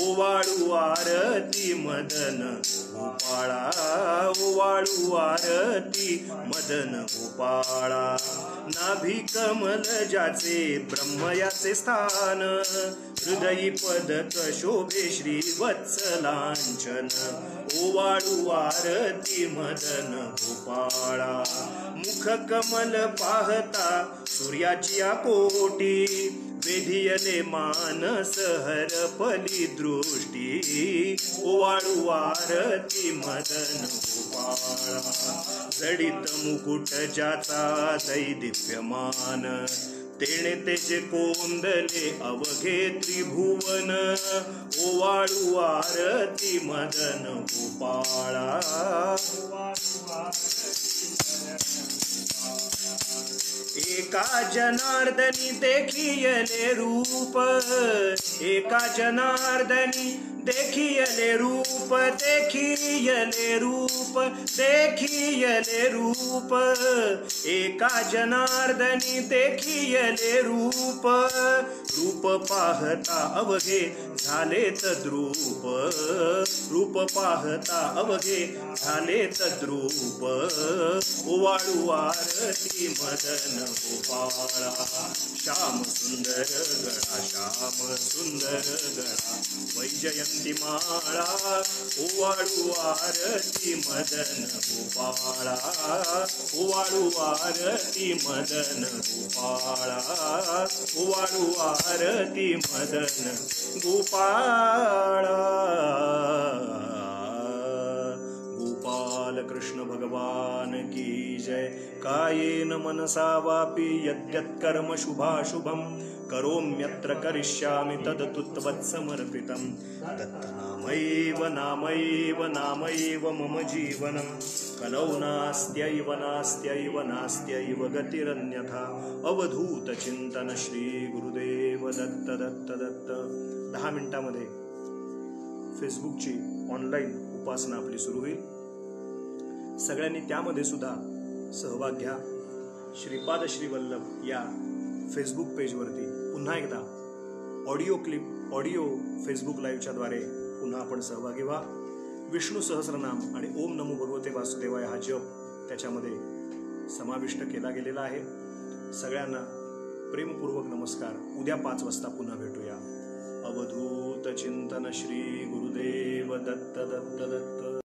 ओवाळू आरती मदन गोपाळा ओवाळू आरती मदन गोपाळा नाभी कमल जाचे ब्रह्मयाचे स्थान हृदयी पदक शोभे श्री वत्सलांचन ओवाळू आरती मदन गोपाळा मुख कमल पाहता सूर्याची कोटी वेधियले मानस हरपली दृष्टी ओवाळू आरती मदन गोपाळा जडित मुकुट ज्याचा दैदिप्यमान तेणे तेजे कोंदले अवघे त्रिभुवन ओवाळू आरती मदन गोपाळा एका जनार्दनी देखियले रूप एका जनार्दनी देखियले रूप देखियले रूप देखियले रूप एका जनार्दनी देखियले रूप रूप पाहता अवघे झाले तद्रूप रूप पाहता अवघे झाले तद्रूप ओवाळू आरती मदन गोपाळा श्याम सुंदर गळा श्याम सुंदर गळा वैजयंती माळा ओवाळू आरती मदन गोपाळा ओवाळू आरती मदन गोपाळा ओवाळू आरती मदन गोपाळा गोपाल कृष्ण कृष्ण भगवान की जय। कायेन मनसा वापि यद्यत् कर्म शुभाशुभं करोम्यत्र करिष्यामि तदतु त्वत्समर्पितं। दत्तनामैव नामैव नामैव मम जीवनं कलौ नास्त्यैव नास्त्यैव नास्त्यैव गतिरन्यथा। अवधूत चिंतन श्री गुरुदेव दत्त दत्त दत्त। 10 मिनिटांमध्ये फेसबुकची ऑनलाईन उपासना आपली सुरू होईल। सगळ्यांनी त्यामध्ये सुद्धा सहभाग घ्या। श्रीपाद श्री वल्लभ या फेसबुक पेजवरती पुन्हा एकदा ऑडिओ फेसबुक लाईव्हच्या द्वारे पुन्हा आपण सहभागी व्हा। विष्णू सहस्रनाम आणि ओम नमो भगवते वासुदेवाय हा जप त्याच्यामध्ये समाविष्ट केला गेलेला आहे। सगळ्यांना प्रेमपूर्वक नमस्कार। उद्या 5 वाजता पुन्हा भेटूया। अवधूत चिंतन श्री गुरुदेव दत्त दत्त दत्त।